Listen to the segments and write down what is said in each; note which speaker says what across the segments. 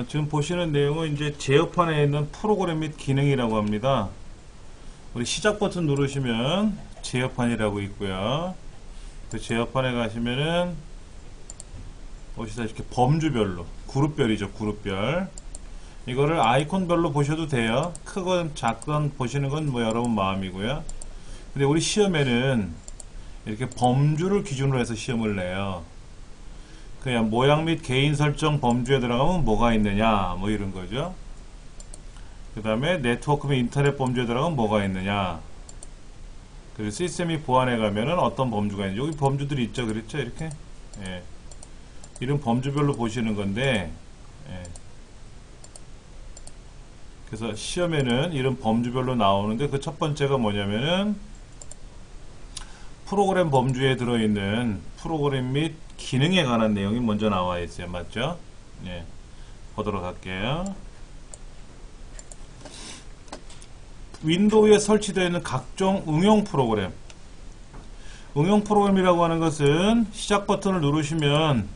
Speaker 1: 지금 보시는 내용은 이제 제어판에 있는 프로그램 및 기능이라고 합니다. 우리 시작 버튼 누르시면 제어판이라고 있고요. 그 제어판에 가시면은 보시다시피 범주별로 그룹별이죠. 그룹별 이거를 아이콘별로 보셔도 돼요. 크건 작건 보시는 건 뭐 여러분 마음이고요. 근데 우리 시험에는 이렇게 범주를 기준으로 해서 시험을 내요. 그냥 모양 및 개인 설정 범주에 들어가면 뭐가 있느냐 뭐 이런 거죠. 그 다음에 네트워크 및 인터넷 범주에 들어가면 뭐가 있느냐, 그리고 시스템 및 보안에 가면은 어떤 범주가 있는지, 여기 범주들이 있죠. 그렇죠. 이렇게 이런 범주별로 보시는 건데, 그래서 시험에는 이런 범주별로 나오는데, 그 첫 번째가 뭐냐면은 프로그램 범주에 들어있는 프로그램 및 기능에 관한 내용이 먼저 나와 있어요. 맞죠? 보도록 할게요. 윈도우에 설치되어 있는 각종 응용 프로그램. 응용 프로그램이라고 하는 것은 시작 버튼을 누르시면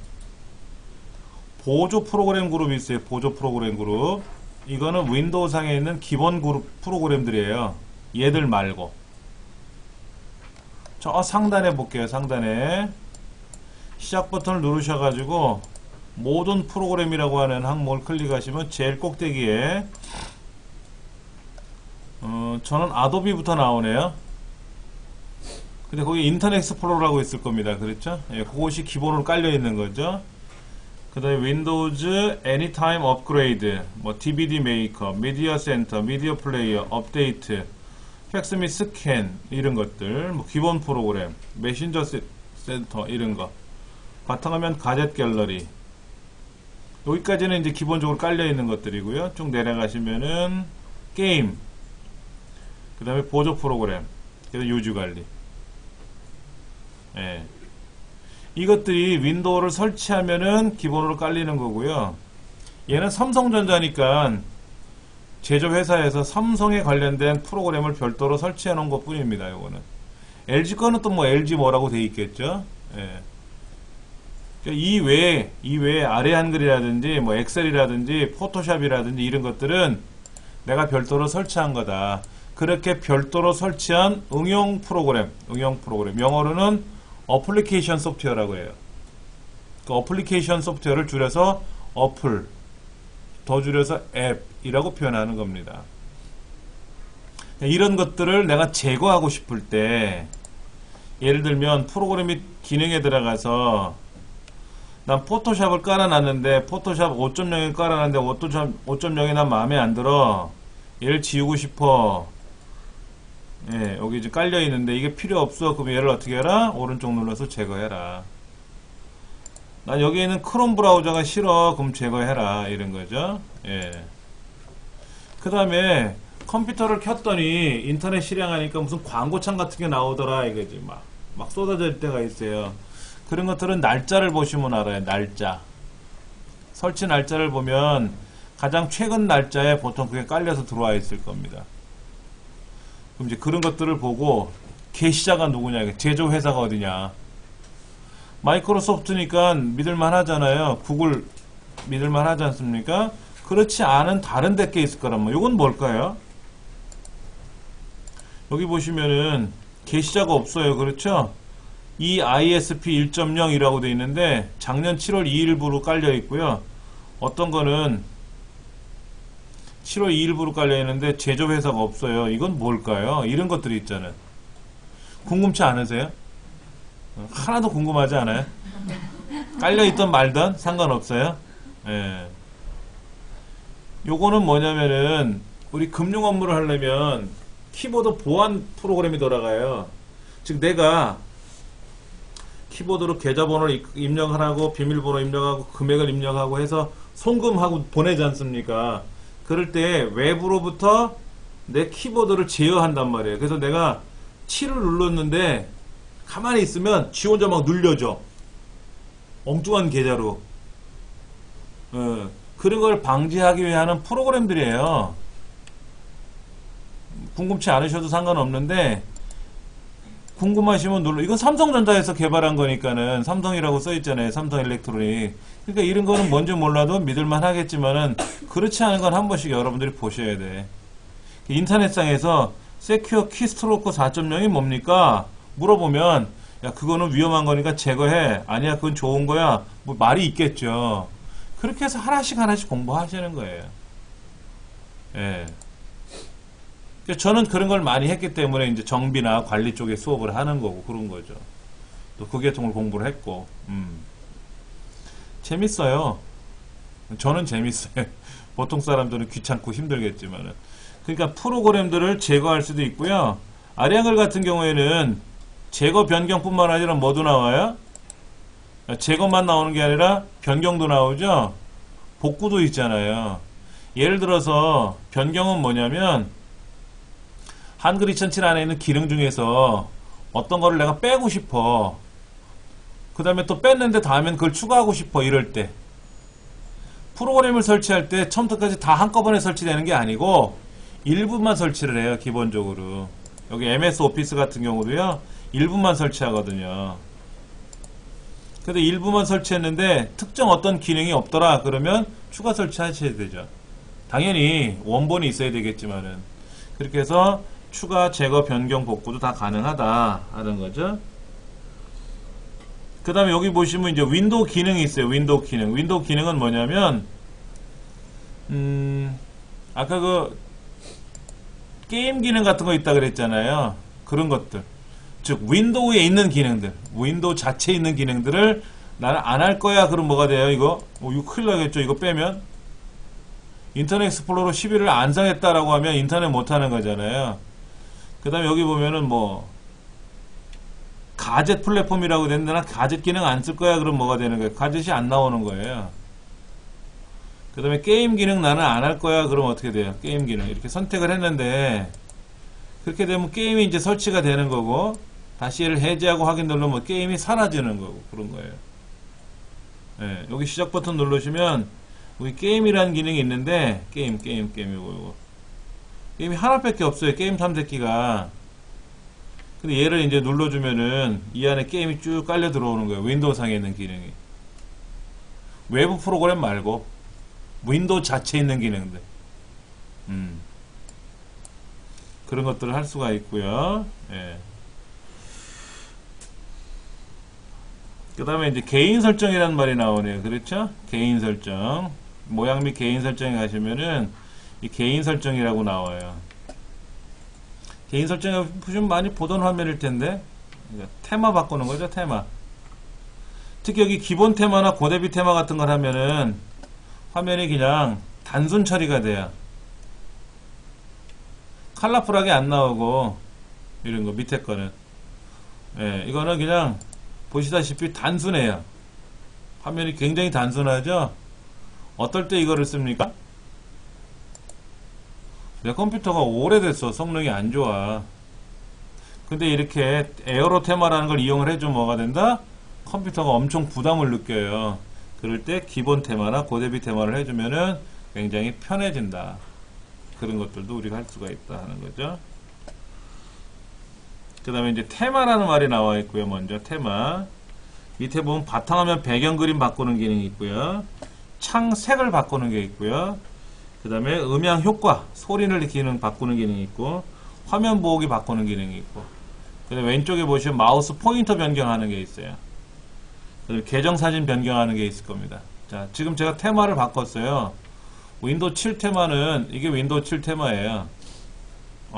Speaker 1: 보조 프로그램 그룹이 있어요. 보조 프로그램 그룹. 이거는 윈도우 상에 있는 기본 그룹 프로그램들이에요. 얘들 말고. 저 상단에 볼게요. 상단에 시작 버튼을 누르셔가지고 모든 프로그램이라고 하는 항목을 클릭하시면 제일 꼭대기에 저는 아도비부터 나오네요. 근데 거기 인터넷 익스플로러라고 있을 겁니다. 그렇죠? 그것이 기본으로 깔려 있는 거죠. 그 다음에 윈도우즈 애니타임 업그레이드, 뭐 DVD 메이커, 미디어 센터, 미디어 플레이어, 업데이트, 팩스 및 스캔 이런 것들, 뭐 기본 프로그램, 메신저 센터 이런 거. 바탕화면 가젯 갤러리. 여기까지는 이제 기본적으로 깔려 있는 것들이고요. 쭉 내려가시면은 게임, 그 다음에 보조 프로그램, 그래서 유지 관리. 이것들이 윈도우를 설치하면은 기본으로 깔리는 거고요. 얘는 삼성전자니까 제조회사에서 삼성에 관련된 프로그램을 별도로 설치해 놓은 것 뿐입니다. 요거는 LG 거는 또 뭐 LG 뭐라고 돼 있겠죠. 이 외에 아래 한글이라든지 뭐 엑셀이라든지 포토샵이라든지 이런 것들은 내가 별도로 설치한 거다. 그렇게 별도로 설치한 응용 프로그램, 영어로는 어플리케이션 소프트웨어라고 해요. 그 어플리케이션 소프트웨어를 줄여서 어플, 더 줄여서 앱이라고 표현하는 겁니다. 이런 것들을 내가 제거하고 싶을 때, 예를 들면 프로그램 및 기능에 들어가서 난 포토샵을 깔아놨는데 포토샵 5.0을 깔아놨는데 5.0이 난 마음에 안 들어. 얘를 지우고 싶어. 여기 이제 깔려 있는데 이게 필요 없어. 그럼 얘를 어떻게 해라? 오른쪽 눌러서 제거해라. 난 여기 있는 크롬 브라우저가 싫어. 그럼 제거해라. 이런 거죠. 그 다음에 컴퓨터를 켰더니 인터넷 실행하니까 무슨 광고창 같은 게 나오더라. 이거지. 막 쏟아질 때가 있어요. 그런 것들은 날짜를 보시면 알아요. 날짜. 설치 날짜를 보면 가장 최근 날짜에 보통 그게 깔려서 들어와 있을 겁니다. 그럼 이제 그런 것들을 보고 게시자가 누구냐, 제조회사가 어디냐. 마이크로소프트니까 믿을만 하잖아요. 구글 믿을만 하지 않습니까? 그렇지 않은 다른 데께 있을 거란 말이에요. 이건 뭘까요? 여기 보시면은 게시자가 없어요. 그렇죠? 이 ISP 1.0이라고 되어 있는데 작년 7월 2일부로 깔려 있고요. 어떤 거는 7월 2일부로 깔려 있는데 제조회사가 없어요. 이건 뭘까요? 이런 것들이 있잖아요. 궁금치 않으세요? 하나도 궁금하지 않아요? 깔려있던 말던 상관없어요? 요거는 뭐냐면은 우리 금융 업무를 하려면 키보드 보안 프로그램이 돌아가요. 즉 내가 키보드로 계좌번호를 입력하라고, 비밀번호 입력하고, 금액을 입력하고 해서 송금하고 보내지 않습니까? 그럴 때 외부로부터 내 키보드를 제어한단 말이에요. 그래서 내가 7을 눌렀는데 가만히 있으면 지 혼자 막 눌려줘. 엉뚱한 계좌로. 그런 걸 방지하기 위해 하는 프로그램들이에요. 궁금치 않으셔도 상관없는데 궁금하시면 눌러. 이건 삼성전자에서 개발한 거니까는 삼성이라고 써있잖아요. 삼성일렉트로닉. 그러니까 이런 거는 뭔지 몰라도 믿을만 하겠지만은 그렇지 않은 건 한 번씩 여러분들이 보셔야 돼. 인터넷상에서 세큐어 키스트로크 4.0이 뭡니까? 물어보면 야 그거는 위험한 거니까 제거해. 아니야 그건 좋은 거야. 뭐 말이 있겠죠. 그렇게 해서 하나씩 하나씩 공부하시는 거예요. 예. 저는 그런 걸 많이 했기 때문에 이제 정비나 관리 쪽에 수업을 하는 거고 그런 거죠. 또 그 계통을 공부를 했고, 재밌어요. 저는 재밌어요. 보통 사람들은 귀찮고 힘들겠지만은. 그러니까 프로그램들을 제거할 수도 있고요. 아리안글 같은 경우에는 제거 변경뿐만 아니라 뭐도 나와요? 제거만 나오는 게 아니라 변경도 나오죠. 복구도 있잖아요. 예를 들어서 변경은 뭐냐면 한글 2007 안에 있는 기능 중에서 어떤 거를 내가 빼고 싶어. 그 다음에 또 뺐는데 다음엔 그걸 추가하고 싶어. 이럴 때 프로그램을 설치할 때 처음부터까지 다 한꺼번에 설치되는 게 아니고 일부만 설치를 해요. 기본적으로 여기 MS 오피스 같은 경우도요 일부만 설치하거든요. 근데 일부만 설치했는데 특정 어떤 기능이 없더라 그러면 추가 설치하셔야 되죠. 당연히 원본이 있어야 되겠지만은 그렇게 해서 추가, 제거, 변경, 복구도 다 가능하다 하는 거죠. 그 다음에 여기 보시면 이제 윈도우 기능이 있어요. 윈도우 기능. 윈도우 기능은 뭐냐면 아까 그 게임 기능 같은 거 있다 그랬잖아요. 그런 것들. 즉 윈도우에 있는 기능들, 윈도우 자체에 있는 기능들을 나는 안 할 거야. 그럼 뭐가 돼요? 이거 큰일 나겠죠. 이거 빼면 인터넷 익스플로러 11을 안 사겠다라고 하면 인터넷 못 하는 거잖아요. 그 다음에 여기 보면은 뭐 가젯 플랫폼이라고 되는데 나 가젯 기능 안 쓸 거야. 그럼 뭐가 되는 거예요? 가젯이 안 나오는 거예요. 그 다음에 게임 기능 나는 안 할 거야. 그럼 어떻게 돼요? 게임 기능 이렇게 선택을 했는데 그렇게 되면 게임이 이제 설치가 되는 거고 다시 얘를 해제하고 확인 누르면 게임이 사라지는 거고 그런 거예요. 네, 여기 시작 버튼 누르시면 여기 게임이라는 기능이 있는데 게임 이거 게임이 하나밖에 없어요. 게임 탐색기가. 근데 얘를 이제 눌러주면은 이 안에 게임이 쭉 깔려 들어오는 거예요. 윈도우 상에 있는 기능이. 외부 프로그램 말고 윈도우 자체에 있는 기능들. 그런 것들을 할 수가 있고요. 예. 그 다음에 이제 개인 설정이라는 말이 나오네요. 그렇죠? 개인 설정. 모양 및 개인 설정에 가시면은 이 개인 설정이라고 나와요. 개인 설정이 좀 많이 보던 화면일 텐데 테마 바꾸는 거죠. 테마. 특히 여기 기본 테마나 고대비 테마 같은 걸 하면은 화면이 그냥 단순 처리가 돼요. 컬러풀하게 안 나오고 이런 거 밑에 거는 예, 이거는 그냥 보시다시피 단순해요. 화면이 굉장히 단순하죠. 어떨 때 이거를 씁니까? 내 컴퓨터가 오래됐어. 성능이 안 좋아. 근데 이렇게 에어로 테마라는 걸 이용을 해주면 뭐가 된다? 컴퓨터가 엄청 부담을 느껴요. 그럴 때 기본 테마나 고대비 테마를 해주면은 굉장히 편해진다. 그런 것들도 우리가 할 수가 있다 하는 거죠. 그 다음에 이제 테마라는 말이 나와 있고요. 먼저 테마. 밑에 보면 바탕화면 배경 그림 바꾸는 기능이 있고요. 창 색을 바꾸는 게 있고요. 그 다음에 음향 효과, 소리를 기능 바꾸는 기능이 있고, 화면 보호기 바꾸는 기능이 있고, 그 다음에 왼쪽에 보시면 마우스 포인터 변경하는 게 있어요. 그리고 계정 사진 변경하는 게 있을 겁니다. 자, 지금 제가 테마를 바꿨어요. 윈도우 7 테마는, 이게 윈도우 7 테마예요.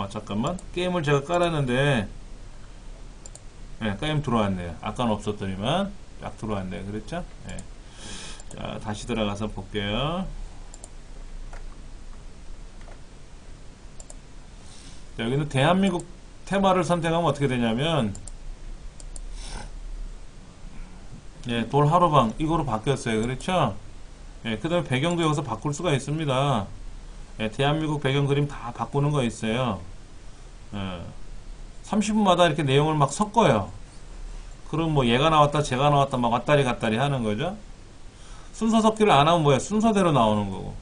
Speaker 1: 잠깐만. 게임을 제가 깔았는데, 네, 게임 들어왔네요. 아까는 없었더니만, 딱 들어왔네요. 그랬죠? 네. 자, 다시 들어가서 볼게요. 자, 여기는 대한민국 테마를 선택하면 어떻게 되냐면, 예, 돌 하루방, 이거로 바뀌었어요. 그렇죠? 예, 그 다음에 배경도 여기서 바꿀 수가 있습니다. 예, 대한민국 배경 그림 다 바꾸는 거 있어요. 예, 30분마다 이렇게 내용을 막 섞어요. 그럼 뭐 얘가 나왔다, 쟤가 나왔다, 막 왔다리 갔다리 하는 거죠. 순서 섞기를 안 하면 뭐야? 순서대로 나오는 거고.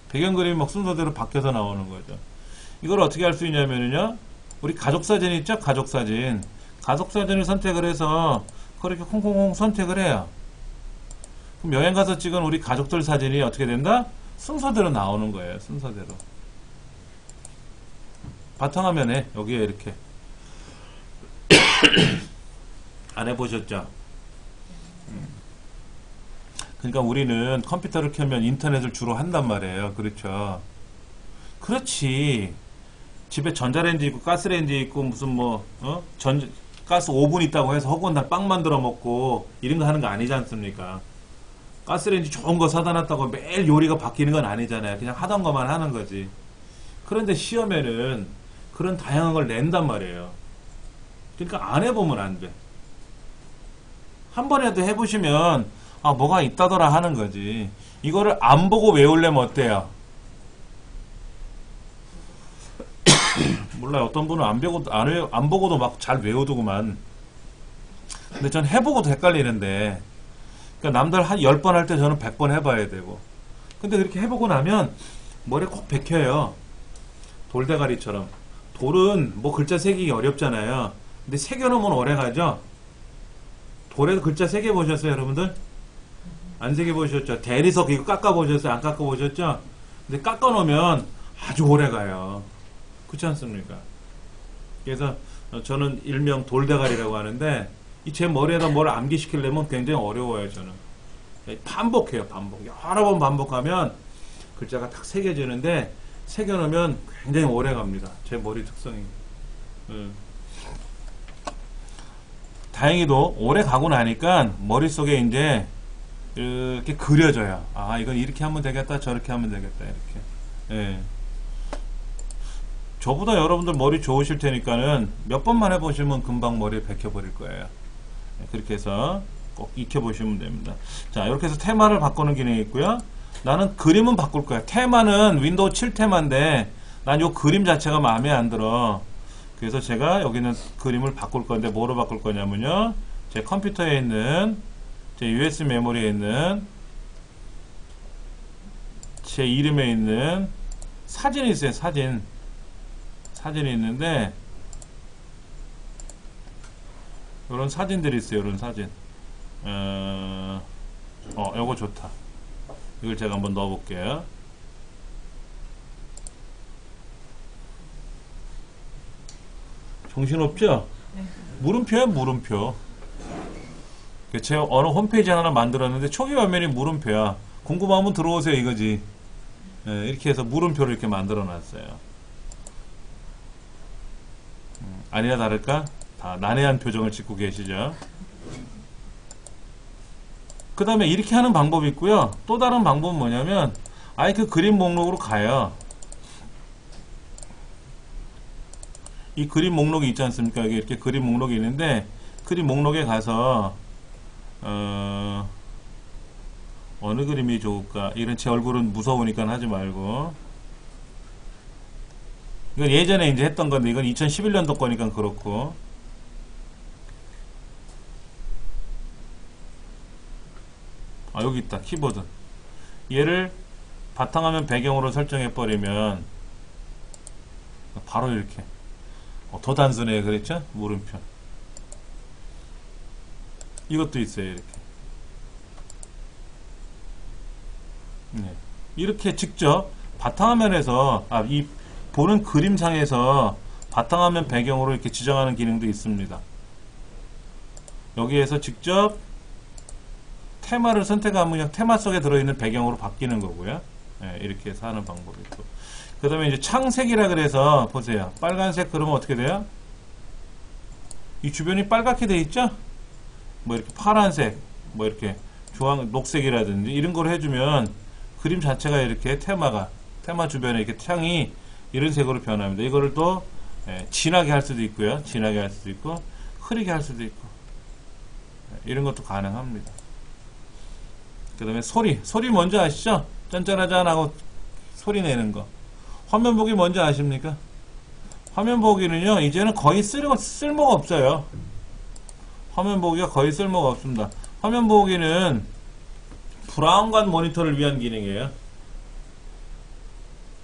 Speaker 1: 배경 그림이 막 순서대로 바뀌어서 나오는 거죠. 이걸 어떻게 할 수 있냐면요. 우리 가족사진 있죠? 가족사진. 가족 사진을 선택을 해서 그렇게 콩콩콩 선택을 해요. 그럼 여행 가서 찍은 우리 가족들 사진이 어떻게 된다? 순서대로 나오는 거예요. 순서대로. 바탕화면에 여기에 이렇게 안 해보셨죠? 그러니까 우리는 컴퓨터를 켜면 인터넷을 주로 한단 말이에요. 그렇죠? 그렇지. 집에 전자레인지 있고 가스레인지 있고 무슨 뭐 가스 오븐 있다고 해서 허구한 날 빵 만들어 먹고 이런 거 하는 거 아니지 않습니까? 가스레인지 좋은 거 사다 놨다고 매일 요리가 바뀌는 건 아니잖아요. 그냥 하던 것만 하는 거지. 그런데 시험에는 그런 다양한 걸 낸단 말이에요. 그러니까 안 해보면 안 돼. 한 번에도 해보시면 아 뭐가 있다더라 하는 거지. 이거를 안 보고 외우려면 어때요? 몰라요. 어떤 분은 안 보고도 막 잘 외우더구만. 근데 전 해보고도 헷갈리는데, 그러니까 남들 한 10번 할 때 저는 100번 해봐야 되고. 근데 그렇게 해보고 나면 머리에 콕 박혀요. 돌대가리처럼. 돌은 뭐 글자 새기기 어렵잖아요. 근데 새겨놓으면 오래 가죠? 돌에도 글자 새겨보셨어요, 여러분들? 안 새겨보셨죠? 대리석 이거 깎아보셨어요? 안 깎아보셨죠? 근데 깎아놓으면 아주 오래 가요. 그렇지 않습니까? 그래서 저는 일명 돌대가리라고 하는데 이 제 머리에다 뭘 암기시키려면 굉장히 어려워요. 저는 반복해요. 반복. 여러 번 반복하면 글자가 탁 새겨지는데 새겨놓으면 굉장히 오래 갑니다. 제 머리 특성이. 다행히도 오래 가고 나니까 머릿속에 이제 이렇게 그려져요. 아 이건 이렇게 하면 되겠다 저렇게 하면 되겠다 이렇게. 예. 저보다 여러분들 머리 좋으실 테니까는 몇 번만 해보시면 금방 머리에 박혀버릴 거예요. 그렇게 해서 꼭 익혀보시면 됩니다. 자, 이렇게 해서 테마를 바꾸는 기능이 있고요. 나는 그림은 바꿀 거야. 테마는 윈도우 7 테마인데 난 요 그림 자체가 마음에 안 들어. 그래서 제가 여기는 그림을 바꿀 건데 뭐로 바꿀 거냐면요. 제 컴퓨터에 있는 제 USB 메모리에 있는 제 이름에 있는 사진이 있어요. 사진이 있는데 이런 사진들이 있어요. 이런 사진. 요거 좋다. 이걸 제가 한번 넣어 볼게요. 정신없죠?
Speaker 2: 네.
Speaker 1: 물음표야 물음표. 제가 어느 홈페이지 하나 만들었는데 초기 화면이 물음표야. 궁금하면 들어오세요 이거지. 이렇게 해서 물음표를 이렇게 만들어 놨어요. 아니나 다를까 다 난해한 표정을 짓고 계시죠. 그 다음에 이렇게 하는 방법이 있고요. 또 다른 방법은 뭐냐면 아예 그 그림 목록으로 가요. 이 그림 목록이 있지 않습니까? 여기 이렇게 그림 목록이 있는데 그림 목록에 가서 어느 그림이 좋을까? 이런 제 얼굴은 무서우니까 하지 말고 이건 예전에 이제 했던 건데 이건 2011년도 거니까 그렇고 여기 있다 키보드 얘를 바탕화면 배경으로 설정해 버리면 바로 이렇게 더 단순해 그랬죠? 물음표 이것도 있어요 이렇게 네. 이렇게 직접 바탕화면에서 이 보는 그림상에서 바탕화면 배경으로 이렇게 지정하는 기능도 있습니다. 여기에서 직접 테마를 선택하면 그냥 테마 속에 들어있는 배경으로 바뀌는 거고요. 네, 이렇게 해서 하는 방법이 있고. 그 다음에 이제 창색이라 그래서 보세요. 빨간색 그러면 어떻게 돼요? 이 주변이 빨갛게 돼 있죠? 뭐 이렇게 파란색, 뭐 이렇게 녹색이라든지 이런 걸 해주면 그림 자체가 이렇게 테마 주변에 이렇게 창이 이런 색으로 변합니다. 이거를 또 진하게 할 수도 있고요. 진하게 할 수도 있고 흐리게 할 수도 있고 이런 것도 가능합니다. 그 다음에 소리 뭔지 아시죠? 짠짠하잔 하고 소리 내는 거. 화면 보기 뭔지 아십니까? 화면 보기는요 이제는 거의 쓸모가 없어요. 화면 보기가 거의 쓸모가 없습니다. 화면 보기는 브라운관 모니터를 위한 기능이에요.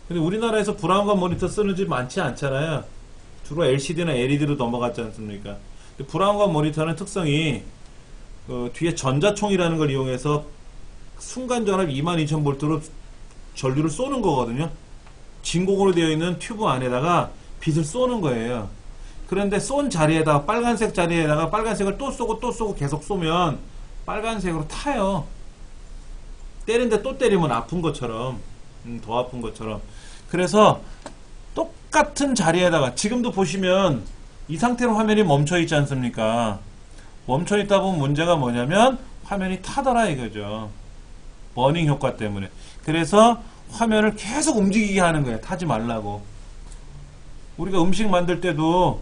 Speaker 1: 근데 우리나라에서 브라운관 모니터 쓰는 집 많지 않잖아요. 주로 LCD나 LED로 넘어갔지 않습니까? 브라운관 모니터는 특성이 뒤에 전자총이라는 걸 이용해서 순간전압 22,000V로 전류를 쏘는 거거든요. 진공으로 되어 있는 튜브 안에다가 빛을 쏘는 거예요. 그런데 쏜 자리에다가 빨간색 자리에다가 빨간색을 또 쏘고 또 쏘고 계속 쏘면 빨간색으로 타요. 때리는데 또 때리면 아픈 것처럼, 더 아픈 것처럼. 그래서 똑같은 자리에다가 지금도 보시면 이 상태로 화면이 멈춰 있지 않습니까? 멈춰 있다 보면 문제가 뭐냐면 화면이 타더라 이거죠. 버닝 효과 때문에. 그래서 화면을 계속 움직이게 하는 거예요. 타지 말라고. 우리가 음식 만들 때도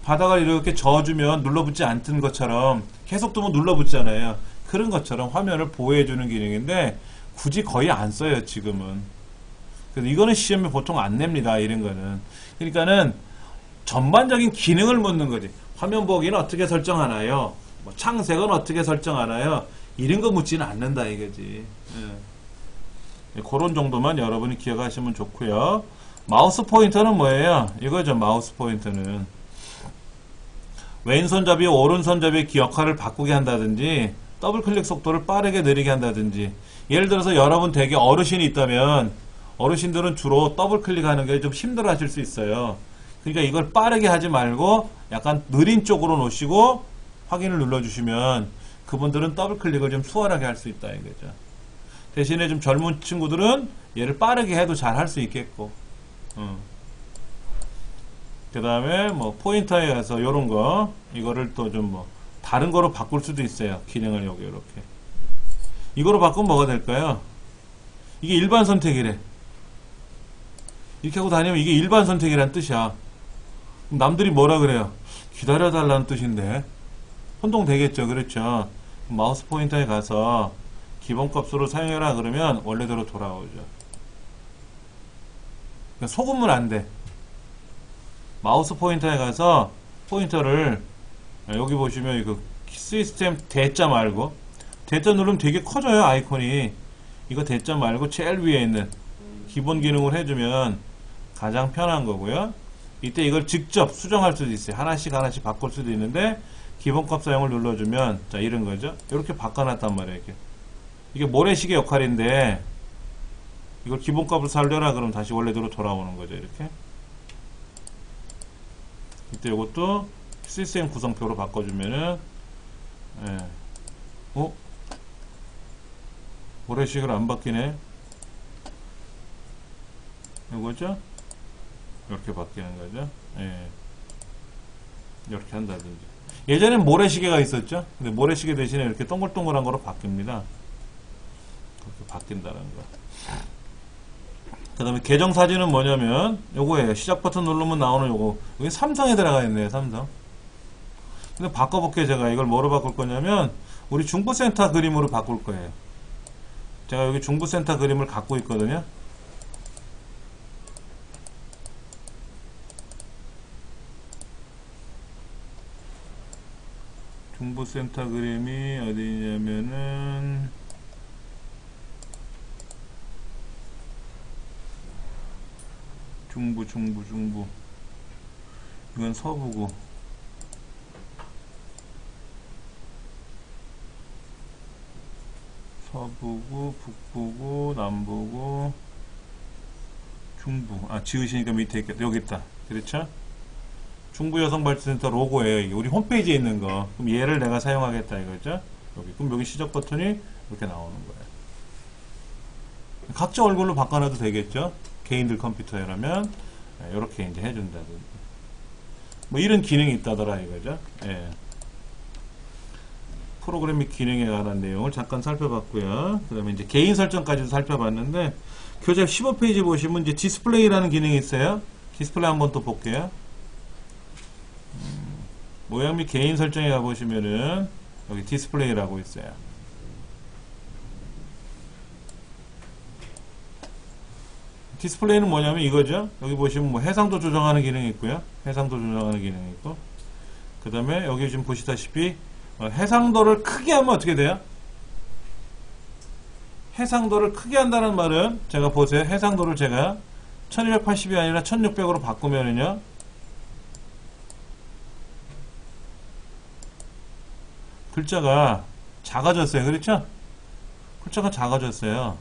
Speaker 1: 바닥을 이렇게 저어주면 눌러붙지 않던 것처럼 계속 두면 눌러붙잖아요. 그런 것처럼 화면을 보호해주는 기능인데 굳이 거의 안 써요 지금은. 그래서 이거는 시험에 보통 안 냅니다. 이런 거는. 그러니까는 전반적인 기능을 묻는 거지. 화면 보기는 어떻게 설정하나요? 뭐 창색은 어떻게 설정하나요? 이런 거 묻지는 않는다 이거지. 그런 정도만 여러분이 기억하시면 좋고요. 마우스 포인터는 뭐예요? 이거죠. 마우스 포인터는 왼손잡이 오른손잡이의 역할을 바꾸게 한다든지 더블 클릭 속도를 빠르게 느리게 한다든지. 예를 들어서 여러분 댁에 어르신이 있다면 어르신들은 주로 더블 클릭하는 게 좀 힘들어 하실 수 있어요. 그러니까 이걸 빠르게 하지 말고 약간 느린 쪽으로 놓으시고 확인을 눌러주시면 그분들은 더블 클릭을 좀 수월하게 할 수 있다 이거죠. 대신에 좀 젊은 친구들은 얘를 빠르게 해도 잘 할 수 있겠고. 그 다음에 뭐 포인터에 가서 요런 거 이거를 또 좀 뭐 다른 거로 바꿀 수도 있어요. 기능을 여기 이렇게 이거로 바꾸면 뭐가 될까요? 이게 일반 선택이래. 이렇게 하고 다니면 이게 일반 선택이란 뜻이야. 그럼 남들이 뭐라 그래요? 기다려달라는 뜻인데 혼동되겠죠. 그렇죠. 마우스 포인터에 가서 기본값으로 사용해라 그러면 원래대로 돌아오죠. 그러니까 속으면 안 돼. 마우스 포인터에 가서 포인터를 여기 보시면 이거 시스템 대자 말고 대자 누르면 되게 커져요. 아이콘이. 이거 대자 말고 제일 위에 있는 기본 기능을 해주면 가장 편한 거고요. 이때 이걸 직접 수정할 수도 있어요. 하나씩 하나씩 바꿀 수도 있는데 기본값 사용을 눌러주면 자 이런 거죠. 이렇게 바꿔놨단 말이에요. 이게 모래시계 역할인데 이걸 기본값을 살려라 그러면 다시 원래대로 돌아오는 거죠. 이렇게 이때 이것도 시스템 구성표로 바꿔주면은 모래시계로 안 바뀌네. 이거죠? 이렇게 바뀌는 거죠. 이렇게 한다든지. 예전엔 모래시계가 있었죠. 근데 모래시계 대신에 이렇게 동글동글한 거로 바뀝니다. 그렇게 바뀐다는 거. 그 다음에 계정 사진은 뭐냐면 요거예요. 시작 버튼 누르면 나오는 요거. 여기 삼성에 들어가 있네요. 삼성. 근데 바꿔볼게요. 제가 이걸 뭐로 바꿀 거냐면 우리 중부센터 그림으로 바꿀 거예요. 제가 여기 중부센터 그림을 갖고 있거든요. 중부센터 그림이 어디냐면은 중부 이건 서부고 서부고 북부고 남부고 중부. 지으시니까 밑에 있겠다. 여기 있다. 그렇죠? 중부여성발전센터 로고예요. 이게 우리 홈페이지에 있는 거. 그럼 얘를 내가 사용하겠다 이거죠? 여기. 그럼 여기 시작 버튼이 이렇게 나오는 거예요. 각자 얼굴로 바꿔놔도 되겠죠? 개인들 컴퓨터라면 이렇게 이제 해준다든지. 뭐 이런 기능이 있다더라 이거죠? 예. 프로그램 및 기능에 관한 내용을 잠깐 살펴봤고요. 그 다음에 이제 개인 설정까지도 살펴봤는데 교재 15페이지 보시면 이제 디스플레이라는 기능이 있어요. 디스플레이 한번 또 볼게요. 모양 및 개인 설정에 가보시면은 여기 디스플레이라고 있어요. 디스플레이는 뭐냐면 이거죠. 여기 보시면 뭐 해상도 조정하는 기능이 있고요. 해상도 조정하는 기능이 있고 그 다음에 여기 지금 보시다시피 해상도를 크게 하면 어떻게 돼요? 해상도를 크게 한다는 말은 제가 보세요. 해상도를 제가 1280이 아니라 1600으로 바꾸면은요 글자가 작아졌어요. 그렇죠? 글자가 작아졌어요.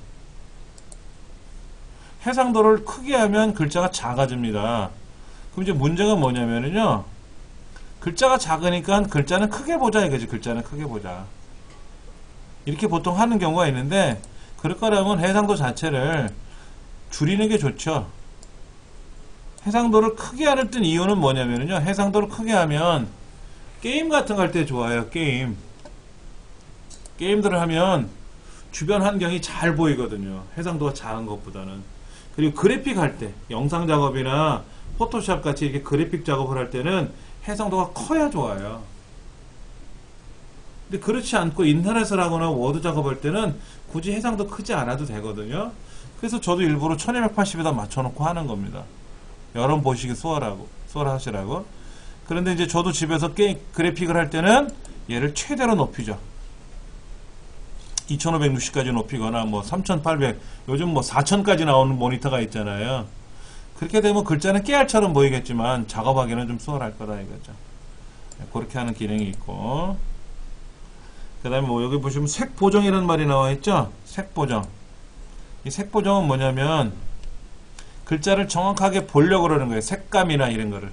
Speaker 1: 해상도를 크게 하면 글자가 작아집니다. 그럼 이제 문제가 뭐냐면요. 글자가 작으니까 글자는 크게 보자 이거지. 글자는 크게 보자. 이렇게 보통 하는 경우가 있는데 그럴 거라면 해상도 자체를 줄이는 게 좋죠. 해상도를 크게 하는 이유는 뭐냐면요. 해상도를 크게 하면 게임 같은 거 할 때 좋아요. 게임들을 하면 주변 환경이 잘 보이거든요. 해상도가 작은 것보다는. 그리고 그래픽 할 때, 영상 작업이나 포토샵 같이 이렇게 그래픽 작업을 할 때는 해상도가 커야 좋아요. 근데 그렇지 않고 인터넷을 하거나 워드 작업할 때는 굳이 해상도 크지 않아도 되거든요. 그래서 저도 일부러 1280에다 맞춰놓고 하는 겁니다. 여러분 보시기 수월하시라고. 그런데 이제 저도 집에서 그래픽을 할 때는 얘를 최대로 높이죠. 2560까지 높이거나 뭐 3800, 요즘 뭐 4000까지 나오는 모니터가 있잖아요. 그렇게 되면 글자는 깨알처럼 보이겠지만 작업하기는 좀 수월할 거다 이거죠. 그렇게 하는 기능이 있고, 그 다음에 뭐 여기 보시면 색 보정이라는 말이 나와 있죠. 색 보정. 이 색 보정은 뭐냐면 글자를 정확하게 보려고 그러는 거예요. 색감이나 이런 거를.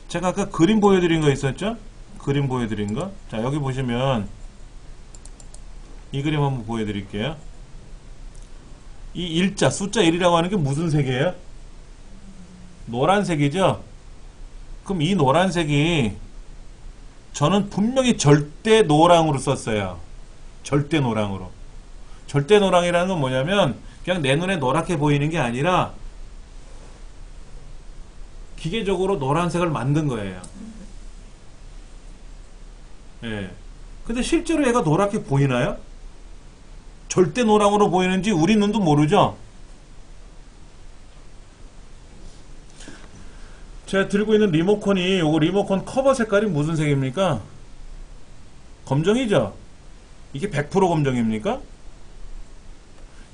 Speaker 1: 제가 아까 그림 보여드린 거 있었죠? 그림 보여드린 거. 자, 여기 보시면 이 그림 한번 보여드릴게요. 이 일자, 숫자 1이라고 하는 게 무슨 색이에요? 노란색이죠? 그럼 이 노란색이 저는 분명히 절대 노랑으로 썼어요. 절대 노랑으로. 절대 노랑이라는 건 뭐냐면 그냥 내 눈에 노랗게 보이는 게 아니라 기계적으로 노란색을 만든 거예요. 예. 근데 실제로 얘가 노랗게 보이나요? 절대 노랑으로 보이는지 우리 눈도 모르죠? 제가 들고 있는 리모컨이 요거 리모컨 커버 색깔이 무슨 색입니까? 검정이죠? 이게 100% 검정입니까?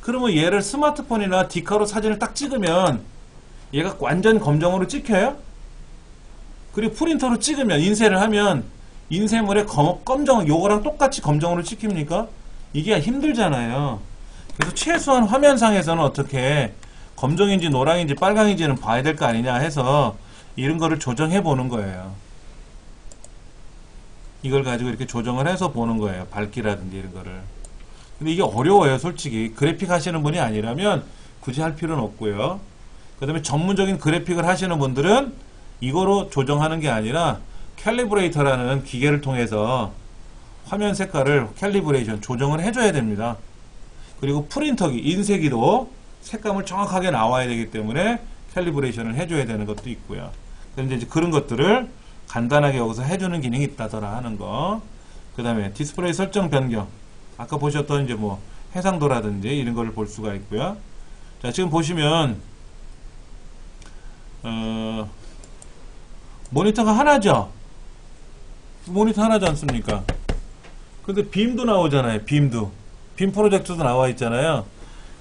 Speaker 1: 그러면 얘를 스마트폰이나 디카로 사진을 딱 찍으면 얘가 완전 검정으로 찍혀요? 그리고 프린터로 찍으면 인쇄를 하면 인쇄물에 검정 요거랑 똑같이 검정으로 찍힙니까? 이게 힘들잖아요. 그래서 최소한 화면상에서는 어떻게 검정인지 노랑인지 빨강인지는 봐야 될 거 아니냐 해서 이런 거를 조정해 보는 거예요. 이걸 가지고 이렇게 조정을 해서 보는 거예요. 밝기라든지 이런 거를. 근데 이게 어려워요, 솔직히. 그래픽 하시는 분이 아니라면 굳이 할 필요는 없고요. 그 다음에 전문적인 그래픽을 하시는 분들은 이거로 조정하는 게 아니라 캘리브레이터라는 기계를 통해서 화면 색깔을 캘리브레이션, 조정을 해줘야 됩니다. 그리고 프린터기, 인쇄기도 색감을 정확하게 나와야 되기 때문에 캘리브레이션을 해줘야 되는 것도 있고요. 그런데 이제 그런 것들을 간단하게 여기서 해주는 기능이 있다더라 하는 거. 그 다음에 디스플레이 설정 변경. 아까 보셨던 이제 뭐 해상도라든지 이런 거를 볼 수가 있고요. 자, 지금 보시면 모니터가 하나죠. 모니터 하나지 않습니까? 근데 빔도 나오잖아요. 빔 프로젝트도 나와 있잖아요.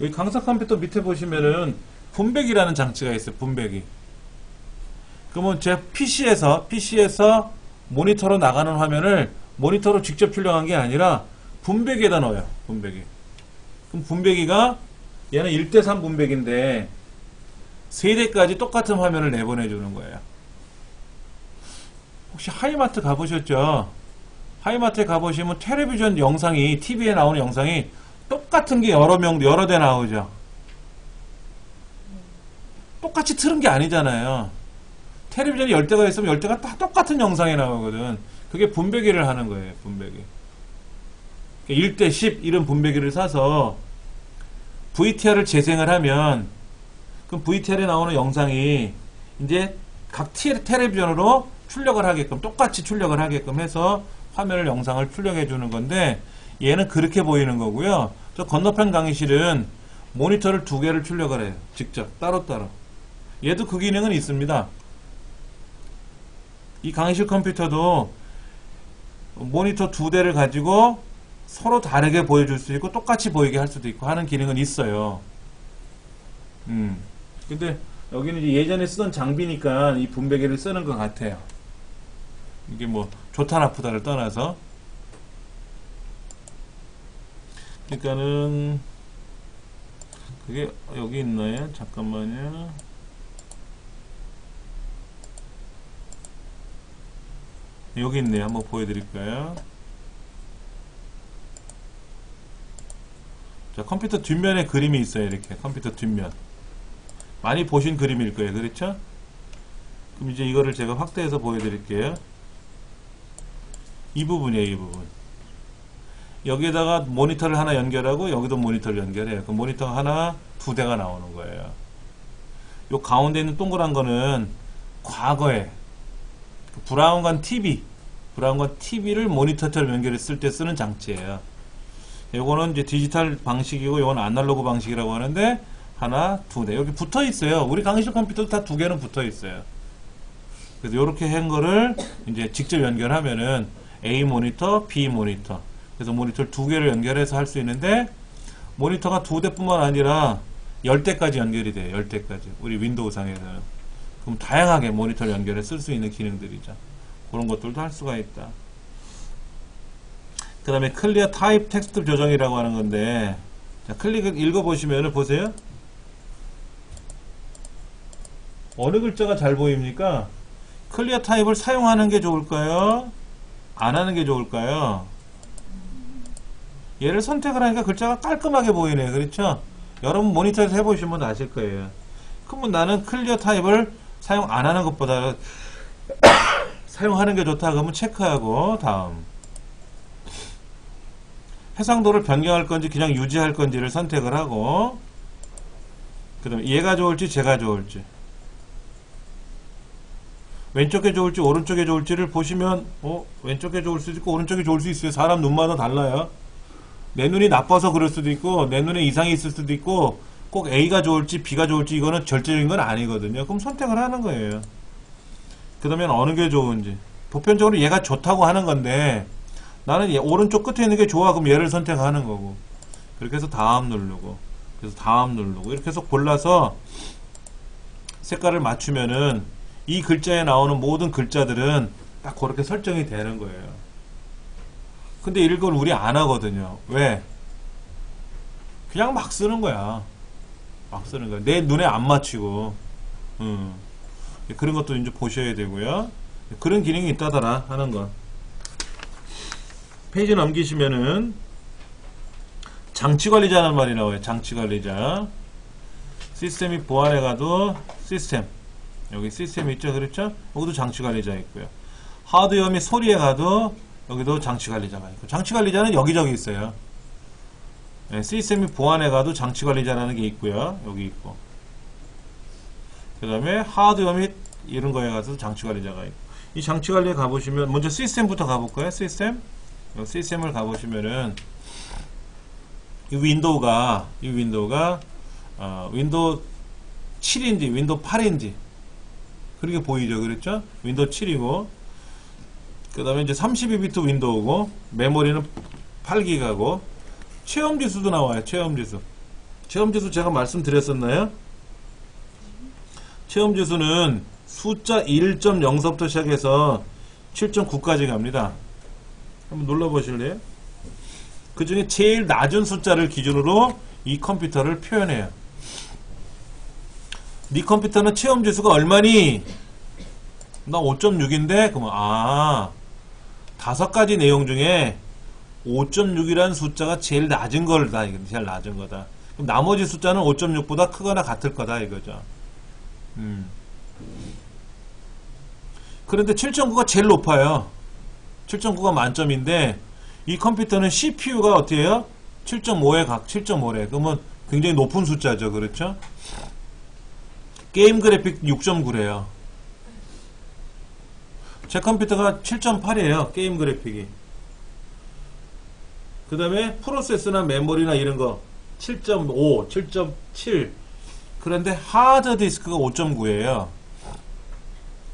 Speaker 1: 여기 강사 컴퓨터 밑에 보시면은 분배기라는 장치가 있어요. 분배기. 그러면 제 PC에서 모니터로 나가는 화면을 모니터로 직접 출력한 게 아니라 분배기에다 넣어요. 분배기. 그럼 분배기가 얘는 1:3 분배기인데 3대까지 똑같은 화면을 내보내주는 거예요. 혹시 하이마트 가보셨죠? 하이마트에 가보시면 텔레비전 영상이, TV에 나오는 영상이 똑같은 게 여러 대 나오죠? 똑같이 틀은 게 아니잖아요. 텔레비전이 10대가 있으면 10대가 다 똑같은 영상이 나오거든. 그게 분배기를 하는 거예요, 분배기. 1:10 이런 분배기를 사서 VTR을 재생을 하면 그럼 VTR에 나오는 영상이 이제 각 텔레비전으로 출력을 하게끔, 똑같이 출력을 하게끔 해서 화면을, 영상을 출력해 주는 건데 얘는 그렇게 보이는 거고요. 저 건너편 강의실은 모니터를 2개를 출력을 해요. 직접 따로따로. 얘도 그 기능은 있습니다. 이 강의실 컴퓨터도 모니터 2대를 가지고 서로 다르게 보여줄 수 있고 똑같이 보이게 할 수도 있고 하는 기능은 있어요. 근데 여기는 이제 예전에 쓰던 장비니까 이 분배기를 쓰는 것 같아요. 이게 뭐 좋다 나쁘다를 떠나서. 그러니까는 그게 여기 있나요? 잠깐만요. 여기 있네요. 한번 보여드릴까요? 자, 컴퓨터 뒷면에 그림이 있어요. 이렇게 컴퓨터 뒷면 많이 보신 그림일 거예요. 그렇죠? 그럼 이제 이거를 제가 확대해서 보여드릴게요. 이 부분이에요. 이 부분. 여기에다가 모니터를 하나 연결하고 여기도 모니터를 연결해요. 그 모니터 하나 두 대가 나오는 거예요. 요 가운데 있는 동그란 거는 과거에 브라운관 TV를 모니터처럼 연결했을 때 쓰는 장치예요. 요거는 이제 디지털 방식이고 요건 아날로그 방식이라고 하는데 하나, 두 대. 여기 붙어 있어요. 우리 강의실 컴퓨터도 다 두 개는 붙어 있어요. 그래서 요렇게 한 거를 이제 직접 연결하면은 A 모니터, B 모니터. 그래서 모니터를 두 개를 연결해서 할 수 있는데 모니터가 두 대뿐만 아니라 10대까지 연결이 돼요. 10대까지. 우리 윈도우 상에서는. 그럼 다양하게 모니터를 연결해 쓸 수 있는 기능들이죠. 그런 것들도 할 수가 있다. 그 다음에 클리어 타입 텍스트 조정이라고 하는 건데, 자, 클릭을 읽어보시면 보세요. 어느 글자가 잘 보입니까? 클리어 타입을 사용하는 게 좋을까요? 안 하는 게 좋을까요? 얘를 선택을 하니까 글자가 깔끔하게 보이네요. 그렇죠? 여러분 모니터에서 해보시면 아실 거예요. 그러면 나는 클리어 타입을 사용 안 하는 것보다 사용하는 게 좋다 그러면 체크하고 다음 해상도를 변경할 건지 그냥 유지할 건지를 선택을 하고 그 다음에 얘가 좋을지 제가 좋을지 왼쪽에 좋을지 오른쪽에 좋을지를 보시면 왼쪽에 좋을 수도 있고 오른쪽에 좋을 수 있어요. 사람 눈마다 달라요. 내 눈이 나빠서 그럴 수도 있고 내 눈에 이상이 있을 수도 있고 꼭 A가 좋을지 B가 좋을지 이거는 절대적인 건 아니거든요. 그럼 선택을 하는 거예요. 그 다음에 어느 게 좋은지 보편적으로 얘가 좋다고 하는 건데 나는 얘 오른쪽 끝에 있는 게 좋아 그럼 얘를 선택하는 거고 그렇게 해서 다음 누르고 그래서 다음 누르고 이렇게 해서 골라서 색깔을 맞추면은 이 글자에 나오는 모든 글자들은 딱 그렇게 설정이 되는 거예요. 근데 이걸 우리 안 하거든요. 왜? 그냥 막 쓰는 거야. 막 쓰는 거야. 내 눈에 안 맞추고. 그런 것도 이제 보셔야 되고요. 그런 기능이 있다더라 하는 거. 페이지 넘기시면은 장치관리자라는 말이 나와요. 장치관리자. 시스템이 보안해 가도 시스템. 여기 시스템 있죠? 그렇죠? 여기도 장치관리자 있고요. 하드웨어 및 소리에 가도 여기도 장치관리자가 있고 장치관리자는 여기저기 있어요. 네, 시스템이 보안해 가도 장치관리자라는 게 있고요. 여기 있고 그 다음에 하드웨어 및 이런 거에 가서 장치관리자가 있고 이 장치관리에 가보시면 먼저 시스템부터 가볼까요? 시스템 시스템을 가보시면은 이 윈도우가 윈도우 7인지 윈도우 8인지 그렇게 보이죠. 그렇죠? 윈도우 7이고 그 다음에 이제 32비트 윈도우고 메모리는 8기가고 체험지수도 나와요. 체험지수 제가 말씀드렸었나요? 체험지수는 숫자 1.0서부터 시작해서 7.9까지 갑니다. 한번 눌러보실래요? 그 중에 제일 낮은 숫자를 기준으로 이 컴퓨터를 표현해요. 네 컴퓨터는 체험지수가 얼마니? 나 5.6인데? 그러면 5가지 내용 중에 5.6이라는 숫자가 제일 낮은 거다. 제일 낮은 거다. 그럼 나머지 숫자는 5.6보다 크거나 같을 거다 이거죠. 그런데 7.9가 제일 높아요. 7.9가 만점인데 이 컴퓨터는 CPU가 어떻게 해요? 7.5에 각 7.5래. 그러면 굉장히 높은 숫자죠. 그렇죠? 게임 그래픽 6.9래요. 제 컴퓨터가 7.8이에요. 게임 그래픽이. 그 다음에 프로세스나 메모리나 이런 거 7.5, 7.7. 그런데 하드디스크가 5.9예요.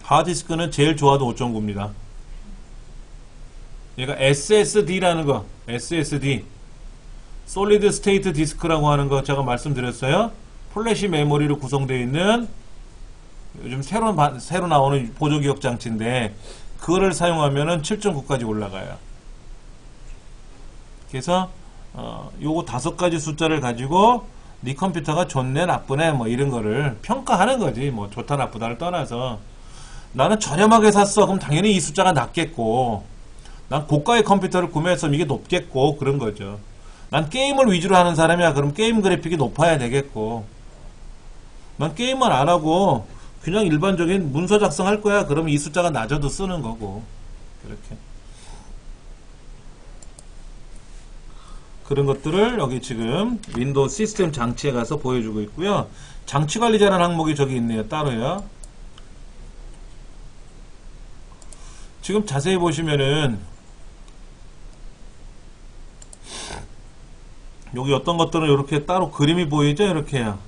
Speaker 1: 하드디스크는 제일 좋아도 5.9입니다. 얘가 SSD라는 거, SSD, 솔리드 스테이트 디스크라고 하는 거 제가 말씀드렸어요. 플래시 메모리로 구성되어 있는 요즘 새로 나오는 보조기억 장치인데 그거를 사용하면은 7.9까지 올라가요. 그래서 요거 5가지 숫자를 가지고 네 컴퓨터가 좋네 나쁘네 뭐 이런 거를 평가하는 거지. 뭐 좋다 나쁘다를 떠나서 나는 저렴하게 샀어. 그럼 당연히 이 숫자가 낮겠고, 난 고가의 컴퓨터를 구매해서 이게 높겠고 그런 거죠. 난 게임을 위주로 하는 사람이야. 그럼 게임 그래픽이 높아야 되겠고, 난 게임만 안 하고 그냥 일반적인 문서 작성할 거야. 그러면 이 숫자가 낮아도 쓰는 거고. 그렇게. 그런 것들을 여기 지금 윈도우 시스템 장치에 가서 보여주고 있고요. 장치 관리자라는 항목이 저기 있네요. 따로요. 지금 자세히 보시면은 여기 어떤 것들은 이렇게 따로 그림이 보이죠? 이렇게요.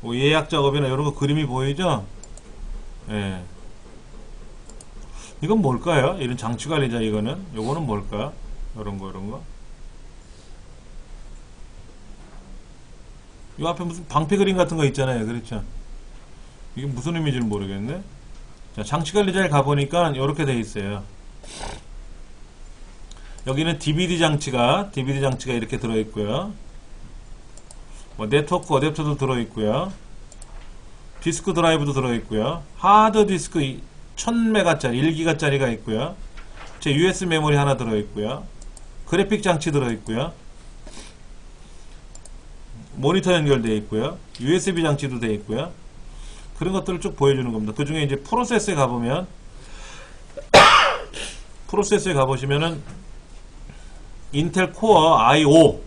Speaker 1: 뭐 예약 작업이나 이런 거 그림이 보이죠? 예. 이건 뭘까요? 이런 장치 관리자 이거는? 요거는 뭘까? 이런 거. 이 앞에 무슨 방패 그림 같은 거 있잖아요. 그렇죠? 이게 무슨 의미인지는 모르겠네. 자, 장치 관리자에 가보니까 이렇게 돼 있어요. 여기는 DVD 장치가 이렇게 들어있고요. 뭐 네트워크 어댑터도 들어있고요. 디스크 드라이브도 들어있고요. 하드 디스크 1000메가짜리 1기가짜리가 있고요. 제 US 메모리 하나 들어있고요. 그래픽 장치 들어있고요. 모니터 연결되어 있고요. USB 장치도 되어 있고요. 그런 것들을 쭉 보여주는 겁니다. 그 중에 이제 프로세스에 가보면 프로세스에 가보시면은 인텔 코어 i5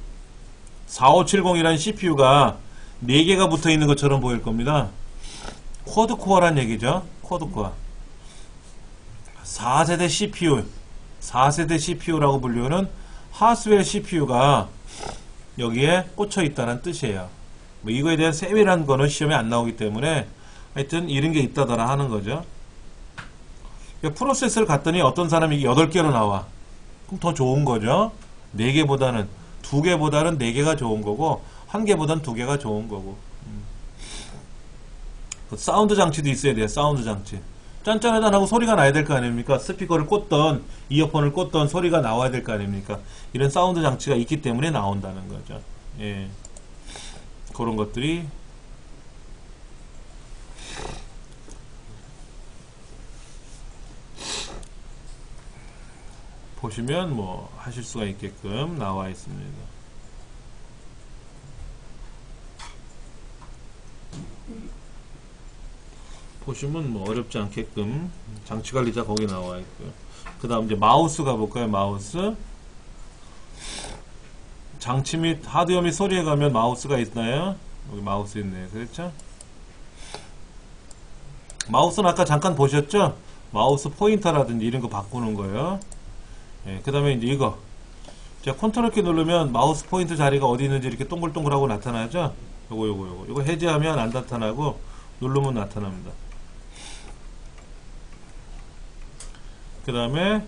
Speaker 1: 4570이라는 CPU가 4개가 붙어 있는 것처럼 보일 겁니다. 쿼드 코어란 얘기죠. 쿼드 코어. 4세대 CPU, 4세대 CPU라고 불리우는 하스웰 CPU가 여기에 꽂혀 있다는 뜻이에요. 뭐 이거에 대한 세밀한 거는 시험에 안 나오기 때문에 하여튼 이런 게 있다더라 하는 거죠. 프로세스를 갔더니 어떤 사람이 이게 8개로 나와. 그럼 더 좋은 거죠. 4개보다는 2개보다는 4개가 좋은 거고 1개보다는 2개가 좋은 거고. 사운드 장치도 있어야 돼요. 사운드 장치. 짠짠하고 소리가 나야 될 거 아닙니까? 스피커를 꽂던 이어폰을 꽂던 소리가 나와야 될 거 아닙니까? 이런 사운드 장치가 있기 때문에 나온다는 거죠. 예. 그런 것들이 보시면 뭐 하실 수가 있게끔 나와 있습니다. 보시면 뭐 어렵지 않게끔 장치 관리자 거기 나와 있고요. 그 다음 이제 마우스 가볼까요? 마우스. 장치 및 하드웨어 및 소리에 가면 마우스가 있나요? 여기 마우스 있네요. 그렇죠? 마우스는 아까 잠깐 보셨죠? 마우스 포인터라든지 이런 거 바꾸는 거예요. 예, 그 다음에 이제 이거. 제가 컨트롤 키 누르면 마우스 포인터 자리가 어디 있는지 이렇게 동글동글하고 나타나죠? 요거 해제하면 안 나타나고 누르면 나타납니다. 그 다음에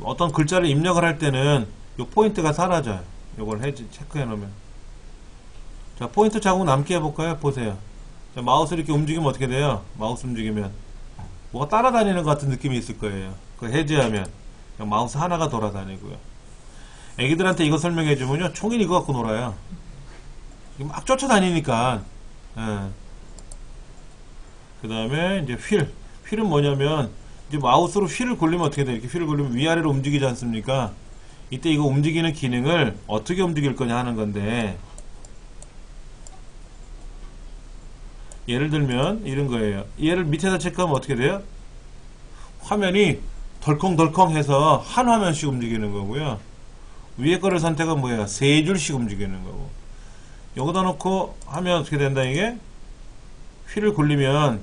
Speaker 1: 어떤 글자를 입력을 할 때는 요 포인트가 사라져요. 요걸 체크해 놓으면. 자, 포인트 자국 남게 해볼까요? 보세요. 자, 마우스를 이렇게 움직이면 어떻게 돼요? 마우스 움직이면 뭐가 따라다니는 것 같은 느낌이 있을 거예요. 그걸 해제하면 그냥 마우스 하나가 돌아다니고요. 애기들한테 이거 설명해 주면요, 총인 이거 갖고 놀아요. 막 쫓아다니니까. 예. 그 다음에 이제 휠은 뭐냐면 이제 마우스로 휠을 굴리면 어떻게 돼요? 이렇게 휠을 굴리면 위아래로 움직이지 않습니까? 이때 이거 움직이는 기능을 어떻게 움직일 거냐 하는 건데, 예를 들면 이런 거예요. 얘를 밑에다 체크하면 어떻게 돼요? 화면이 덜컹덜컹 해서 한 화면씩 움직이는 거고요. 위에 거를 선택하면 뭐예요? 3줄씩 움직이는 거고. 여기다 놓고 하면 어떻게 된다 이게? 휠을 굴리면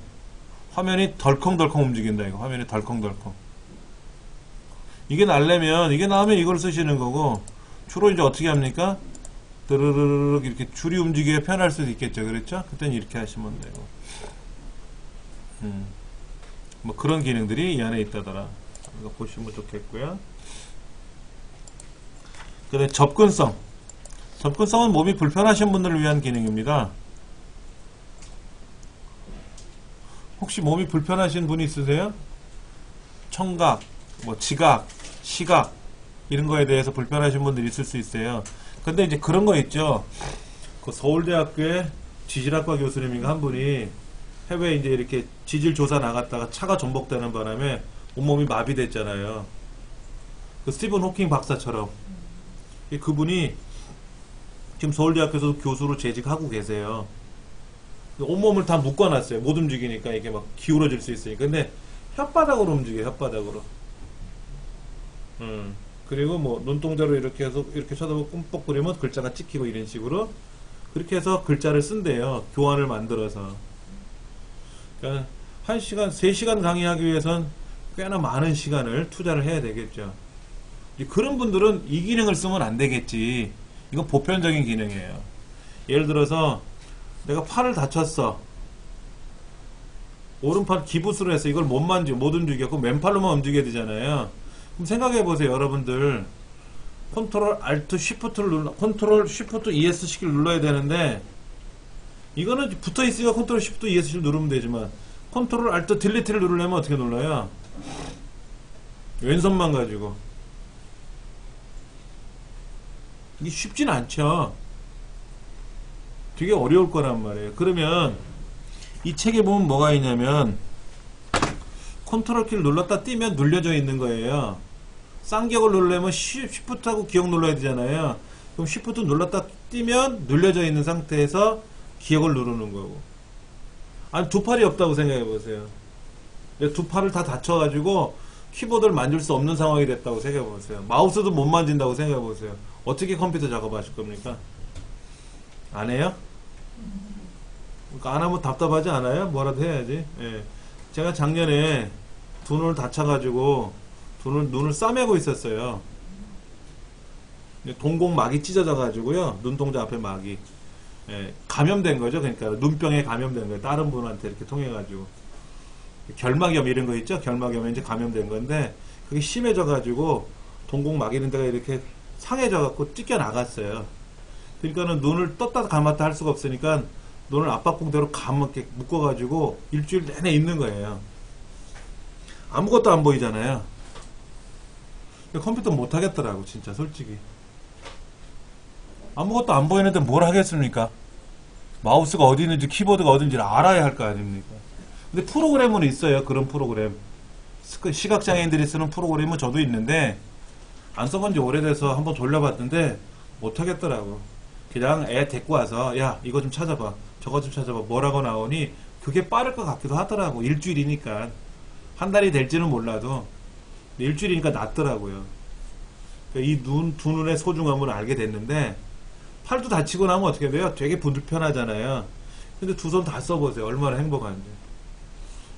Speaker 1: 화면이 덜컹덜컹 움직인다 이거. 화면이 덜컹덜컹. 이게 나려면, 이게 나오면 이걸 쓰시는 거고, 주로 이제 어떻게 합니까? 드르르르 이렇게 줄이 움직여야 편할 수도 있겠죠. 그렇죠? 그때는 이렇게 하시면 되고. 뭐 그런 기능들이 이 안에 있다더라. 이거 보시면 좋겠고요. 그 다음에 접근성. 접근성은 몸이 불편하신 분들을 위한 기능입니다. 혹시 몸이 불편하신 분이 있으세요? 청각, 뭐 지각, 시각 이런 거에 대해서 불편하신 분들이 있을 수 있어요. 근데 이제 그런 거 있죠. 그 서울대학교의 지질학과 교수님인가 한 분이 해외에 이제 이렇게 지질 조사 나갔다가 차가 전복되는 바람에 온몸이 마비됐잖아요. 그 스티븐 호킹 박사처럼. 그분이 지금 서울대학교에서 교수로 재직하고 계세요. 온몸을 다 묶어놨어요. 못 움직이니까 이게 막 기울어질 수 있으니까. 근데 혓바닥으로 움직여요. 혓바닥으로. 그리고 뭐 눈동자로 이렇게 해서 이렇게 쳐다보고 꿈뻑거리면 글자가 찍히고 이런 식으로 그렇게 해서 글자를 쓴대요. 교환을 만들어서. 그러니까 1시간, 3시간 강의하기 위해선 꽤나 많은 시간을 투자를 해야 되겠죠. 그런 분들은 이 기능을 쓰면 안 되겠지. 이건 보편적인 기능이에요. 예를 들어서 내가 팔을 다쳤어. 오른팔 기부스로 해서 이걸 못 움직였고 맨팔로만 움직여야 되잖아요. 그럼 생각해 보세요, 여러분들. 컨트롤 알트 쉬프트를 컨트롤 쉬프트 ESC를 눌러야 되는데 이거는 붙어 있으니까 컨트롤 쉬프트 ESC를 누르면 되지만 컨트롤 알트 딜리트를 누르려면 어떻게 눌러요? 왼손만 가지고. 이게 쉽진 않죠. 되게 어려울 거란 말이에요. 그러면 이 책에 보면 뭐가 있냐면 컨트롤 키를 눌렀다 띄면 눌려져 있는 거예요. 쌍기역을 누르려면 쉬프트하고 기역 눌러야 되잖아요. 그럼 쉬프트 눌렀다 띄면 눌려져 있는 상태에서 기역을 누르는 거고. 아니 두 팔이 없다고 생각해 보세요. 두 팔을 다 다쳐가지고 키보드를 만질 수 없는 상황이 됐다고 생각해 보세요. 마우스도 못 만진다고 생각해 보세요. 어떻게 컴퓨터 작업하실 겁니까? 안 해요? 그러니까 안 하면 답답하지 않아요? 뭐라도 해야지. 예. 제가 작년에 두 눈을 다쳐가지고 눈을 싸매고 있었어요. 동공막이 찢어져가지고요. 눈동자 앞에 막이. 예. 감염된 거죠. 그러니까 눈병에 감염된 거예요. 다른 분한테 이렇게 통해가지고. 결막염 이런 거 있죠? 결막염에 이제 감염된 건데 그게 심해져가지고 동공막 이런 데가 이렇게 상해져갖고 찢겨 나갔어요. 그러니까는 눈을 떴다 감았다 할 수가 없으니까 눈을 압박봉대로 감게 묶어가지고 일주일 내내 있는 거예요. 아무것도 안 보이잖아요. 컴퓨터 못 하겠더라고, 진짜, 솔직히. 아무것도 안 보이는데 뭘 하겠습니까? 마우스가 어디 있는지, 키보드가 어딘지를 알아야 할 거 아닙니까? 근데 프로그램은 있어요, 그런 프로그램. 시각장애인들이 쓰는 프로그램은 저도 있는데, 안 써본 지 오래돼서 한번 돌려봤는데, 못 하겠더라고. 그냥 애 데리고 와서, 야, 이거 좀 찾아봐. 저거 좀 찾아봐. 뭐라고 나오니, 그게 빠를 것 같기도 하더라고. 일주일이니까. 한 달이 될지는 몰라도. 일주일이니까 낫더라고요. 이 두 눈의 소중함을 알게 됐는데 팔도 다치고 나면 어떻게 돼요? 되게 불편하잖아요. 근데 두 손 다 써보세요. 얼마나 행복한지.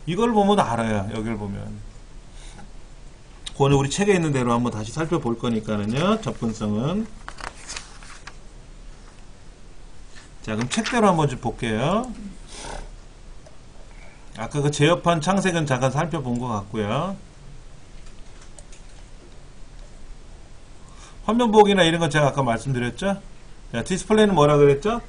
Speaker 1: 이걸 보면 알아요. 여기를 보면. 오늘 우리 책에 있는 대로 한번 다시 살펴볼 거니까는요. 접근성은. 자, 그럼 책대로 한번 좀 볼게요. 아까 그 제어판 창색은 잠깐 살펴본 것 같고요. 화면 보기나 이런 건 제가 아까 말씀드렸죠? 자, 디스플레이는 뭐라 그랬죠?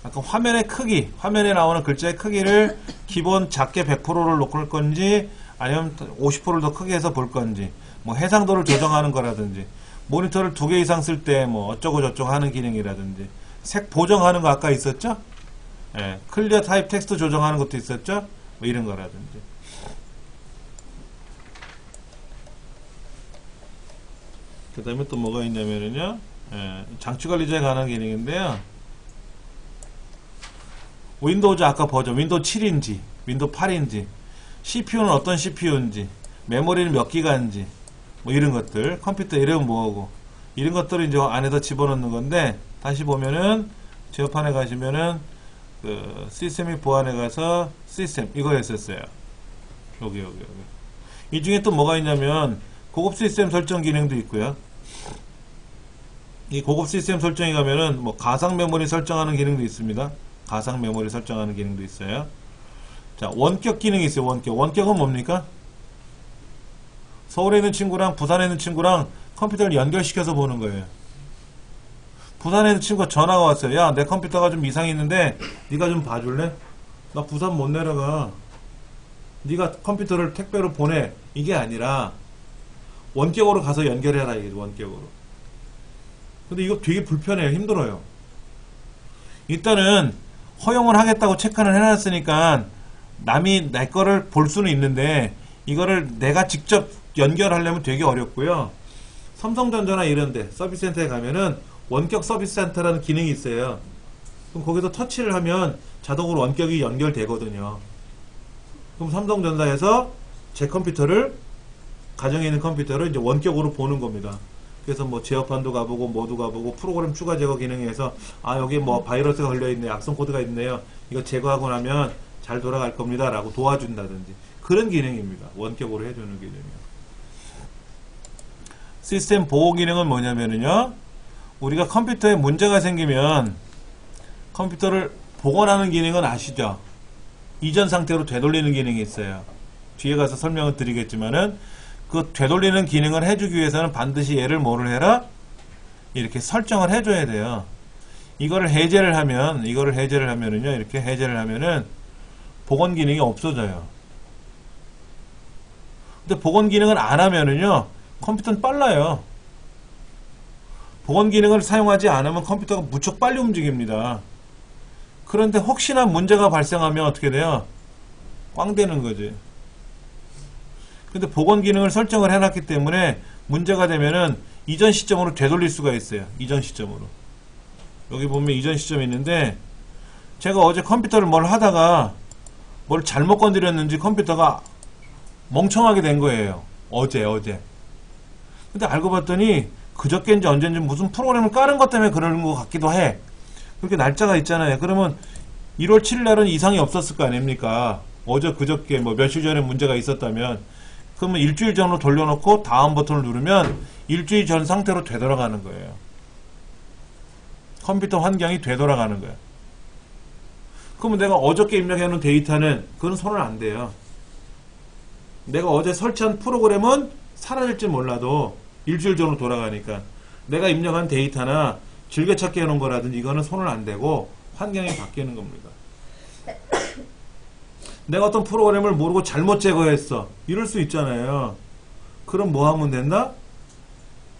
Speaker 1: 아까 화면의 크기, 화면에 나오는 글자의 크기를 기본 작게 100%를 놓고 할 건지, 아니면 50%를 더 크게 해서 볼 건지, 뭐 해상도를 조정하는 거라든지, 모니터를 2개 이상 쓸 때 뭐 어쩌고 저쩌고 하는 기능이라든지, 색 보정하는 거 아까 있었죠? 예, 클리어 타입 텍스트 조정하는 것도 있었죠? 뭐 이런 거라든지. 그 다음에 또 뭐가 있냐면요, 장치관리자에 관한 기능인데요. 윈도우즈 아까 버전, 윈도우 7인지, 윈도우 8인지, CPU는 어떤 CPU인지, 메모리는 몇 기가인지, 뭐 이런 것들, 컴퓨터 이름은 뭐고, 이런 것들을 이제 안에다 집어넣는 건데, 다시 보면은, 제어판에 가시면은, 그, 시스템 및 보안에 가서, 시스템, 이거 했었어요. 여기. 이 중에 또 뭐가 있냐면, 고급 시스템 설정 기능도 있고요. 이 고급 시스템 설정에 가면은 뭐 가상 메모리 설정하는 기능도 있습니다. 가상 메모리 설정하는 기능도 있어요. 자, 원격 기능이 있어요. 원격은 뭡니까? 서울에 있는 친구랑 부산에 있는 친구랑 컴퓨터를 연결시켜서 보는 거예요. 부산에 있는 친구가 전화가 왔어요. 야, 내 컴퓨터가 좀 이상이 있는데 네가 좀 봐줄래? 나 부산 못 내려가. 네가 컴퓨터를 택배로 보내. 이게 아니라 원격으로 가서 연결해라 이게 원격으로. 근데 이거 되게 불편해요. 힘들어요. 일단은 허용을 하겠다고 체크는 해놨으니까 남이 내 거를 볼 수는 있는데 이거를 내가 직접 연결하려면 되게 어렵고요. 삼성전자나 이런데 서비스센터에 가면은 원격 서비스센터라는 기능이 있어요. 그럼 거기서 터치를 하면 자동으로 원격이 연결되거든요. 그럼 삼성전자에서 제 컴퓨터를 가정에 있는 컴퓨터를 이제 원격으로 보는 겁니다. 그래서 뭐 제어판도 가보고 뭐도 가보고 프로그램 추가 제거 기능에서 아 여기 뭐 바이러스가 걸려있네, 악성 코드가 있네요, 이거 제거하고 나면 잘 돌아갈 겁니다 라고 도와준다든지 그런 기능입니다. 원격으로 해주는 기능이요. 시스템 보호 기능은 뭐냐면요, 우리가 컴퓨터에 문제가 생기면 컴퓨터를 복원하는 기능은 아시죠? 이전 상태로 되돌리는 기능이 있어요. 뒤에 가서 설명을 드리겠지만은 그 되돌리는 기능을 해주기 위해서는 반드시 얘를 뭐를 해라? 이렇게 설정을 해줘야 돼요. 이거를 해제를 하면은요, 이렇게 해제를 하면은 복원 기능이 없어져요. 근데 복원 기능을 안 하면은요, 컴퓨터는 빨라요. 복원 기능을 사용하지 않으면 컴퓨터가 무척 빨리 움직입니다. 그런데 혹시나 문제가 발생하면 어떻게 돼요? 꽝 되는 거지. 근데 복원 기능을 설정을 해놨기 때문에 문제가 되면은 이전 시점으로 되돌릴 수가 있어요. 이전 시점으로. 여기 보면 이전 시점이 있는데 제가 어제 컴퓨터를 뭘 하다가 뭘 잘못 건드렸는지 컴퓨터가 멍청하게 된 거예요. 어제. 근데 알고 봤더니 그저께인지 언젠지 무슨 프로그램을 깔은 것 때문에 그런 것 같기도 해. 그렇게 날짜가 있잖아요. 그러면 1월 7일 날은 이상이 없었을 거 아닙니까? 어제 그저께 뭐 며칠 전에 문제가 있었다면 그러면 일주일 전으로 돌려놓고 다음 버튼을 누르면 일주일 전 상태로 되돌아가는 거예요. 컴퓨터 환경이 되돌아가는 거예요. 그러면 내가 어저께 입력해놓은 데이터는 그건 손을 안 대요. 내가 어제 설치한 프로그램은 사라질지 몰라도 일주일 전으로 돌아가니까 내가 입력한 데이터나 즐겨찾기 해놓은 거라든지 이거는 손을 안 대고 환경이 바뀌는 겁니다. 내가 어떤 프로그램을 모르고 잘못 제거했어. 이럴 수 있잖아요. 그럼 뭐 하면 된다?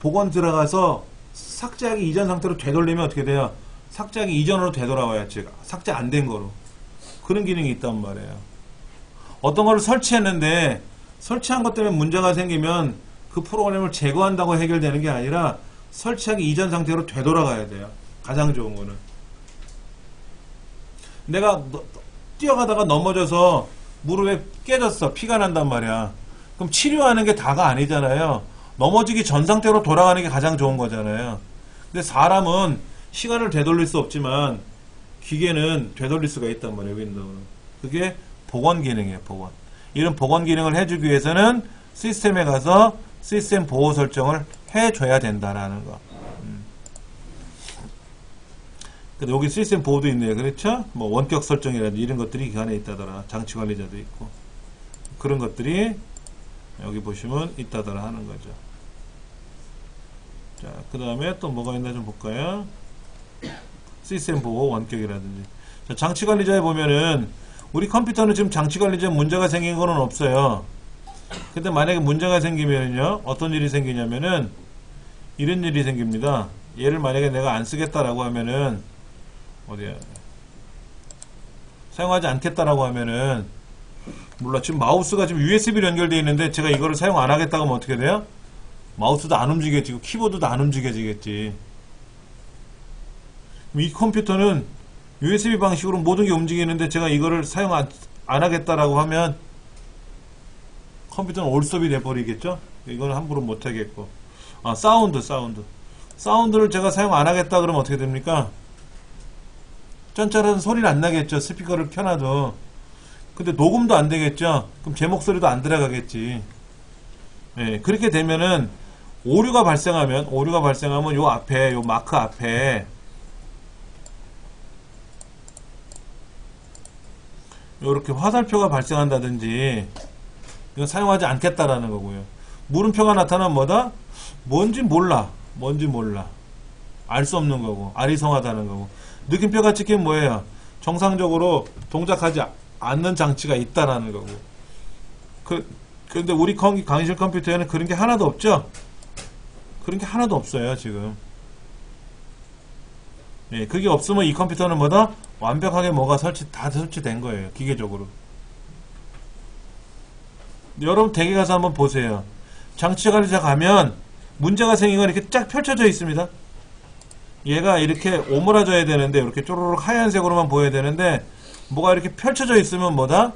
Speaker 1: 복원 들어가서 삭제하기 이전 상태로 되돌리면 어떻게 돼요? 삭제하기 이전으로 되돌아와야지. 삭제 안 된 거로. 그런 기능이 있단 말이에요. 어떤 거를 설치했는데 설치한 것 때문에 문제가 생기면 그 프로그램을 제거한다고 해결되는 게 아니라 설치하기 이전 상태로 되돌아가야 돼요. 가장 좋은 거는. 내가 뛰어가다가 넘어져서 무릎에 깨졌어. 피가 난단 말이야. 그럼 치료하는 게 다가 아니잖아요. 넘어지기 전 상태로 돌아가는 게 가장 좋은 거잖아요. 근데 사람은 시간을 되돌릴 수 없지만 기계는 되돌릴 수가 있단 말이에요. 윈도우는. 그게 복원 기능이에요. 복원. 이런 복원 기능을 해주기 위해서는 시스템에 가서 시스템 보호 설정을 해줘야 된다라는 거. 근데 여기 시스템 보호도 있네요. 그렇죠? 뭐 원격 설정이라든지 이런 것들이 그 안에 있다더라. 장치 관리자도 있고. 그런 것들이 여기 보시면 있다더라 하는 거죠. 자, 그 다음에 또 뭐가 있나 좀 볼까요? 시스템 보호 원격이라든지. 자, 장치 관리자에 보면은 우리 컴퓨터는 지금 장치 관리자에 문제가 생긴 거는 없어요. 근데 만약에 문제가 생기면요, 어떤 일이 생기냐면은 이런 일이 생깁니다. 얘를 만약에 내가 안 쓰겠다라고 하면은 어디야? 사용하지 않겠다라고 하면은 몰라. 지금 마우스가 지금 USB로 연결되어 있는데 제가 이거를 사용 안 하겠다고 하면 어떻게 돼요? 마우스도 안 움직여지고 키보드도 안 움직여지겠지. 이 컴퓨터는 USB 방식으로 모든 게 움직이는데 제가 이거를 사용 안 하겠다라고 하면 컴퓨터는 올스톱이 돼버리겠죠? 이거는 함부로 못하겠고. 아, 사운드를 제가 사용 안 하겠다 그러면 어떻게 됩니까? 짠짜라는 소리는 안 나겠죠. 스피커를 켜놔도. 근데 녹음도 안 되겠죠. 그럼 제 목소리도 안 들어가겠지. 네, 그렇게 되면은 오류가 발생하면 요 앞에, 요 마크 앞에 요렇게 화살표가 발생한다든지 이건 사용하지 않겠다라는 거고요. 물음표가 나타나면 뭐다? 뭔지 몰라. 알 수 없는 거고, 아리송하다는 거고. 느낌표가 찍히면 뭐예요? 정상적으로 동작하지 않는 장치가 있다라는 거고. 그런데 우리 강의실 컴퓨터에는 그런 게 하나도 없죠? 그런 게 하나도 없어요, 지금. 예, 그게 없으면 이 컴퓨터는 뭐다? 완벽하게 뭐가 다 설치된 거예요, 기계적으로. 여러분 댁에 가서 한번 보세요. 장치관리사 가면 문제가 생긴 건 이렇게 쫙 펼쳐져 있습니다. 얘가 이렇게 오므라져야 되는데, 이렇게 쪼르륵 하얀색으로만 보여야 되는데, 뭐가 이렇게 펼쳐져 있으면 뭐다?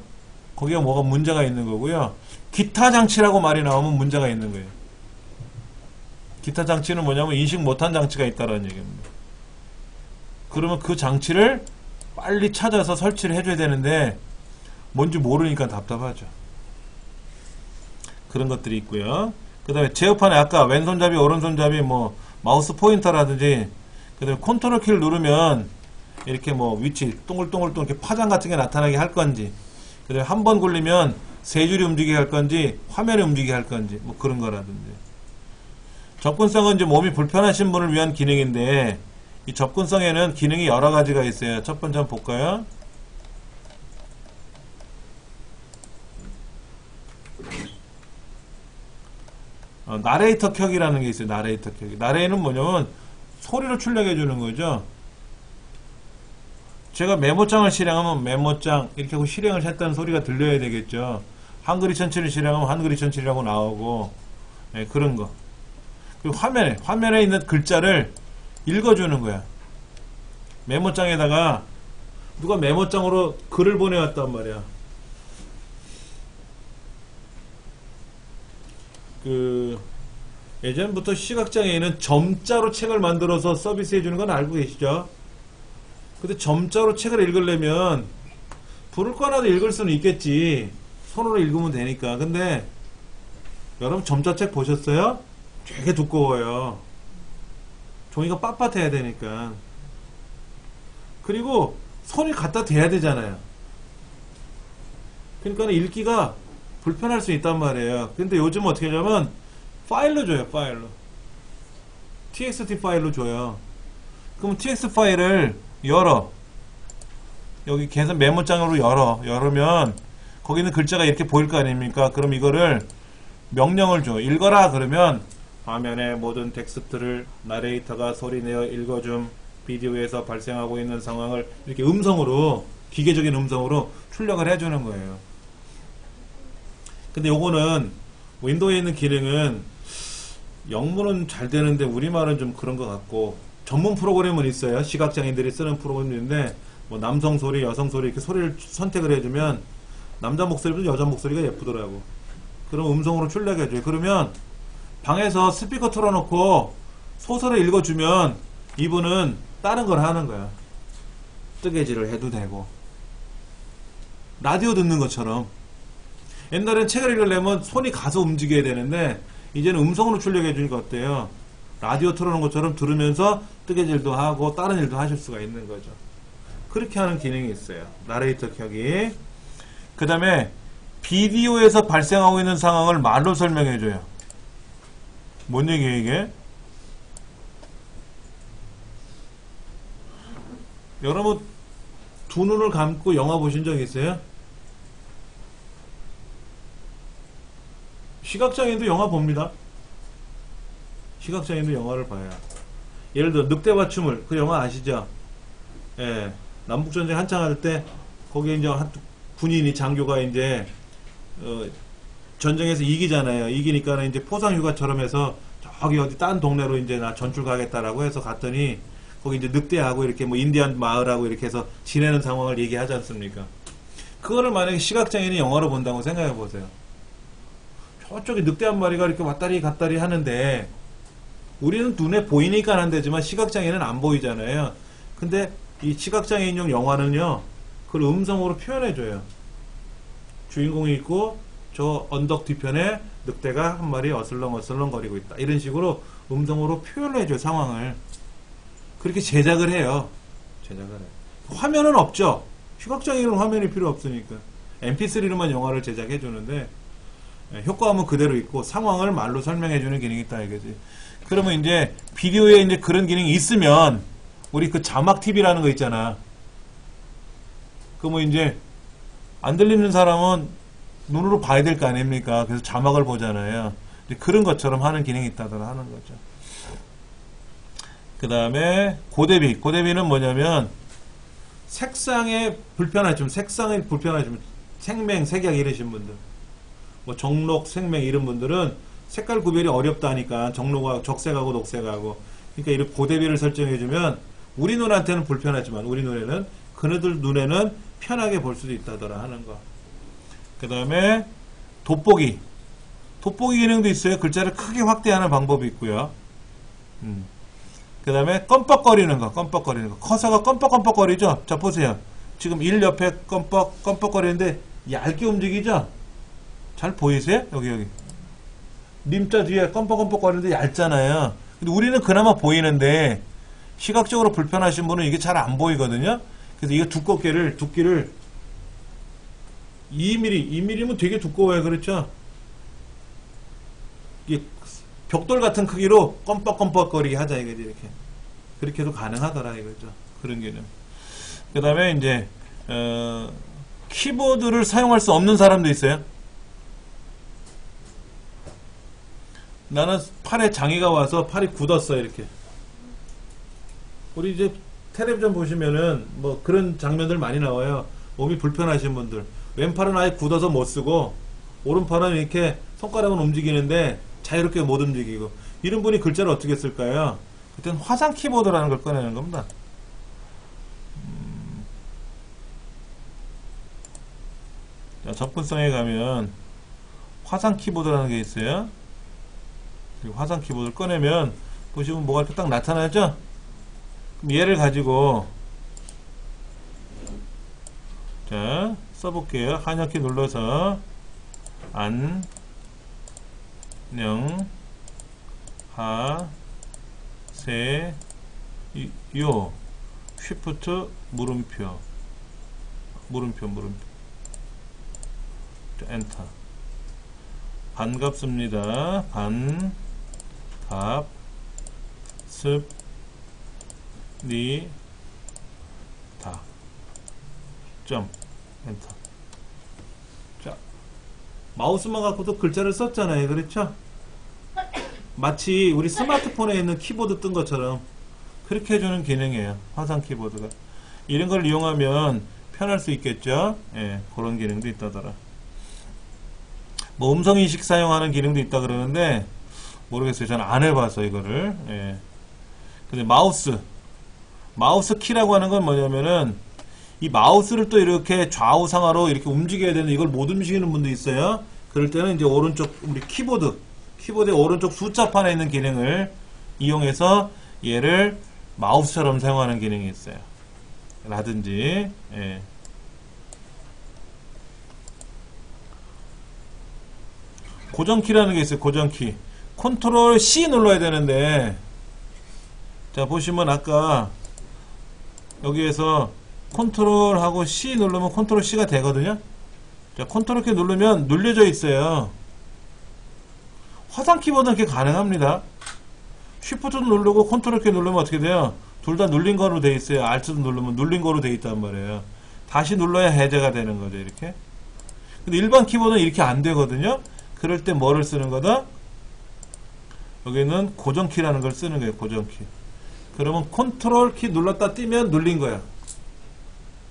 Speaker 1: 거기에 뭐가 문제가 있는 거고요. 기타 장치라고 말이 나오면 문제가 있는 거예요. 기타 장치는 뭐냐면 인식 못한 장치가 있다는 얘기입니다. 그러면 그 장치를 빨리 찾아서 설치를 해줘야 되는데 뭔지 모르니까 답답하죠. 그런 것들이 있고요. 그 다음에 제어판에 아까 왼손잡이 오른손잡이 뭐 마우스 포인터라든지 그 다음에 컨트롤 키를 누르면 이렇게 뭐 위치 동글동글 이렇게 파장 같은 게 나타나게 할 건지, 그 다음에 한 번 굴리면 세 줄이 움직이게 할 건지 화면이 움직이게 할 건지 뭐 그런 거라든지. 접근성은 이제 몸이 불편하신 분을 위한 기능인데, 이 접근성에는 기능이 여러 가지가 있어요. 첫 번째 한번 볼까요? 나레이터 켜기라는 게 있어요. 나레이터 켜기. 나레이는 뭐냐면 소리를 출력해 주는 거죠. 제가 메모장을 실행하면 메모장 이렇게 하고 실행을 했다는 소리가 들려야 되겠죠. 한글 2007을 실행하면 한글 2007이라고 나오고, 네, 그런 거. 그리고 화면에 있는 글자를 읽어주는 거야. 메모장에다가 누가 메모장으로 글을 보내왔단 말이야. 예전부터 시각장애인은 점자로 책을 만들어서 서비스해 주는 건 알고 계시죠? 근데 점자로 책을 읽으려면 불을 꺼놔도 읽을 수는 있겠지. 손으로 읽으면 되니까. 근데 여러분 점자책 보셨어요? 되게 두꺼워요. 종이가 빳빳해야 되니까. 그리고 손이 갖다 대야 되잖아요. 그러니까 읽기가 불편할 수 있단 말이에요. 근데 요즘 어떻게 하냐면 파일로 줘요. 파일로. txt 파일로 줘요. 그럼 txt 파일을 열어. 여기 계산 메모장으로 열으면 거기 있는 글자가 이렇게 보일 거 아닙니까? 그럼 이거를 명령을 줘. 읽어라. 그러면 화면의 모든 텍스트를 나레이터가 소리내어 읽어줌. 비디오에서 발생하고 있는 상황을 이렇게 음성으로, 기계적인 음성으로 출력을 해주는 거예요. 근데 요거는 윈도우에 있는 기능은 영문은 잘 되는데 우리말은 좀 그런 것 같고, 전문 프로그램은 있어요. 시각장애인들이 쓰는 프로그램인데 뭐 남성 소리, 여성 소리 이렇게 소리를 선택을 해주면 남자 목소리보다 여자 목소리가 예쁘더라고. 그럼 음성으로 출력해줘요. 그러면 방에서 스피커 틀어놓고 소설을 읽어주면 이분은 다른 걸 하는 거야. 뜨개질을 해도 되고, 라디오 듣는 것처럼. 옛날엔 책을 읽으려면 손이 가서 움직여야 되는데 이제는 음성으로 출력해 주니까 어때요? 라디오 틀어놓은 것처럼 들으면서 뜨개질도 하고 다른 일도 하실 수가 있는 거죠. 그렇게 하는 기능이 있어요. 나레이터 켜기. 그 다음에 비디오에서 발생하고 있는 상황을 말로 설명해 줘요. 뭔 얘기예요 이게? 여러분 두 눈을 감고 영화 보신 적 있어요? 시각장애인도 영화 봅니다. 시각장애인도 영화를 봐요. 예를 들어 늑대와 춤을, 그 영화 아시죠? 예, 남북전쟁 한창 할 때 거기에 이제 한 군인이, 장교가 이제 전쟁에서 이기잖아요. 이기니까 이제 포상휴가처럼 해서 저기 어디 딴 동네로 이제 나 전출 가겠다라고 해서 갔더니 거기 이제 늑대하고 이렇게 뭐 인디안 마을하고 이렇게 해서 지내는 상황을 얘기하지 않습니까? 그거를 만약에 시각장애인이 영화로 본다고 생각해 보세요. 저쪽에 늑대 한 마리가 이렇게 왔다리 갔다리 하는데 우리는 눈에 보이니까 한대지만 시각장애인은 안 보이잖아요. 근데 이 시각장애인용 영화는요, 그걸 음성으로 표현해줘요. 주인공이 있고 저 언덕 뒤편에 늑대가 한 마리 어슬렁어슬렁 거리고 있다. 이런 식으로 음성으로 표현해줘요, 상황을. 그렇게 제작을 해요. 화면은 없죠. 시각장애인은 화면이 필요 없으니까 mp3로만 영화를 제작해주는데 효과음은 그대로 있고 상황을 말로 설명해주는 기능이 있다 이거지. 그러면 이제 비디오에 이제 그런 기능이 있으면 우리 그 자막 TV라는 거 있잖아. 그 뭐 이제 안 들리는 사람은 눈으로 봐야 될 거 아닙니까? 그래서 자막을 보잖아요. 이제 그런 것처럼 하는 기능이 있다더라 하는 거죠. 그 다음에 고대비. 고대비는 뭐냐면 색상에 불편하시면 생맹, 색약 이러신 분들, 뭐 정록, 생맹 이런 분들은 색깔 구별이 어렵다니까 정록하고 적색하고 녹색하고, 그러니까 이렇게 고대비를 설정해주면 우리 눈한테는 불편하지만 우리 눈에는 그네들 눈에는 편하게 볼 수도 있다더라 하는 거. 그 다음에 돋보기. 돋보기 기능도 있어요. 글자를 크게 확대하는 방법이 있고요. 그 다음에 껌뻑거리는 거. 커서가 껌뻑껌뻑거리죠. 자 보세요. 지금 1 옆에 껌뻑껌뻑거리는데 얇게 움직이죠. 잘 보이세요? 여기 님자 뒤에 껌뻑껌뻑거리는데 얇잖아요. 근데 우리는 그나마 보이는데 시각적으로 불편하신 분은 이게 잘 안 보이거든요. 그래서 이거 두께를 2mm, 되게 두꺼워요. 그렇죠? 이게 벽돌 같은 크기로 껌뻑껌뻑거리게 하자 이거지. 이렇게 그렇게 해도 가능하더라 이거죠. 그런 게는. 그 다음에 이제 키보드를 사용할 수 없는 사람도 있어요. 나는 팔에 장애가 와서 팔이 굳었어 이렇게. 우리 이제 텔레비전 보시면은 뭐 그런 장면들 많이 나와요. 몸이 불편하신 분들 왼팔은 아예 굳어서 못 쓰고 오른팔은 이렇게 손가락은 움직이는데 자유롭게 못 움직이고, 이런 분이 글자를 어떻게 쓸까요? 그때는 화상 키보드라는 걸 꺼내는 겁니다. 자, 접근성에 가면 화상 키보드라는 게 있어요. 화상 키보드를 꺼내면 보시면 뭐가 이렇게 딱 나타나죠? 그럼 얘를 가지고 자 써볼게요. 한약키 눌러서 안녕 하세요. 쉬프트 물음표 자, 엔터. 반갑습니다. 반갑습니다. 점 엔터. 자, 마우스만 갖고도 글자를 썼잖아요. 그렇죠? 마치 우리 스마트폰에 있는 키보드 뜬 것처럼 그렇게 해주는 기능이에요. 화상 키보드가. 이런 걸 이용하면 편할 수 있겠죠? 예, 그런 기능도 있다더라. 뭐 음성인식 사용하는 기능도 있다 그러는데 모르겠어요. 저는 안 해봐서 이거를. 예. 근데 마우스 키라고 하는 건 뭐냐면은 이 마우스를 또 이렇게 좌우상하로 이렇게 움직여야 되는데 이걸 못 움직이는 분도 있어요. 그럴 때는 이제 오른쪽 우리 키보드의 오른쪽 숫자판에 있는 기능을 이용해서 얘를 마우스처럼 사용하는 기능이 있어요. 라든지. 예. 고정키라는 게 있어요. 고정키. 컨트롤 C 눌러야 되는데, 자 보시면 아까 여기에서 컨트롤하고 C 누르면 컨트롤 C가 되거든요. 자 컨트롤 키 누르면 눌려져 있어요. 화상 키보드는 그게 가능합니다. 쉬프트도 누르고 컨트롤 키 누르면 어떻게 돼요? 둘 다 눌린 거로 돼 있어요. Alt도 누르면 눌린 거로 돼 있단 말이에요. 다시 눌러야 해제가 되는 거죠. 이렇게. 근데 일반 키보드는 이렇게 안 되거든요. 그럴 때 뭐를 쓰는 거다? 여기는 고정키라는 걸 쓰는 거예요. 고정키. 그러면 컨트롤 키 눌렀다 띄면 눌린 거야.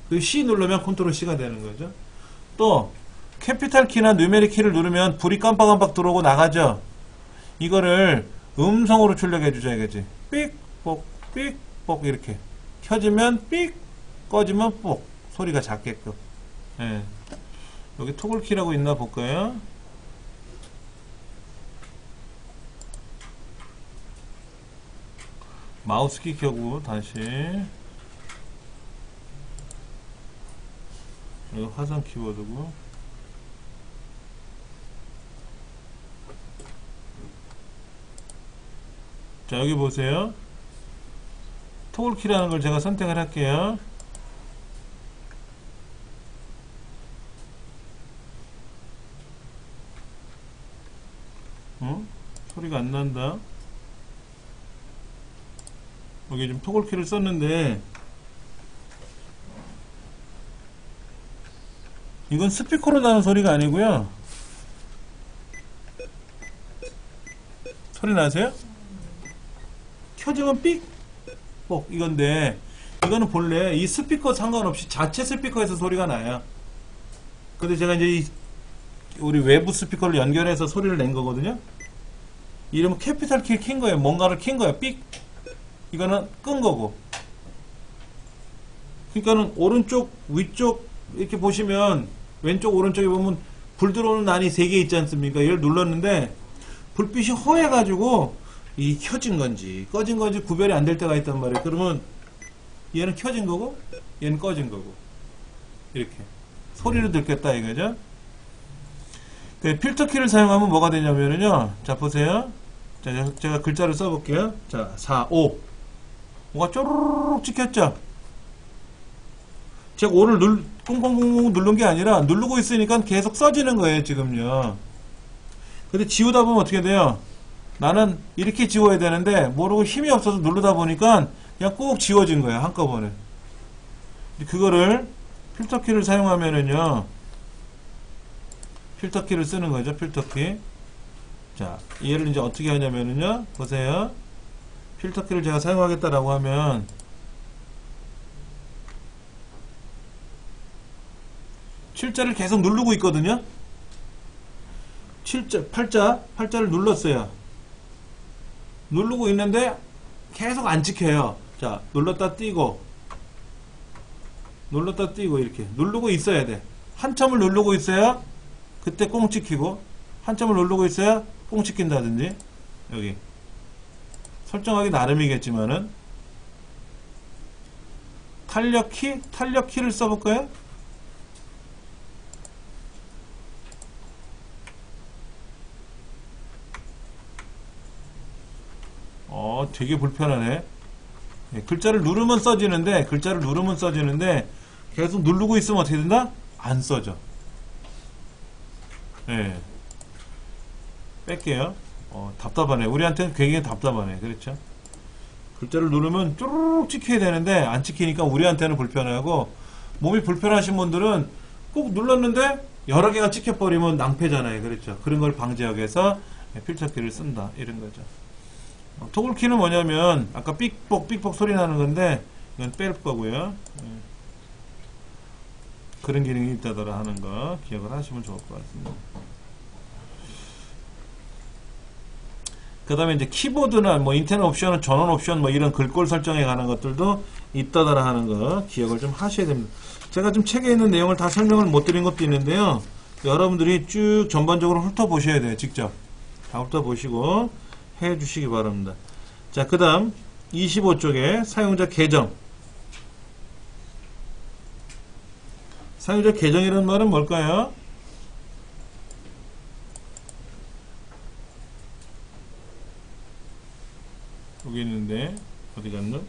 Speaker 1: 그 C 누르면 컨트롤 C가 되는 거죠. 또 캐피탈 키나 누메릭 키를 누르면 불이 깜빡깜빡 들어오고 나가죠. 이거를 음성으로 출력해 주셔야겠지. 삑, 뽁, 삑, 뽁 이렇게. 켜지면 삑, 꺼지면 뽁. 소리가 작게끔. 예. 여기 토글 키라고 있나 볼까요? 마우스 키 켜고 다시 여기 화상 키보드고, 자 여기 보세요. 토글 키라는 걸 제가 선택을 할게요. 소리가 안 난다. 여기 지금 토글 키를 썼는데 이건 스피커로 나는 소리가 아니고요. 소리 나세요? 켜지면 삑! 이건데, 이거는 본래 이 스피커 상관없이 자체 스피커에서 소리가 나요. 근데 제가 이제 우리 외부 스피커를 연결해서 소리를 낸 거거든요. 이러면 캐피탈 키를 킨 거예요. 뭔가를 킨 거예요. 삑! 이거는 끈 거고. 그러니까는 오른쪽, 위쪽 이렇게 보시면 왼쪽, 오른쪽에 보면 불 들어오는 난이 3개 있지 않습니까? 얘를 눌렀는데 불빛이 허해가지고 이 켜진 건지 꺼진 건지 구별이 안 될 때가 있단 말이에요. 그러면 얘는 켜진 거고 얘는 꺼진 거고 이렇게 소리를 듣겠다 이거죠. 필터 키를 사용하면 뭐가 되냐면요. 자 보세요. 자, 제가 글자를 써볼게요. 자 4, 5 뭐가 쪼르륵 찍혔죠. 제가 5를 꽁꽁꽁꽁 누른 게 아니라 누르고 있으니까 계속 써지는 거예요 지금요. 근데 지우다 보면 어떻게 돼요? 나는 이렇게 지워야 되는데 모르고 힘이 없어서 누르다 보니까 그냥 꾹 지워진 거예요 한꺼번에. 그거를 필터키를 사용하면은요, 필터키를 쓰는 거죠. 필터키. 자, 얘를 이제 어떻게 하냐면은요, 보세요. 필터키를 제가 사용하겠다라고 하면 칠자를 계속 누르고 있거든요. 8자를 눌렀어요. 누르고 있는데 계속 안 찍혀요. 자, 눌렀다 띄고 눌렀다 띄고 이렇게 누르고 있어야 돼. 한참을 누르고 있어야 그때 꽁 찍히고, 한참을 누르고 있어야 꽁 찍힌다든지. 여기 설정하기 나름이겠지만은 탄력키를 써볼까요? 되게 불편하네. 글자를 누르면 써지는데 계속 누르고 있으면 어떻게 된다? 안 써져. 예. 뺄게요. 답답하네. 우리한테는 굉장히 답답하네. 그렇죠? 글자를 누르면 쭈르륵 찍혀야 되는데 안 찍히니까 우리한테는 불편하고, 몸이 불편하신 분들은 꼭 눌렀는데 여러 개가 찍혀버리면 낭패잖아요. 그렇죠? 그런 걸 방지하기 위해서 필터키를 쓴다. 이런 거죠. 토글키는 뭐냐면 아까 삑뻑 소리 나는 건데 이건 뺄 거고요. 그런 기능이 있다더라 하는 거 기억을 하시면 좋을 것 같습니다. 그 다음에 이제 키보드나 뭐 인터넷 옵션, 전원 옵션 뭐 이런 글꼴 설정에 관한 것들도 있다더라 하는 거 기억을 좀 하셔야 됩니다. 제가 좀 책에 있는 내용을 다 설명을 못 드린 것도 있는데요. 여러분들이 쭉 전반적으로 훑어보셔야 돼요. 직접 다 훑어보시고 해 주시기 바랍니다. 자, 그 다음 25쪽에 사용자 계정. 사용자 계정이라는 말은 뭘까요? 여기 있는데 어디 갔나?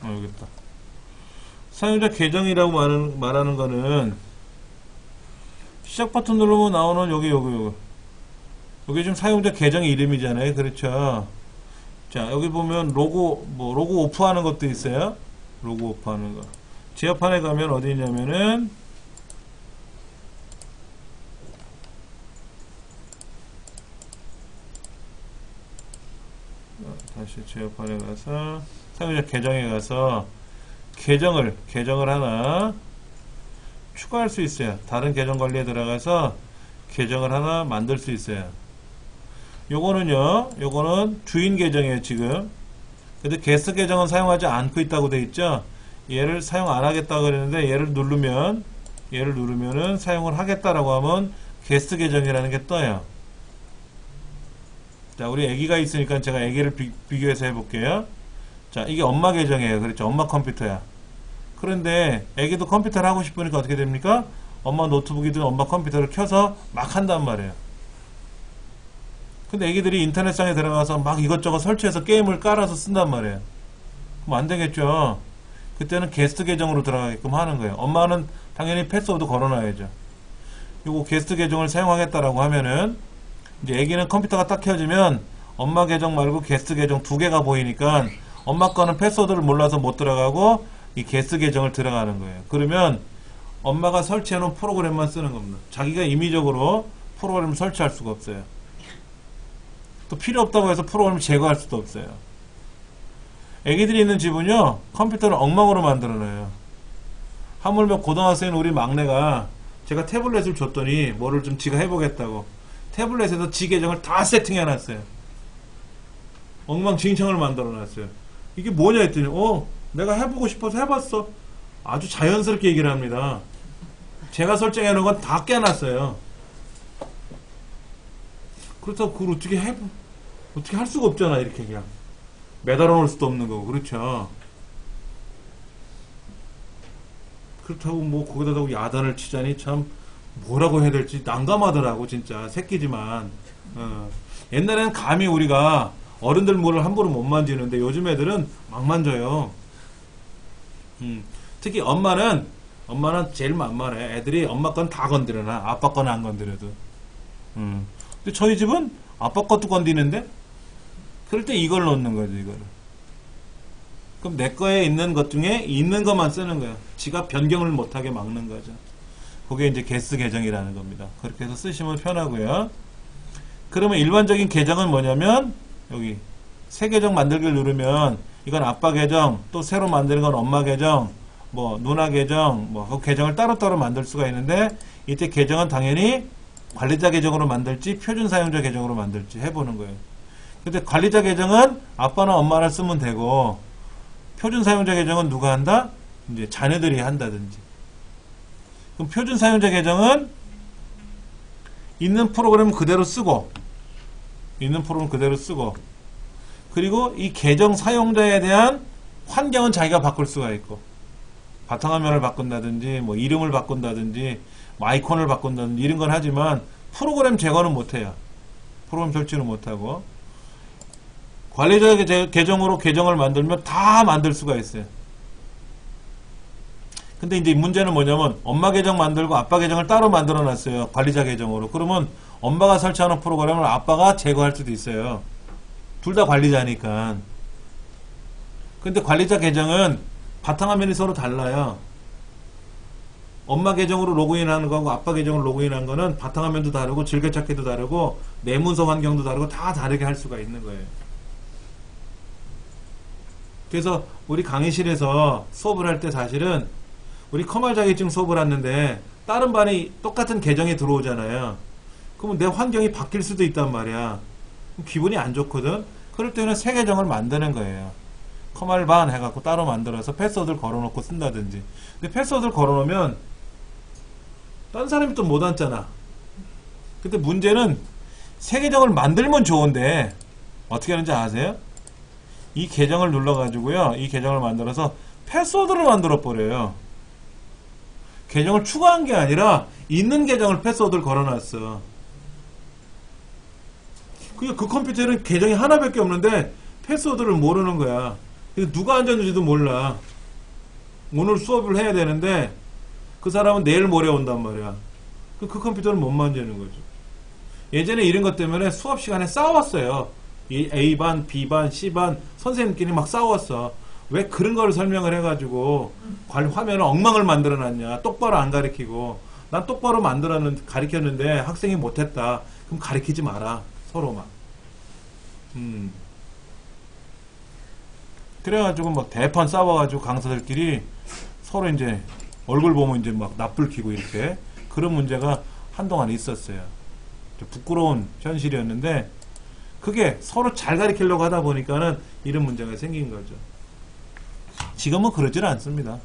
Speaker 1: 여기 있다. 사용자 계정이라고 말하는 거는 시작 버튼 누르면 나오는 여기 지금 사용자 계정의 이름이잖아요. 그렇죠? 자, 여기 보면 로고 오프하는 것도 있어요. 로고 오프하는 거. 지화판에 가면 어디 있냐면은 다시 지화판에 가서 사용자 계정에 가서 계정을 하나 추가할 수 있어요. 다른 계정 관리에 들어가서 계정을 하나 만들 수 있어요. 요거는 주인 계정이에요, 지금. 근데 게스트 계정은 사용하지 않고 있다고 돼 있죠? 얘를 사용 안 하겠다고 그랬는데 얘를 누르면은 사용을 하겠다라고 하면 게스트 계정이라는 게 떠요. 자, 우리 애기가 있으니까 제가 애기를 비교해서 해볼게요. 자, 이게 엄마 계정이에요. 그렇죠? 엄마 컴퓨터야. 그런데 애기도 컴퓨터를 하고 싶으니까 어떻게 됩니까? 엄마 노트북이든 엄마 컴퓨터를 켜서 막 한단 말이에요. 근데 애기들이 인터넷상에 들어가서 막 이것저것 설치해서 게임을 깔아서 쓴단 말이에요. 그럼 안 되겠죠. 그때는 게스트 계정으로 들어가게끔 하는 거예요. 엄마는 당연히 패스워드 걸어놔야죠. 요거 게스트 계정을 사용하겠다라고 하면은 이제 애기는 컴퓨터가 딱 켜지면 엄마 계정 말고 게스트 계정 2개가 보이니까 엄마 거는 패스워드를 몰라서 못 들어가고 이 게스트 계정을 들어가는 거예요. 그러면 엄마가 설치해 놓은 프로그램만 쓰는 겁니다. 자기가 임의적으로 프로그램을 설치할 수가 없어요. 또 필요 없다고 해서 프로그램을 제거할 수도 없어요. 애기들이 있는 집은요, 컴퓨터를 엉망으로 만들어놔요. 하물며 고등학생인 우리 막내가 제가 태블릿을 줬더니 뭐를 좀 지가 해보겠다고 태블릿에서 지 계정을 다 세팅해놨어요. 엉망진창을 만들어놨어요. 이게 뭐냐 했더니 내가 해보고 싶어서 해봤어. 아주 자연스럽게 얘기를 합니다. 제가 설정해놓은 건 다 깨놨어요. 그렇다고 그걸 어떻게 할 수가 없잖아. 이렇게 그냥 매달아 놓을 수도 없는 거고. 그렇죠. 그렇다고 뭐 거기다가 야단을 치자니 참 뭐라고 해야 될지 난감하더라고. 진짜 새끼지만 옛날에는 감히 우리가 어른들 뭐를 함부로 못 만지는데 요즘 애들은 막 만져요. 특히 엄마는 제일 만만해. 애들이 엄마 건 다 건드려놔. 아빠 거는 안 건드려도. 근데 저희 집은 아빠 것도 건드리는데 그럴 때 이걸 넣는 거죠. 이거를. 그럼 내 거에 있는 것 중에 있는 것만 쓰는 거야. 지가 변경을 못하게 막는 거죠. 그게 이제 게스트 계정이라는 겁니다. 그렇게 해서 쓰시면 편하고요. 그러면 일반적인 계정은 뭐냐면 여기 새 계정 만들기를 누르면 이건 아빠 계정, 또 새로 만드는 건 엄마 계정, 뭐 누나 계정, 뭐 그 계정을 따로따로 만들 수가 있는데 이때 계정은 당연히 관리자 계정으로 만들지 표준 사용자 계정으로 만들지 해보는 거예요. 근데 관리자 계정은 아빠나 엄마나 쓰면 되고 표준 사용자 계정은 누가 한다? 이제 자녀들이 한다든지. 그럼 표준 사용자 계정은 있는 프로그램 그대로 쓰고 그리고 이 계정 사용자에 대한 환경은 자기가 바꿀 수가 있고 바탕화면을 바꾼다든지 뭐 이름을 바꾼다든지 뭐 아이콘을 바꾼다든지 이런 건 하지만 프로그램 제거는 못해요. 프로그램 설치는 못하고 관리자 계정으로 계정을 만들면 다 만들 수가 있어요. 근데 이제 문제는 뭐냐면 엄마 계정 만들고 아빠 계정을 따로 만들어 놨어요. 관리자 계정으로. 그러면 엄마가 설치하는 프로그램을 아빠가 제거할 수도 있어요. 둘 다 관리자니까. 근데 관리자 계정은 바탕화면이 서로 달라요. 엄마 계정으로 로그인하는 거하고 아빠 계정으로 로그인하는 거는 바탕화면도 다르고 즐겨찾기도 다르고 내문서 환경도 다르고 다 다르게 할 수가 있는 거예요. 그래서 우리 강의실에서 수업을 할 때 사실은 우리 커말 자격증 수업을 하는데 다른 반이 똑같은 계정에 들어오잖아요. 그러면 내 환경이 바뀔 수도 있단 말이야. 기분이 안 좋거든. 그럴 때는 새 계정을 만드는 거예요. 커말 반 해갖고 따로 만들어서 패스워드를 걸어놓고 쓴다든지. 근데 패스워드를 걸어놓으면 다른 사람이 또 못 앉잖아. 근데 문제는 새 계정을 만들면 좋은데 어떻게 하는지 아세요? 이 계정을 눌러가지고요. 이 계정을 만들어서 패스워드를 만들어 버려요. 계정을 추가한 게 아니라 있는 계정을 패스워드를 걸어놨어. 그 컴퓨터에는 계정이 하나밖에 없는데 패스워드를 모르는 거야. 그래서 누가 앉았는지도 몰라. 오늘 수업을 해야 되는데 그 사람은 내일 모레 온단 말이야. 그 컴퓨터를 못 만지는 거죠. 예전에 이런 것 때문에 수업 시간에 싸웠어요. A반, B반, C반 선생님끼리 막 싸웠어. 왜 그런 걸 설명을 해가지고 화면에 엉망을 만들어놨냐. 똑바로 안 가르치고. 난 똑바로 가르쳤는데 학생이 못했다. 그럼 가르치지 마라. 서로만. 그래가지고 막 대판 싸워가지고 강사들끼리 서로 이제 얼굴 보면 이제 막 납불 켜고 이렇게 그런 문제가 한동안 있었어요. 부끄러운 현실이었는데 그게 서로 잘 가르치려고 하다 보니까는 이런 문제가 생긴 거죠. 지금은 그러지는 않습니다.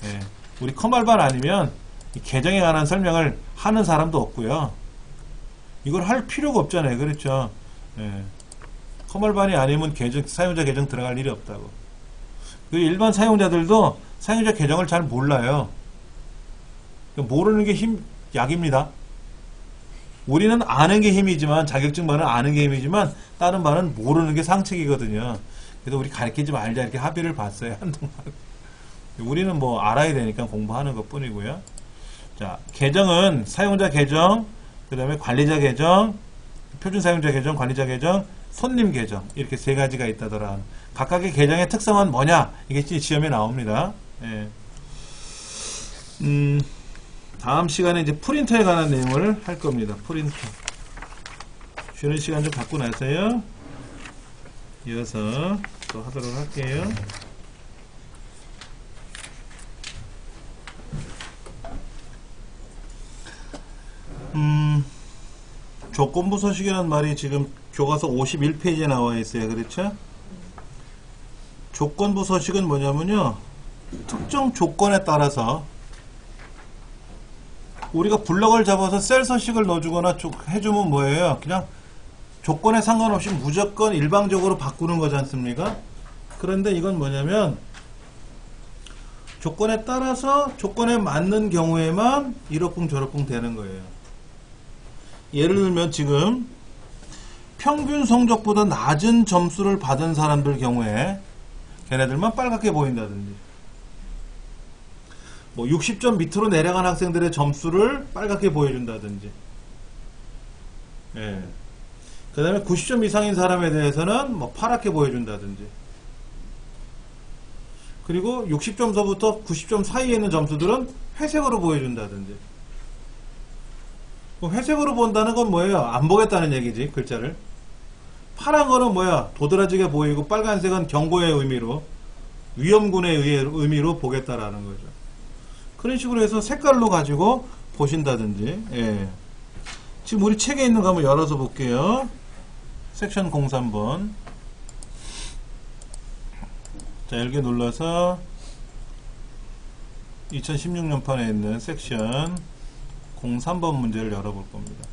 Speaker 1: 예. 우리 커말반 아니면 이 계정에 관한 설명을 하는 사람도 없고요. 이걸 할 필요가 없잖아요. 그렇죠? 예. 커말반이 아니면 사용자 계정 들어갈 일이 없다고. 일반 사용자들도 사용자 계정을 잘 몰라요. 모르는 게 약입니다. 우리는 아는 게 힘이지만 자격증 반은 아는 게 힘이지만 다른 반은 모르는 게 상책이거든요. 그래서 우리 가르치지 말자 이렇게 합의를 봤어요. 한동안. 우리는 뭐 알아야 되니까 공부하는 것 뿐이고요. 자, 계정은 사용자 계정, 그 다음에 관리자 계정, 표준 사용자 계정, 관리자 계정, 손님 계정 이렇게 세 가지가 있다더라. 각각의 계정의 특성은 뭐냐? 이게 시험에 나옵니다. 예. 다음 시간에 이제 프린터에 관한 내용을 할 겁니다. 프린터. 쉬는 시간 좀 갖고 나서요. 이어서 또 하도록 할게요. 조건부 서식이라는 말이 지금 교과서 51페이지에 나와 있어요. 그렇죠? 조건부 서식은 뭐냐면요. 특정 조건에 따라서 우리가 블럭을 잡아서 셀 서식을 넣어주거나 해주면 뭐예요? 그냥 조건에 상관없이 무조건 일방적으로 바꾸는 거지 않습니까? 그런데 이건 뭐냐면 조건에 따라서 조건에 맞는 경우에만 이러쿵 저러쿵 되는 거예요. 예를 들면 지금 평균 성적보다 낮은 점수를 받은 사람들 경우에 걔네들만 빨갛게 보인다든지, 뭐 60점 밑으로 내려간 학생들의 점수를 빨갛게 보여준다든지, 예. 그 다음에 90점 이상인 사람에 대해서는 뭐 파랗게 보여준다든지, 그리고 60점서부터 90점 사이에 있는 점수들은 회색으로 보여준다든지. 회색으로 본다는 건 뭐예요? 안 보겠다는 얘기지, 글자를. 파란 거는 뭐야? 도드라지게 보이고, 빨간색은 경고의 의미로, 위험군의 의미로 보겠다라는 거죠. 그런 식으로 해서 색깔로 가지고 보신다든지. 예. 지금 우리 책에 있는 거 한번 열어서 볼게요. 섹션 03번. 자, 열개 눌러서 2016년판에 있는 섹션 03번 문제를 열어볼 겁니다.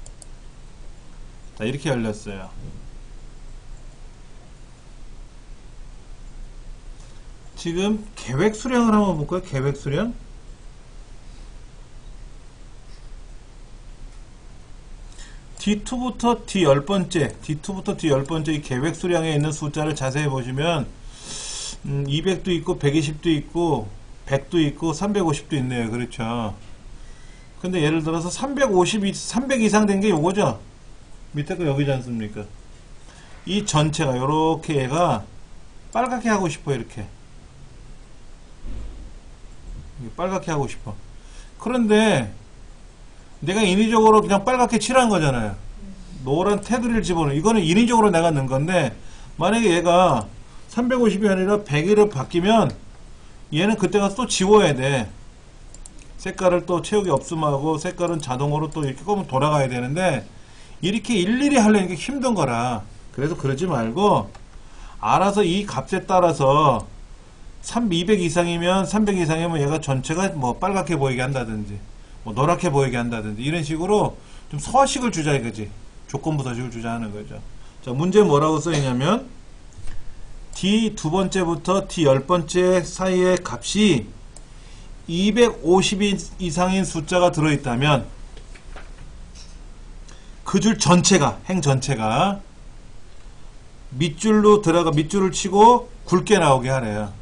Speaker 1: 자, 이렇게 열렸어요. 지금 계획 수량을 한번 볼까요? 계획 수량. D2부터 D10번째 이 계획 수량에 있는 숫자를 자세히 보시면 200도 있고 120도 있고 100도 있고 350도 있네요. 그렇죠. 근데 예를 들어서 300 이상 된 게 요거죠. 밑에 거 여기지 않습니까? 이 전체가 요렇게 얘가 빨갛게 하고 싶어. 이렇게 빨갛게 하고 싶어. 그런데 내가 인위적으로 그냥 빨갛게 칠한 거잖아요. 노란 테두리를 집어넣어. 이거는 인위적으로 내가 넣은 건데, 만약에 얘가 350이 아니라 100으로 바뀌면 얘는 그때 가서 또 지워야 돼. 색깔을 또 채우기 없음하고 색깔은 자동으로 또 이렇게 끄면 돌아가야 되는데, 이렇게 일일이 하려니까 힘든 거라. 그래서 그러지 말고 알아서 이 값에 따라서 200 이상이면 300 이상이면 얘가 전체가 뭐 빨갛게 보이게 한다든지 뭐 노랗게 보이게 한다든지 이런 식으로 좀 서식을 주자 이거지. 조건부 서식을 주자 하는 거죠. 자, 문제 뭐라고 써있냐면 D 두 번째부터 D 10번째 사이의 값이 250 이상인 숫자가 들어있다면 그 줄 전체가, 행 전체가 밑줄로 들어가 밑줄을 치고 굵게 나오게 하래요.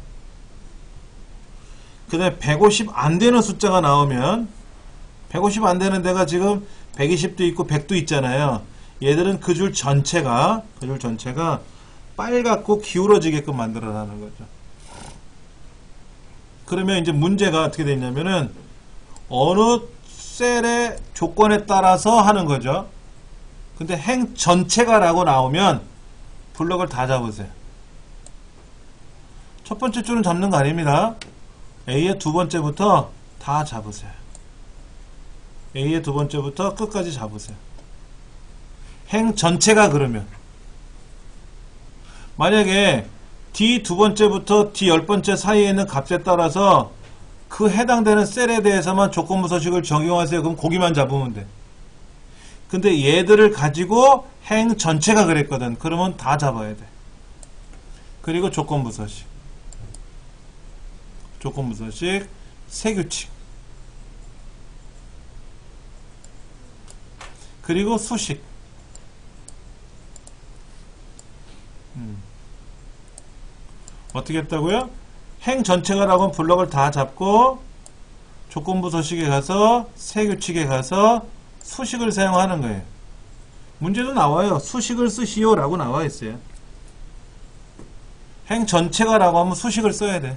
Speaker 1: 그 다음에 150 안 되는 숫자가 나오면 150 안 되는 데가 지금 120도 있고 100도 있잖아요. 얘들은 그 줄 전체가 빨갛고 기울어지게끔 만들어라는 거죠. 그러면 이제 문제가 어떻게 되냐면은 어느 셀의 조건에 따라서 하는 거죠. 근데 행 전체가 라고 나오면 블럭을 다 잡으세요. 첫 번째 줄은 잡는 거 아닙니다. A의 두 번째부터 다 잡으세요. A의 두 번째부터 끝까지 잡으세요. 행 전체가 그러면 만약에 D 두 번째부터 D 10번째 사이에 있는 값에 따라서 그 해당되는 셀에 대해서만 조건부 서식을 적용하세요. 그럼 거기만 잡으면 돼. 근데 얘들을 가지고 행 전체가 그랬거든. 그러면 다 잡아야 돼. 그리고 조건부 서식. 조건부 서식, 세규칙. 그리고 수식. 어떻게 했다고요? 행 전체가 라고 하면 블럭을 다 잡고 조건부 서식에 가서 세규칙에 가서 수식을 사용하는 거예요. 문제도 나와요. 수식을 쓰시오 라고 나와 있어요. 행 전체가 라고 하면 수식을 써야 돼.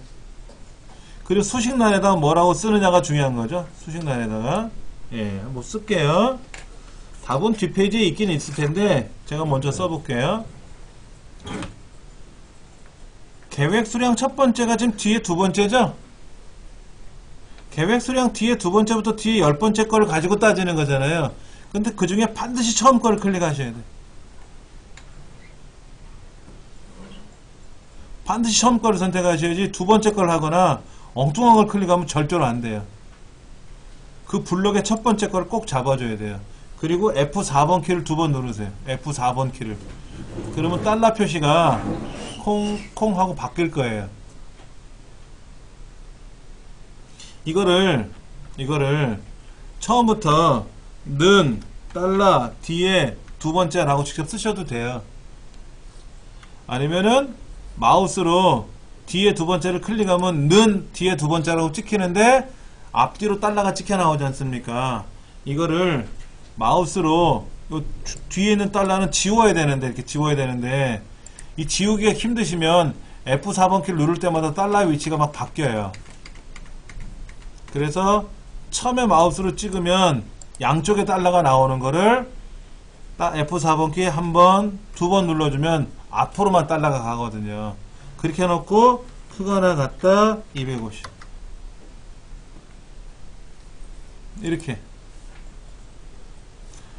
Speaker 1: 그리고 수식란에다가 뭐라고 쓰느냐가 중요한 거죠. 수식란에다가. 예, 한번 쓸게요. 답은 뒷페이지에 있긴 있을 텐데, 제가 먼저 써볼게요. 계획 수량 첫 번째가 지금 뒤에 두 번째죠? 계획 수량 뒤에 두 번째부터 뒤에 10번째 거를 가지고 따지는 거잖아요. 근데 그 중에 반드시 처음 거를 클릭하셔야 돼. 반드시 처음 거를 선택하셔야지 두 번째 걸 하거나 엉뚱한 걸 클릭하면 절대로 안 돼요. 그 블록의 첫 번째 거를 꼭 잡아줘야 돼요. 그리고 F4번 키를 두 번 누르세요. F4번 키를. 그러면 달러 표시가 콩 하고 바뀔 거예요. 이거를 처음부터 는 달러 뒤에 두 번째라고 직접 쓰셔도 돼요. 아니면은 마우스로 뒤에 두 번째를 클릭하면 는 뒤에 두 번째라고 찍히는데 앞뒤로 달러가 찍혀 나오지 않습니까? 이거를 마우스로 요 뒤에 있는 달러는 지워야 되는데, 이렇게 지워야 되는데, 이 지우기가 힘드시면 F4번 키를 누를 때마다 달러의 위치가 막 바뀌어요. 그래서 처음에 마우스로 찍으면 양쪽에 달러가 나오는 거를 F4번 키에 한 번, 두 번 눌러주면 앞으로만 달러가 가거든요. 그렇게 해놓고 크거나 같다 250 이렇게.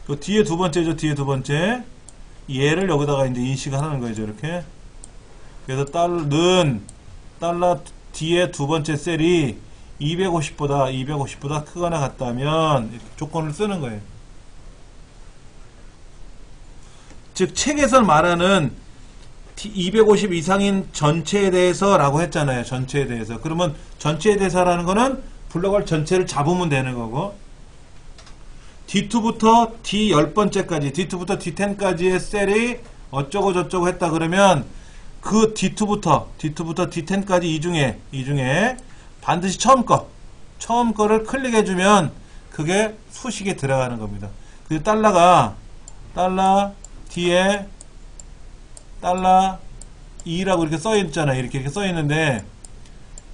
Speaker 1: 요 뒤에 두 번째죠. 뒤에 두 번째 얘를 여기다가 이제 인식하는 거죠. 이렇게. 그래서 달러 뒤에 두 번째 셀이 250보다 크거나 같다면 이렇게 조건을 쓰는 거예요. 즉 책에서 말하는 250 이상인 전체에 대해서 라고 했잖아요. 전체에 대해서. 그러면 전체에 대해서라는 거는 블록을 전체를 잡으면 되는 거고, D2부터 D10번째까지, D2부터 D10까지의 셀이 어쩌고 저쩌고 했다 그러면 그 D2부터 D10까지 이 중에 반드시 처음 거를 클릭해주면 그게 수식에 들어가는 겁니다. 그 달러 뒤에 달러 2라고 이렇게 써있잖아요. 이렇게 써있는데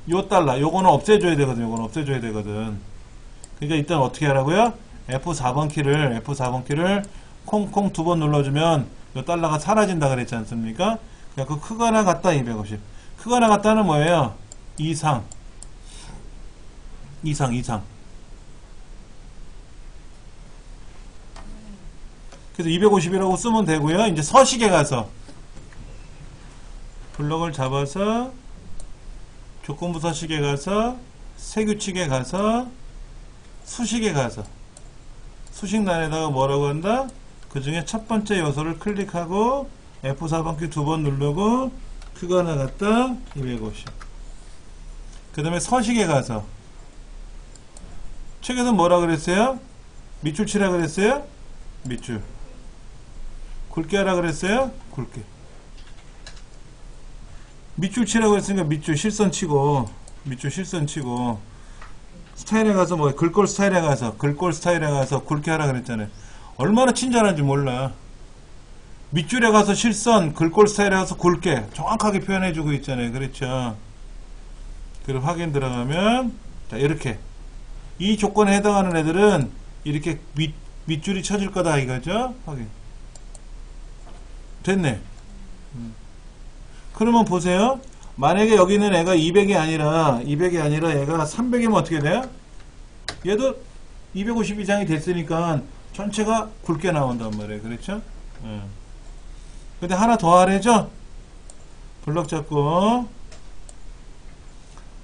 Speaker 1: 요거는 없애줘야 되거든. 그러니까 일단 어떻게 하라고요? F4번 키를 콩콩 두 번 눌러주면 요 달러가 사라진다 그랬지 않습니까? 그 크거나 같다 250. 크거나 같다는 뭐예요? 이상. 그래서 250이라고 쓰면 되고요. 이제 서식에 가서 블록을 잡아서 조건부 서식에 가서 세규칙에 가서 수식에 가서 수식란에다가 뭐라고 한다? 그 중에 첫 번째 요소를 클릭하고 F4번 키 두 번 누르고 크거나 같다 250. 그 다음에 서식에 가서 책에서 뭐라 그랬어요? 밑줄 치라 그랬어요? 밑줄. 굵게 하라 그랬어요? 굵게. 밑줄 치라고 했으니까 밑줄 실선 치고 스타일에 가서 글꼴 스타일에 가서 굵게 하라 그랬잖아요. 얼마나 친절한지 몰라. 밑줄에 가서 실선, 글꼴 스타일에 가서 굵게 정확하게 표현해주고 있잖아요. 그렇죠? 그리고 확인 들어가면 자 이렇게 이 조건에 해당하는 애들은 이렇게 밑줄이 쳐질 거다 이거죠? 확인. 됐네. 그러면 보세요. 만약에 여기는 애가 200이 아니라 얘가 300이면 어떻게 돼요? 얘도 250 이상이 됐으니까 전체가 굵게 나온단 말이에요. 그렇죠? 근데 하나 더 하래죠? 블럭 잡고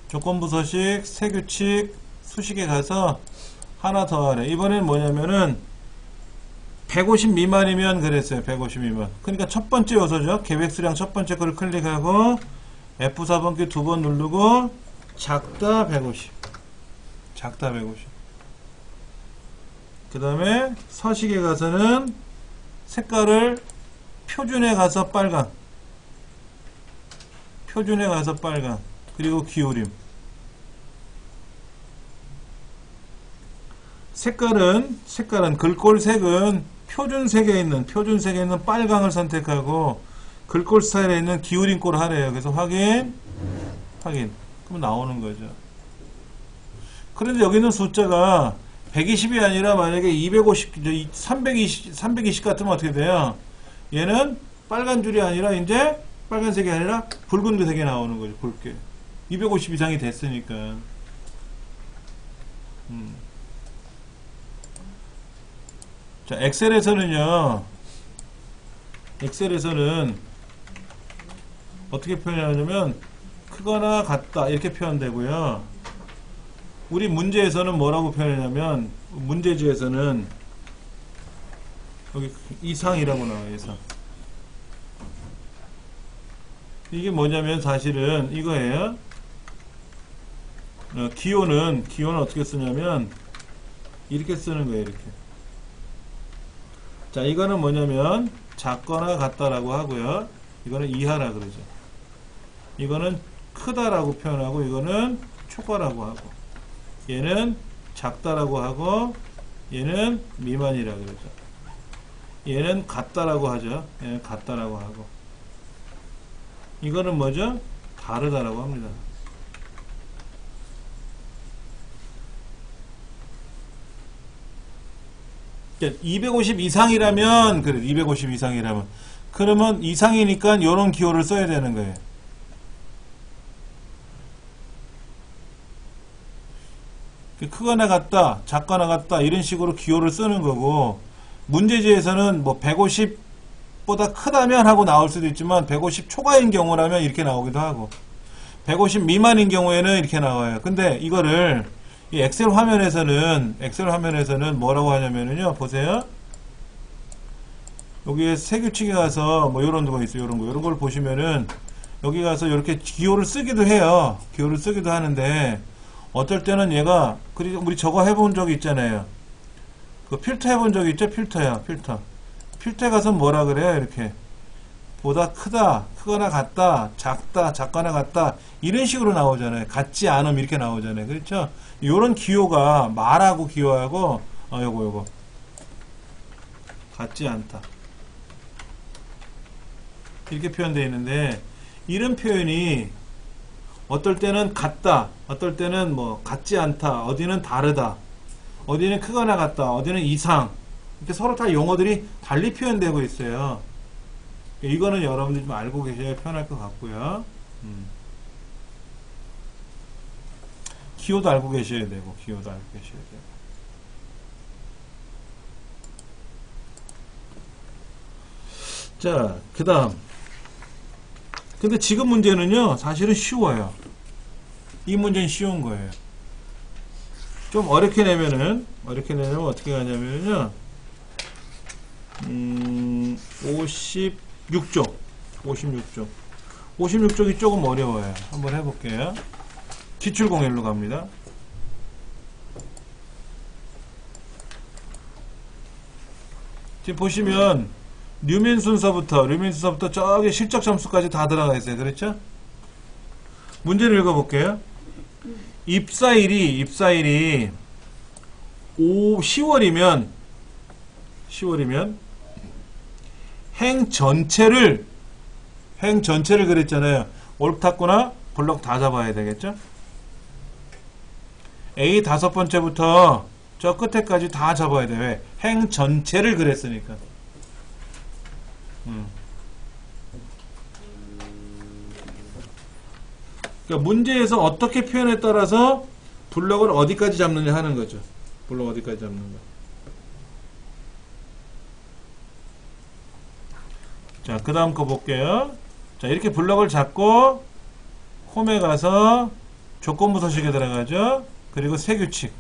Speaker 1: 조건부 서식, 세규칙, 수식에 가서 하나 더 하래. 이번엔 뭐냐면은 150 미만이면 그랬어요. 150 미만. 그러니까 첫 번째 요소죠. 계획 수량 첫 번째 거를 클릭하고 F4번 키 두 번 누르고 작다 150. 그 다음에 서식에 가서는 색깔을 표준에 가서 빨강. 그리고 기울임. 색깔은 글꼴 색은 표준색에 있는 빨강을 선택하고 글꼴 스타일에 있는 기울인 꼴을 하래요. 그래서 확인. 그러면 나오는 거죠. 그런데 여기 있는 숫자가 120이 아니라 만약에 250, 320 같으면 어떻게 돼요? 얘는 빨간 줄이 아니라 이제 빨간색이 아니라 붉은 색이 나오는 거죠. 붉게. 250 이상이 됐으니까. 자, 엑셀에서는 어떻게 표현하냐면 크거나 같다 이렇게 표현되고요. 우리 문제에서는 뭐라고 표현하냐면 문제지에서는 여기 이상이라고 나와요. 이상. 이게 뭐냐면 사실은 이거예요. 기호는 어떻게 쓰냐면 이렇게 쓰는 거예요. 이렇게. 자, 이거는 뭐냐면 작거나 같다라고 하고요. 이거는 이하라 그러죠. 이거는 크다라고 표현하고 이거는 초과라고 하고 얘는 작다라고 하고 얘는 미만이라 그러죠. 얘는 같다라고 하죠. 얘는 같다라고 하고 이거는 뭐죠? 다르다라고 합니다. 250 이상이라면 그래 250 이상이라면 그러면 이상이니까 이런 기호를 써야 되는 거예요. 크거나 같다, 작거나 같다 이런 식으로 기호를 쓰는 거고 문제지에서는 뭐 150보다 크다면 하고 나올 수도 있지만 150 초과인 경우라면 이렇게 나오기도 하고 150 미만인 경우에는 이렇게 나와요. 근데 이거를 이 엑셀 화면에서는 뭐라고 하냐면요. 보세요. 여기에 세 규칙에 가서 뭐 요런 거 있어요. 요런 걸 보시면은 여기 가서 이렇게 기호를 쓰기도 해요. 기호를 쓰기도 하는데 어떨 때는 얘가 그리고 우리 저거 해본 적이 있잖아요. 그 필터 해본 적이 있죠? 필터에 가서 뭐라 그래요? 이렇게 보다 크다, 크거나 같다, 작다, 작거나 같다 이런 식으로 나오잖아요. 같지 않음 이렇게 나오잖아요. 그렇죠? 요런 기호가 말하고 기호하고 요거 같지 않다 이렇게 표현되어 있는데 이런 표현이 어떨 때는 같다, 어떨 때는 뭐 같지 않다, 어디는 다르다, 어디는 크거나 같다, 어디는 이상 이렇게 서로 다 용어들이 달리 표현되고 있어요. 이거는 여러분들이 좀 알고 계셔야 편할 것 같고요. 기호도 알고 계셔야 되고 자, 그 다음 근데 지금 문제는요 사실은 쉬워요. 이 문제는 쉬운 거예요. 좀 어렵게 내면은 어떻게 하냐면요 56쪽이 조금 어려워요. 한번 해볼게요. 기출공일로 갑니다. 지금 보시면 류민 순서부터 저기 실적 점수까지 다 들어가 있어요. 그렇죠? 문제를 읽어볼게요. 입사일이 10월이면 행 전체를 그랬잖아요. 옳다거나 블럭 다 잡아야 되겠죠? A 5번째부터 저 끝에까지 다 잡아야 돼. 왜? 행 전체를 그랬으니까. 그러니까 문제에서 어떻게 표현에 따라서 블럭을 어디까지 잡느냐 하는 거죠. 블럭 어디까지 잡는 거. 자, 그 다음 거 볼게요. 자, 이렇게 블럭을 잡고 홈에 가서 조건부 서식에 들어가죠. 그리고 세규칙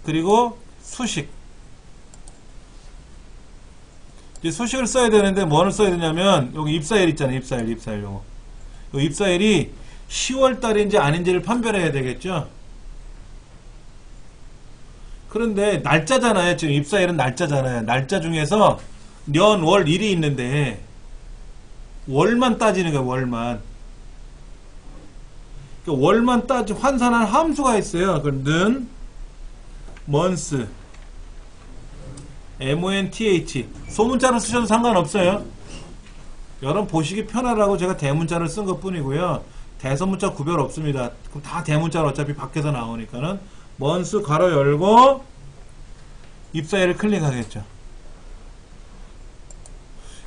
Speaker 1: 그리고 수식. 이제 수식을 써야 되는데 뭐를 써야 되냐면 여기 입사일 있잖아요. 입사일 요거. 입사일이 10월 달인지 아닌지를 판별해야 되겠죠. 그런데 날짜잖아요. 지금 입사일은 날짜잖아요. 날짜 중에서 년, 월, 일이 있는데 월만 따지는 거예요. 월만. 월만 환산한 함수가 있어요. 그는 month month 소문자로 쓰셔도 상관없어요. 여러분 보시기 편하라고 제가 대문자를 쓴 것 뿐이고요. 대소문자 구별 없습니다. 그럼 다 대문자로 어차피 밖에서 나오니까는 먼스 괄호 열고 입사일을 클릭하겠죠.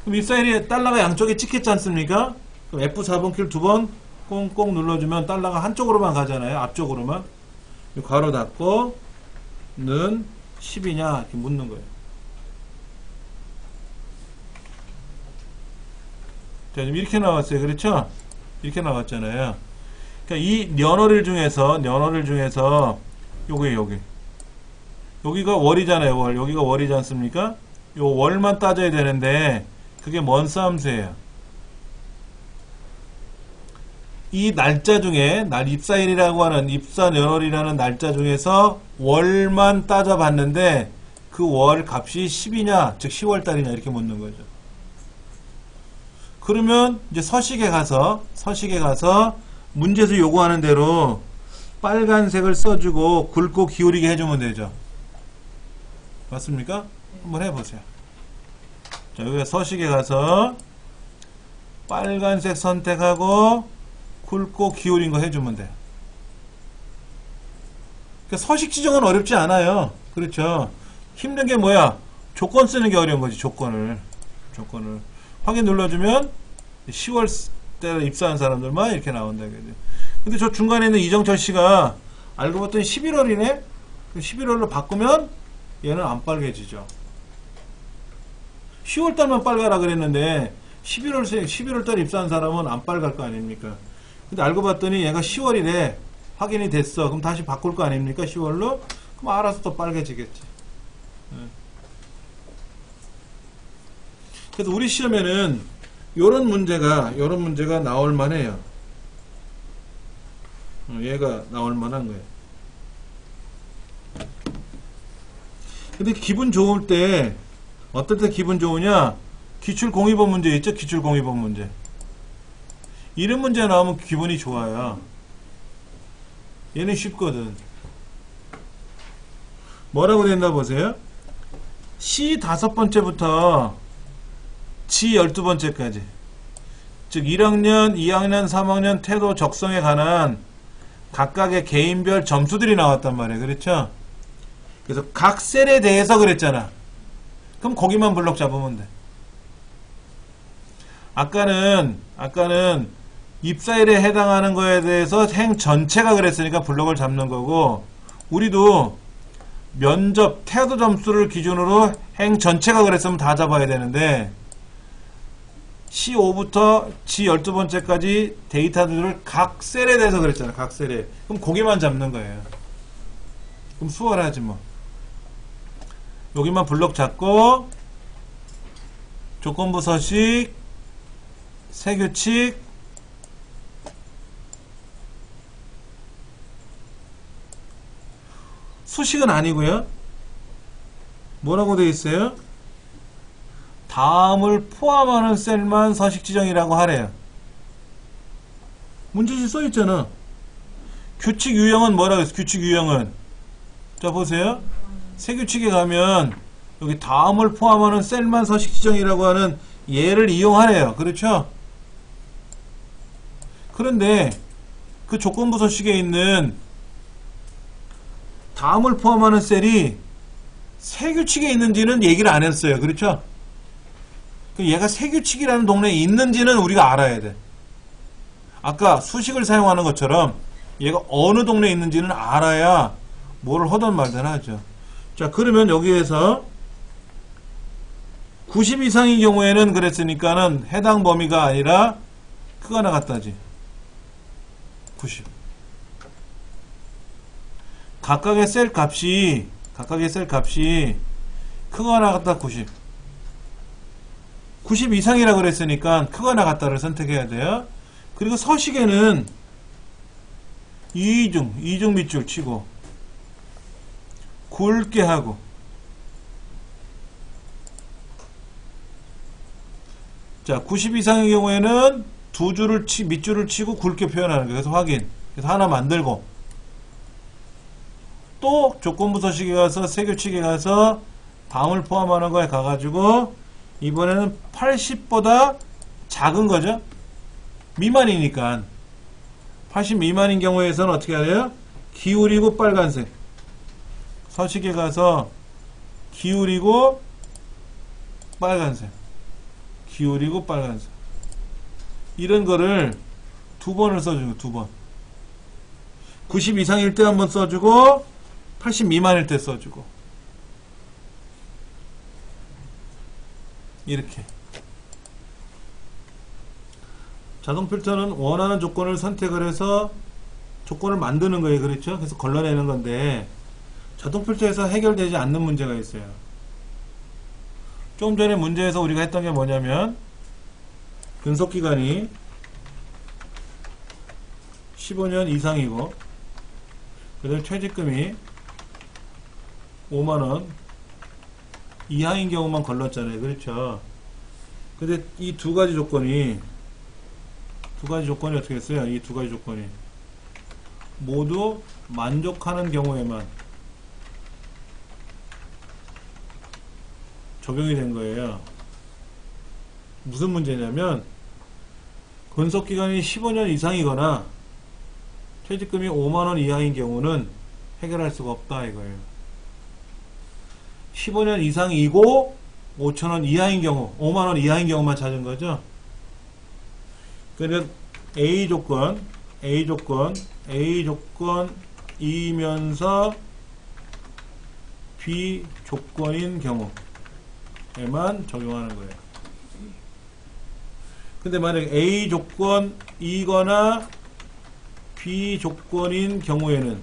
Speaker 1: 그럼 입사일이 달러가 양쪽에 찍혔지 않습니까? 그럼 F4번 키를 두 번 꽁꽁 눌러주면 달러가 한쪽으로만 가잖아요. 앞쪽으로만. 괄호 닫고 는 10이냐 이렇게 묻는 거예요. 자, 지금 이렇게 나왔어요. 그렇죠? 이렇게 나왔잖아요. 그러니까 이 년월일 중에서 여기가 월이잖아요. 월. 여기가 월이지 않습니까? 요 월만 따져야 되는데 그게 먼스 함수예요. 이 날짜 중에 입사일이라고 하는 입사년월이라는 날짜 중에서 월만 따져봤는데 그 월 값이 10이냐 즉 10월달이냐 이렇게 묻는 거죠. 그러면 이제 서식에 가서 문제에서 요구하는 대로 빨간색을 써주고 굵고 기울이게 해주면 되죠. 맞습니까? 한번 해보세요. 자, 여기 서식에 가서 빨간색 선택하고 굵고 기울인 거 해주면 돼요. 그러니까 서식 지정은 어렵지 않아요. 그렇죠? 힘든 게 뭐야? 조건 쓰는 게 어려운 거지. 조건을 확인 눌러주면 10월 때 입사한 사람들만 이렇게 나온다. 근데 저 중간에 있는 이정철 씨가 알고 봤더니 11월이네? 11월로 바꾸면 얘는 안 빨개지죠. 10월 달만 빨가라 그랬는데 11월 달 입사한 사람은 안 빨갈 거 아닙니까? 근데 알고 봤더니 얘가 10월이래. 확인이 됐어. 그럼 다시 바꿀 거 아닙니까? 10월로? 그럼 알아서 또 빨개지겠지. 그래서 우리 시험에는 요런 문제가 나올 만해요. 얘가 나올 만한 거예요. 근데 기분 좋을 때 어떨 때 기분 좋으냐? 기출공의법 문제 있죠? 기출공의법 문제. 이런 문제 나오면 기분이 좋아요. 얘는 쉽거든. 뭐라고 된다 보세요. C 5번째부터 G 12번째까지. 즉 1학년, 2학년, 3학년 태도 적성에 관한 각각의 개인별 점수들이 나왔단 말이에요. 그렇죠? 그래서 각 셀에 대해서 그랬잖아. 그럼 거기만 블럭 잡으면 돼. 아까는 입사일에 해당하는 거에 대해서 행 전체가 그랬으니까 블럭을 잡는 거고, 우리도 면접 태도 점수를 기준으로 행 전체가 그랬으면 다 잡아야 되는데 C5부터 G12번째까지 데이터들을 각 셀에 대해서 그랬잖아. 각 셀에. 그럼 거기만 잡는 거예요. 그럼 수월하지 뭐. 여기만 블럭 잡고 조건부 서식, 세규칙, 수식은 아니고요. 뭐라고 되어 있어요? 다음을 포함하는 셀만 서식 지정이라고 하래요. 문제지 써있잖아. 규칙 유형은 뭐라고 했어? 규칙 유형은 자 보세요. 세규칙에 가면 여기 다음을 포함하는 셀만 서식 지정이라고 하는 예를 이용하래요. 그렇죠? 그런데 그 조건부 서식에 있는 다음을 포함하는 셀이 세규칙에 있는지는 얘기를 안 했어요. 그렇죠? 얘가 세규칙이라는 동네에 있는지는 우리가 알아야 돼. 아까 수식을 사용하는 것처럼 얘가 어느 동네에 있는지는 알아야 뭐를 하든 말든 하죠. 자, 그러면 여기에서 90 이상인 경우에는 그랬으니까는 해당 범위가 아니라 크가 나갔다지. 90. 각각의 셀 값이 크가 나갔다 90. 90 이상이라 그랬으니까 크가 나갔다를 선택해야 돼요. 그리고 서식에는 이중 밑줄 치고 굵게 하고 자 90 이상의 경우에는 두 줄을 밑줄을 치고 굵게 표현하는 거예요. 그래서 확인. 그래서 하나 만들고 또 조건부 서식에 가서 세규칙에 가서 다음을 포함하는 거에 가가지고 이번에는 80보다 작은 거죠. 미만이니까. 80 미만인 경우에서는 어떻게 하래요? 기울이고 빨간색. 서식에 가서 기울이고 빨간색. 기울이고 빨간색. 이런 거를 두 번을 써주는 거, 두 번. 90 이상일 때 한번 써주고 80 미만일 때 써주고 이렇게. 자동 필터는 원하는 조건을 선택을 해서 조건을 만드는 거예요. 그렇죠? 그래서 걸러내는 건데 자동 필터에서 해결되지 않는 문제가 있어요. 좀 전에 문제에서 우리가 했던 게 뭐냐면 근속기간이 15년 이상이고 그 다음에 퇴직금이 5만원 이하인 경우만 걸렀잖아요. 그렇죠? 근데 이 두 가지 조건이 어떻게 했어요? 이 두 가지 조건이 모두 만족하는 경우에만 적용이 된 거예요. 무슨 문제냐면 근속기간이 15년 이상이거나 퇴직금이 5만원 이하인 경우는 해결할 수가 없다 이거예요. 15년 이상이고 5천원 이하인 경우 5만원 이하인 경우만 찾은 거죠. 그러니까 A 조건이면서 B 조건인 경우에만 적용하는 거예요. 근데 만약에 A 조건이거나 B 조건인 경우에는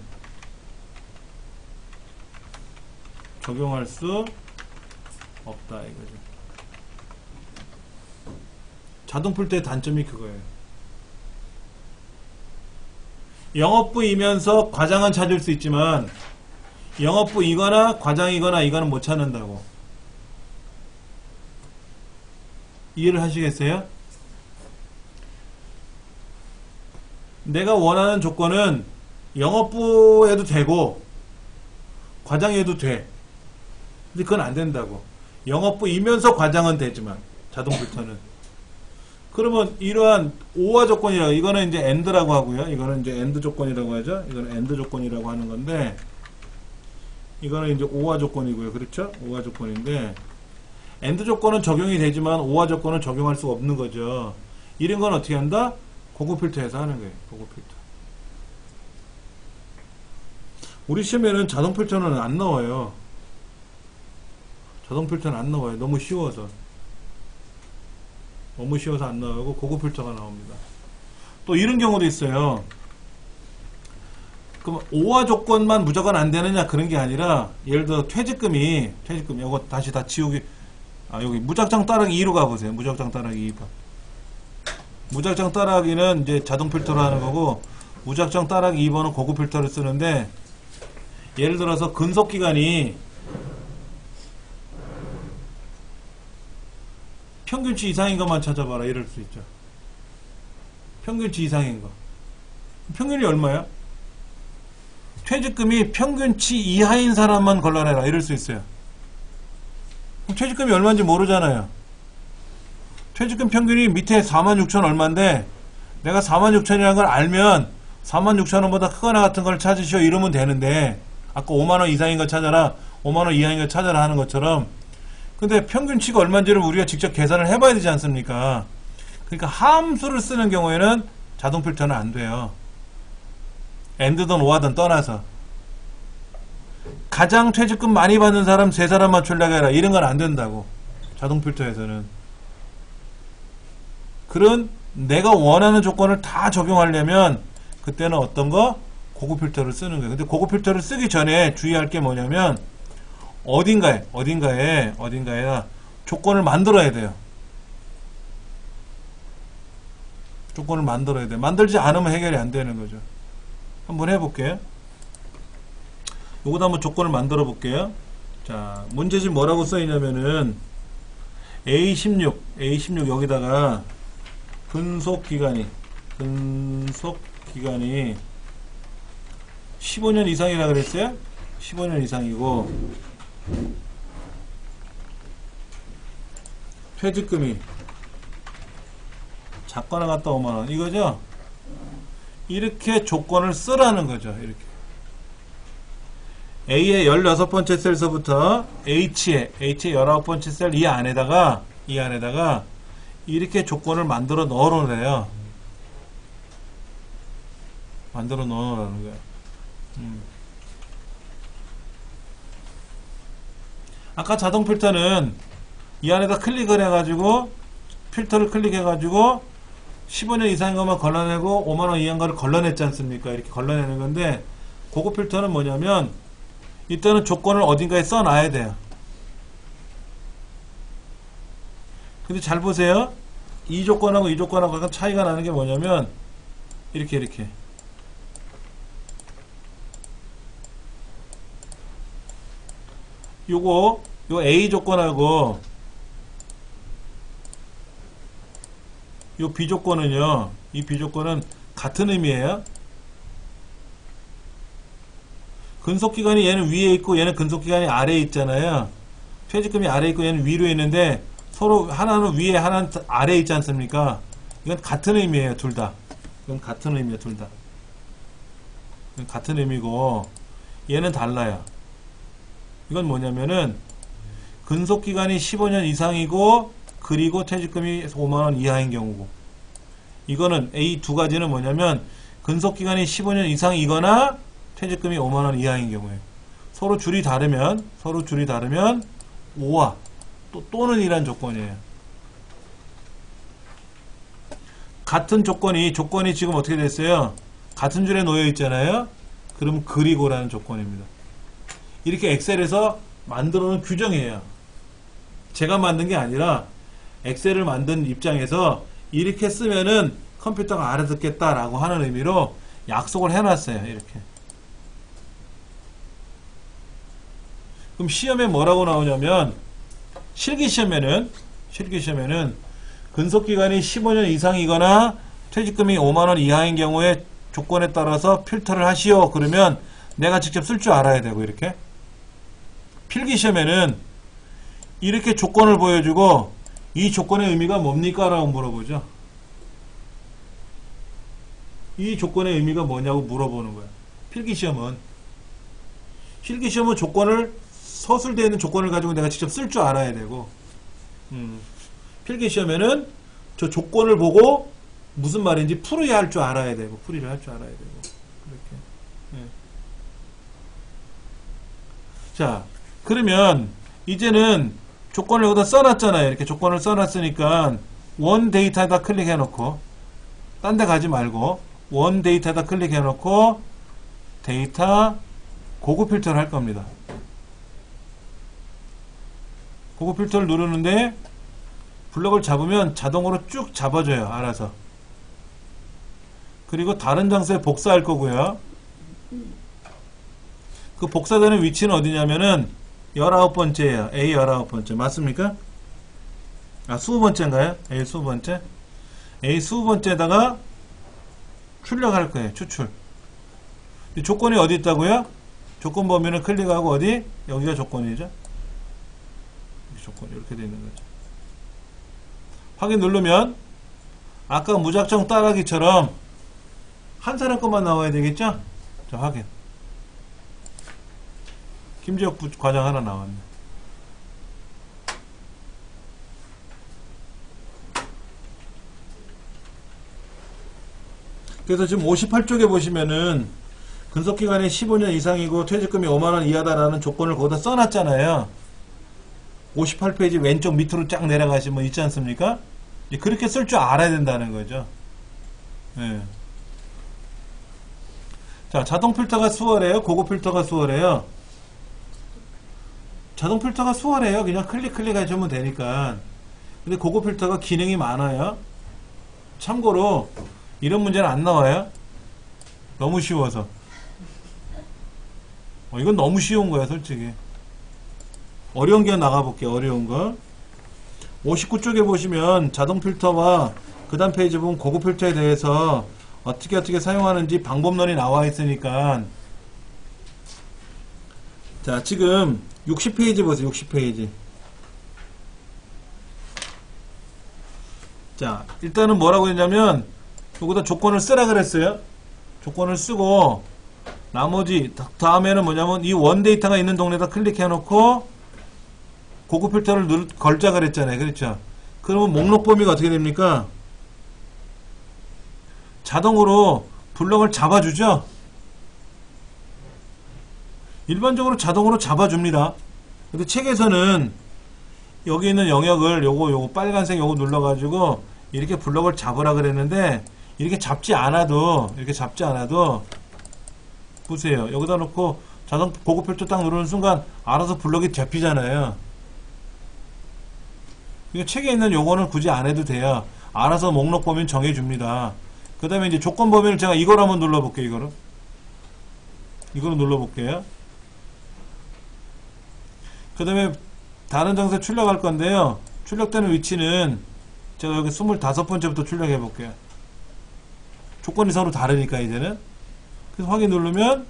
Speaker 1: 적용할 수 없다 이거죠. 자동 필터의 단점이 그거예요. 영업부이면서 과장은 찾을 수 있지만 영업부이거나 과장이거나 이거는 못 찾는다고. 이해를 하시겠어요? 내가 원하는 조건은 영업부에도 되고 과장에도 돼. 근데 그건 안 된다고. 영업부이면서 과장은 되지만 자동 필터는. 그러면 이러한 오화 조건이라고, 이거는 이제 AND라고 하고요. 이거는 이제 AND 조건이라고 하죠. 이거는 AND 조건이라고 하는 건데 이거는 이제 오화 조건이고요. 그렇죠? 오화 조건인데 AND 조건은 적용이 되지만 오화 조건은 적용할 수가 없는 거죠. 이런 건 어떻게 한다? 고급 필터에서 하는 거예요. 고급 필터. 우리 시험에는 자동 필터는 안 나와요. 자동 필터는 안 나와요. 너무 쉬워서. 너무 쉬워서 안 나오고 고급 필터가 나옵니다. 또 이런 경우도 있어요. 그럼 오화 조건만 무조건 안 되느냐 그런 게 아니라 예를 들어 퇴직금이 이거 다시 다 지우기. 여기 무작정 따라하기 2로 가보세요. 무작정 따라하기 2번. 무작정 따라하기는 이제 자동 필터로 하는 거고 무작정 따라하기 2번은 고급 필터를 쓰는데 예를 들어서 근속기간이 평균치 이상인 것만 찾아봐라 이럴 수 있죠. 평균치 이상인 거. 평균이 얼마야? 퇴직금이 평균치 이하인 사람만 걸러내라 이럴 수 있어요. 그럼 퇴직금이 얼마인지 모르잖아요. 퇴직금 평균이 밑에 46,000 얼마인데 내가 46,000이라는 걸 알면 46,000원보다 크거나 같은 걸 찾으시오 이러면 되는데 아까 5만원 이상인 거 찾아라 5만원 이하인 거 찾아라 하는 것처럼 근데 평균치가 얼마인지를 우리가 직접 계산을 해봐야 되지 않습니까? 그러니까 함수를 쓰는 경우에는 자동 필터는 안 돼요. AND든 OR든 떠나서 가장 퇴직금 많이 받는 사람 3사람만 출력해라 이런 건 안 된다고. 자동 필터에서는. 그런 내가 원하는 조건을 다 적용하려면 그때는 어떤 거? 고급 필터를 쓰는 거예요. 근데 고급 필터를 쓰기 전에 주의할 게 뭐냐면 어딘가에 조건을 만들어야 돼요. 조건을 만들어야 돼요. 만들지 않으면 해결이 안 되는 거죠. 한번 해볼게요. 요거도 한번 조건을 만들어 볼게요. 자, 문제집 뭐라고 써있냐면은 A16 여기다가 근속기간이 15년 이상이라 그랬어요? 15년 이상이고 퇴직금이 작거나 같다 5만원 이거죠. 이렇게 조건을 쓰라는 거죠. 이렇게 A의 16번째 셀서부터 H의 19번째 셀 이 안에다가 이렇게 조건을 만들어 넣으래요. 만들어 넣으라는 거예요. 아까 자동 필터는 이 안에다 클릭을 해가지고 필터를 클릭해가지고 15년 이상인 것만 걸러내고 5만원 이하인 거를 걸러냈지 않습니까? 이렇게 걸러내는 건데 고급 필터는 뭐냐면 일단은 조건을 어딘가에 써놔야 돼요. 근데 잘 보세요. 이 조건하고 이 조건하고 약간 차이가 나는 게 뭐냐면 이렇게 요 A 조건하고 요 B 조건은요, 이 B 조건은 같은 의미예요. 근속기간이 얘는 위에 있고 얘는 근속기간이 아래에 있잖아요. 퇴직금이 아래에 있고 얘는 위로 있는데 서로 하나는 위에 하나는 아래에 있지 않습니까? 이건 같은 의미예요, 둘 다. 이건 같은 의미예요, 둘 다. 이건 같은 의미고 얘는 달라요. 이건 뭐냐면은 근속기간이 15년 이상이고 그리고 퇴직금이 5만원 이하인 경우고, 이거는 A 두 가지는 뭐냐면 근속기간이 15년 이상이거나 퇴직금이 5만원 이하인 경우에 서로 줄이 다르면 5와 또는 이란 조건이에요. 같은 조건이 지금 어떻게 됐어요? 같은 줄에 놓여 있잖아요. 그럼 그리고라는 조건입니다. 이렇게 엑셀에서 만들어 놓은 규정이에요. 제가 만든 게 아니라 엑셀을 만든 입장에서 이렇게 쓰면은 컴퓨터가 알아듣겠다라고 하는 의미로 약속을 해놨어요. 이렇게. 그럼 시험에 뭐라고 나오냐면 실기시험에는 근속기간이 15년 이상이거나 퇴직금이 5만원 이하인 경우에 조건에 따라서 필터를 하시오. 그러면 내가 직접 쓸 줄 알아야 되고, 이렇게. 필기시험에는 이렇게 조건을 보여주고 이 조건의 의미가 뭡니까? 라고 물어보죠. 이 조건의 의미가 뭐냐고 물어보는 거야. 필기시험은 조건을 서술되어 있는 조건을 가지고 내가 직접 쓸 줄 알아야 되고, 필기시험에는 저 조건을 보고 무슨 말인지 풀이를 할 줄 알아야 되고, 그렇게. 네. 자, 그러면 이제는 조건을 여기다 써놨잖아요. 이렇게 조건을 써놨으니까 원 데이터에다 클릭해놓고, 딴 데 가지 말고 원 데이터에다 클릭해놓고 데이터 고급 필터를 할 겁니다. 고급 필터를 누르는데 블럭을 잡으면 자동으로 쭉 잡아줘요. 알아서. 그리고 다른 장소에 복사할 거고요. 그 복사되는 위치는 어디냐면은 19번째예요. A 19번째. 맞습니까? 아, 20번째인가요? A 20번째? A 20번째에다가 출력할 거예요. 추출. 이 조건이 어디 있다고요? 조건 범위는 클릭하고 어디? 여기가 조건이죠. 조건 이렇게 되어 있는 거죠. 확인 누르면 아까 무작정 따라하기처럼 한 사람 것만 나와야 되겠죠? 자, 확인. 김지혁 과장 하나 나왔네. 그래서 지금 58쪽에 보시면은 근속기간이 15년 이상이고 퇴직금이 5만원 이하다라는 조건을 거기다 써놨잖아요. 58페이지 왼쪽 밑으로 쫙 내려가시면 있지 않습니까? 그렇게 쓸 줄 알아야 된다는 거죠. 네. 자, 자동 필터가 수월해요? 고급 필터가 수월해요? 자동 필터가 수월해요. 그냥 클릭 하시면 되니까. 근데 고급 필터가 기능이 많아요. 참고로 이런 문제는 안 나와요. 너무 쉬워서. 이건 너무 쉬운 거야, 솔직히. 어려운 게 나가볼게요. 어려운 거. 59쪽에 보시면 자동 필터와 그 다음 페이지 보면 고급 필터에 대해서 어떻게 사용하는지 방법론이 나와 있으니까. 자, 지금 60페이지 보세요. 60페이지. 자, 일단은 뭐라고 했냐면 여기다 조건을 쓰라 그랬어요. 조건을 쓰고 나머지 다음에는 뭐냐면 이 원데이터가 있는 동네에다 클릭해 놓고 고급 필터를 걸자 그랬잖아요. 그렇죠? 그러면 목록 범위가 어떻게 됩니까? 자동으로 블럭을 잡아주죠? 일반적으로 자동으로 잡아줍니다. 근데 책에서는 여기 있는 영역을 요거 빨간색 요거 눌러가지고 이렇게 블럭을 잡으라 그랬는데 이렇게 잡지 않아도 보세요. 여기다 놓고 자동 고급 필터 딱 누르는 순간 알아서 블럭이 잡히잖아요. 그러니까 책에 있는 요거는 굳이 안 해도 돼요. 알아서 목록 범위는 정해줍니다. 그 다음에 이제 조건 범위를 제가 이걸 한번 눌러볼게요. 이거로 눌러볼게요. 그 다음에 다른 장소에 출력할 건데요. 출력되는 위치는 제가 여기 25번째부터 출력해 볼게요. 조건이 서로 다르니까 이제는. 그래서 확인 누르면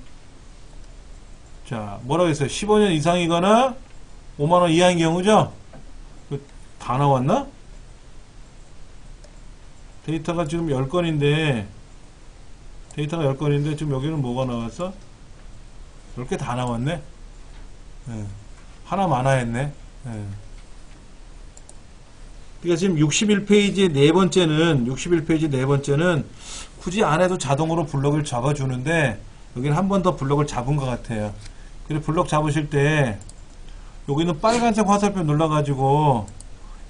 Speaker 1: 자 뭐라고 했어요? 15년 이상이거나 5만원 이하인 경우죠? 다 나왔나? 데이터가 지금 10건인데 지금 여기는 뭐가 나왔어? 10개 다 나왔네? 네. 하나 많아 했네. 네. 그러니까 지금 61페이지 네 번째는 굳이 안 해도 자동으로 블럭을 잡아주는데 여기는 한 번 더 블럭을 잡은 것 같아요. 그래서 블럭 잡으실 때 여기는 빨간색 화살표 눌러가지고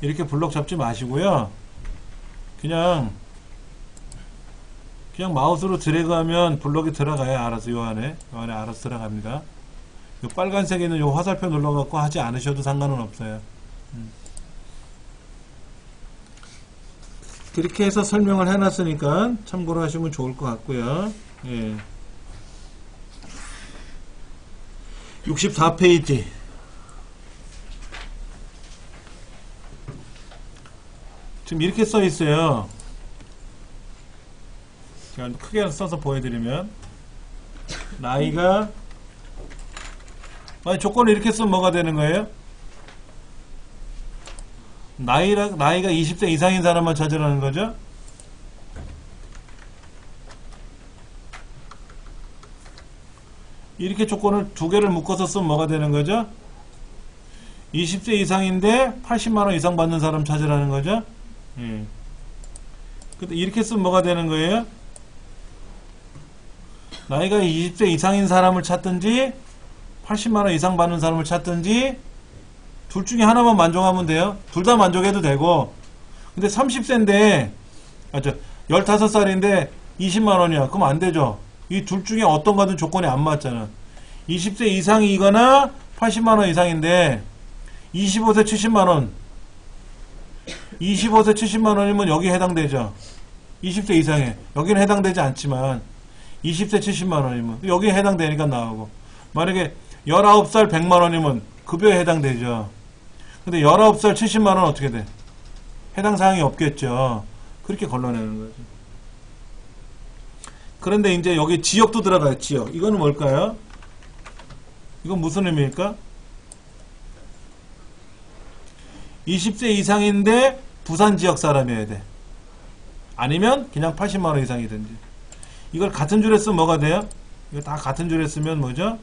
Speaker 1: 이렇게 블럭 잡지 마시고요. 그냥 마우스로 드래그하면 블럭이 들어가요. 알아서 요 안에 알아서 들어갑니다. 요 빨간색에 있는 요 화살표 눌러갖고 하지 않으셔도 상관은 없어요. 그렇게 해서 설명을 해놨으니까 참고로 하시면 좋을 것 같고요. 예. 64페이지. 지금 이렇게 써 있어요. 제가 크게 써서 보여드리면 나이가 조건을 이렇게 쓰면 뭐가 되는 거예요? 나이가 20세 이상인 사람만 찾으라는 거죠? 이렇게 조건을 두 개를 묶어서 쓰면 뭐가 되는 거죠? 20세 이상인데 80만원 이상 받는 사람 찾으라는 거죠? 근데 이렇게 쓰면 뭐가 되는 거예요? 나이가 20세 이상인 사람을 찾든지 80만원 이상 받는 사람을 찾든지 둘 중에 하나만 만족하면 돼요. 둘 다 만족해도 되고. 근데 30세인데 15살인데 20만원이야. 그럼 안 되죠. 이 둘 중에 어떤 거든 조건이 안 맞잖아. 20세 이상이거나 80만원 이상인데 25세 70만원 25세 70만원이면 여기에 해당되죠. 20세 이상에. 여기는 해당되지 않지만 20세 70만원이면 여기에 해당되니까 나오고. 만약에 19살 100만원이면 급여에 해당되죠. 근데 19살 70만원 어떻게 돼? 해당 사항이 없겠죠. 그렇게 걸러내는 거죠. 그런데 이제 여기 지역도 들어가요. 지역. 이거는 뭘까요? 이건 무슨 의미일까? 20세 이상인데 부산 지역 사람이어야 돼. 아니면 그냥 80만원 이상이든지. 이걸 같은 줄에 쓰면 뭐가 돼요? 이거 다 같은 줄에 쓰면 뭐죠?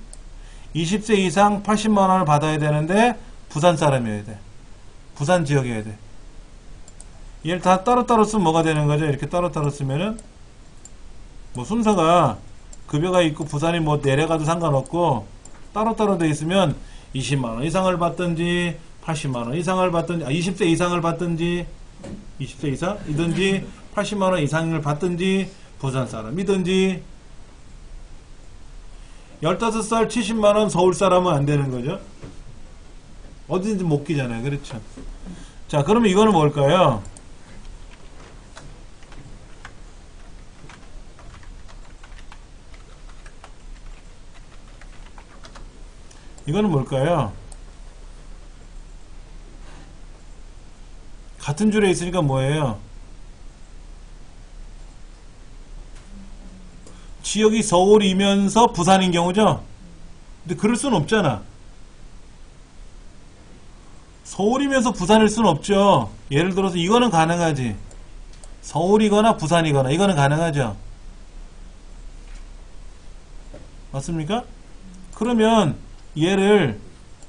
Speaker 1: 20세 이상 80만원을 받아야 되는데 부산 사람이어야 돼. 부산 지역이어야 돼. 얘를 다 따로따로 쓰면 뭐가 되는 거죠? 이렇게 따로따로 쓰면은 뭐 순서가 급여가 있고 부산이 뭐 내려가도 상관없고 따로따로 돼 있으면 20만원 이상을 받든지 80만원 이상을 받든지 20세 이상을 받든지 20세 이상이든지 80만원 이상을 받든지 부산 사람이든지 15살 70만원 서울 사람은 안 되는 거죠. 어디든지 못 끼잖아요. 그렇죠. 자, 그러면 이거는 뭘까요? 이거는 뭘까요? 같은 줄에 있으니까 뭐예요? 지역이 서울이면서 부산인 경우죠? 근데 그럴 수는 없잖아. 서울이면서 부산일 수는 없죠. 예를 들어서 이거는 가능하지. 서울이거나 부산이거나 이거는 가능하죠. 맞습니까? 그러면 얘를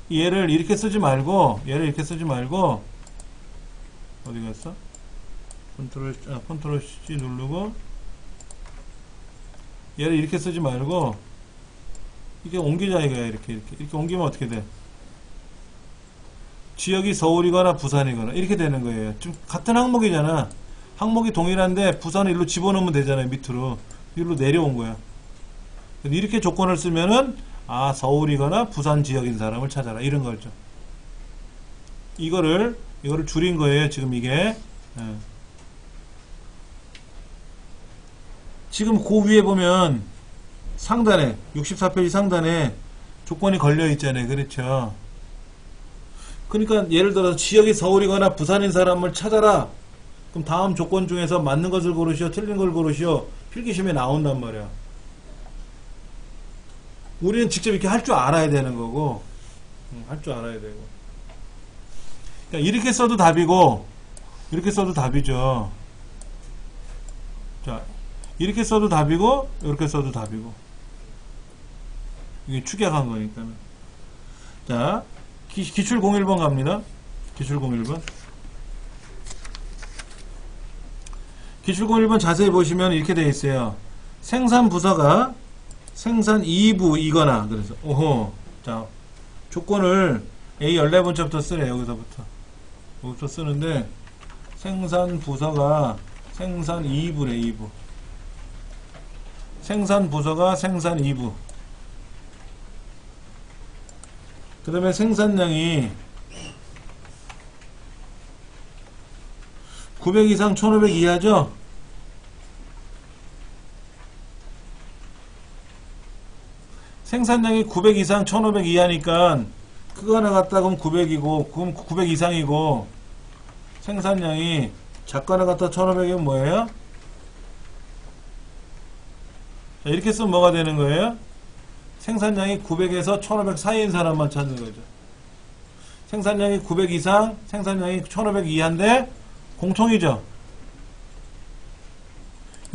Speaker 1: 이렇게 쓰지 말고 어디 갔어? 컨트롤 C 누르고 얘를 이렇게 쓰지 말고 이렇게 옮기자 이거야. 이렇게 옮기면 어떻게 돼? 지역이 서울이거나 부산이거나 이렇게 되는 거예요. 지금 같은 항목이잖아. 항목이 동일한데 부산을 일로 집어넣으면 되잖아요. 밑으로 일로 내려온 거야. 이렇게 조건을 쓰면은 서울이거나 부산 지역인 사람을 찾아라 이런 거죠. 이거를 줄인 거예요. 지금 이게 지금 그 위에 보면 상단에 64페이지 상단에 조건이 걸려 있잖아요. 그렇죠? 그러니까 예를 들어서 지역이 서울이거나 부산인 사람을 찾아라. 그럼 다음 조건 중에서 맞는 것을 고르시오, 틀린 걸 고르시오. 필기시험에 나온단 말이야. 우리는 직접 이렇게 할 줄 알아야 되는 거고, 할 줄 알아야 되고. 그러니까 이렇게 써도 답이고, 이렇게 써도 답이죠. 자, 이렇게 써도 답이고, 이렇게 써도 답이고. 이게 축약한 거니까. 자, 기출 01번 갑니다. 기출 01번. 기출 01번 자세히 보시면 이렇게 되어 있어요. 생산 부서가 생산 2부 이거나, 그래서, 자, 조건을 A 14번째부터 쓰래, 여기서부터 쓰는데, 생산 부서가 생산 2부래, 2부. 생산 부서가 생산 2부. 그 다음에 생산량이 900 이상 1500 이하죠? 생산량이 900 이상 1500 이하니까 그거 하나 갖다 그럼 900이고 그럼 900 이상이고 생산량이 작거 하나 갖다 1500이면 뭐예요? 자, 이렇게 쓰면 뭐가 되는 거예요? 생산량이 900에서 1500 사이인 사람만 찾는 거죠. 생산량이 900 이상, 생산량이 1500 이하인데 공통이죠.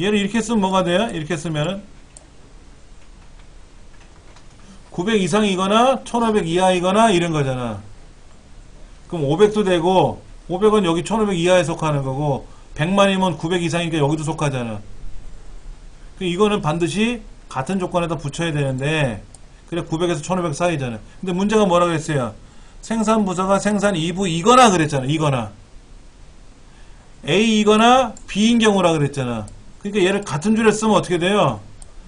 Speaker 1: 얘를 이렇게 쓰면 뭐가 돼요? 이렇게 쓰면은 900 이상이거나 1500 이하이거나 이런 거잖아. 그럼 500도 되고 500은 여기 1500 이하에 속하는 거고 100만이면 900 이상이니까 여기도 속하잖아. 이거는 반드시 같은 조건에다 붙여야 되는데 그래 900에서 1500 사이잖아. 근데 문제가 뭐라고 했어요? 생산 부서가 생산 2부 이거나 그랬잖아. 이거나 A이거나 B인 경우라 그랬잖아. 그러니까 얘를 같은 줄에 쓰면 어떻게 돼요?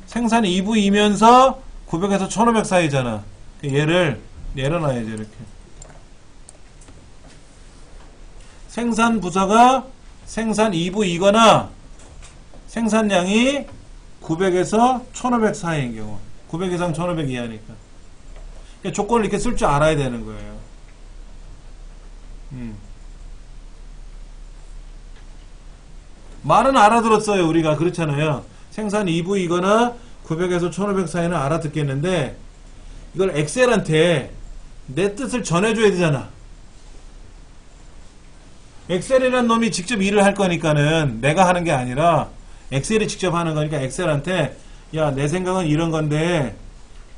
Speaker 1: 생산 2부이면서 900에서 1500 사이잖아. 얘를 내려놔야지 이렇게. 생산 부서가 생산 2부이거나 생산량이 900에서 1500 사이인 경우 900 이상 1500 이하니까 그러니까 조건을 이렇게 쓸 줄 알아야 되는 거예요. 말은 알아들었어요. 우리가 그렇잖아요. 생산 2부이거나 900에서 1500 사이는 알아듣겠는데 이걸 엑셀한테 내 뜻을 전해줘야 되잖아. 엑셀이라는 놈이 직접 일을 할 거니까는 내가 하는 게 아니라 엑셀이 직접 하는 거니까 엑셀한테 야, 내 생각은 이런 건데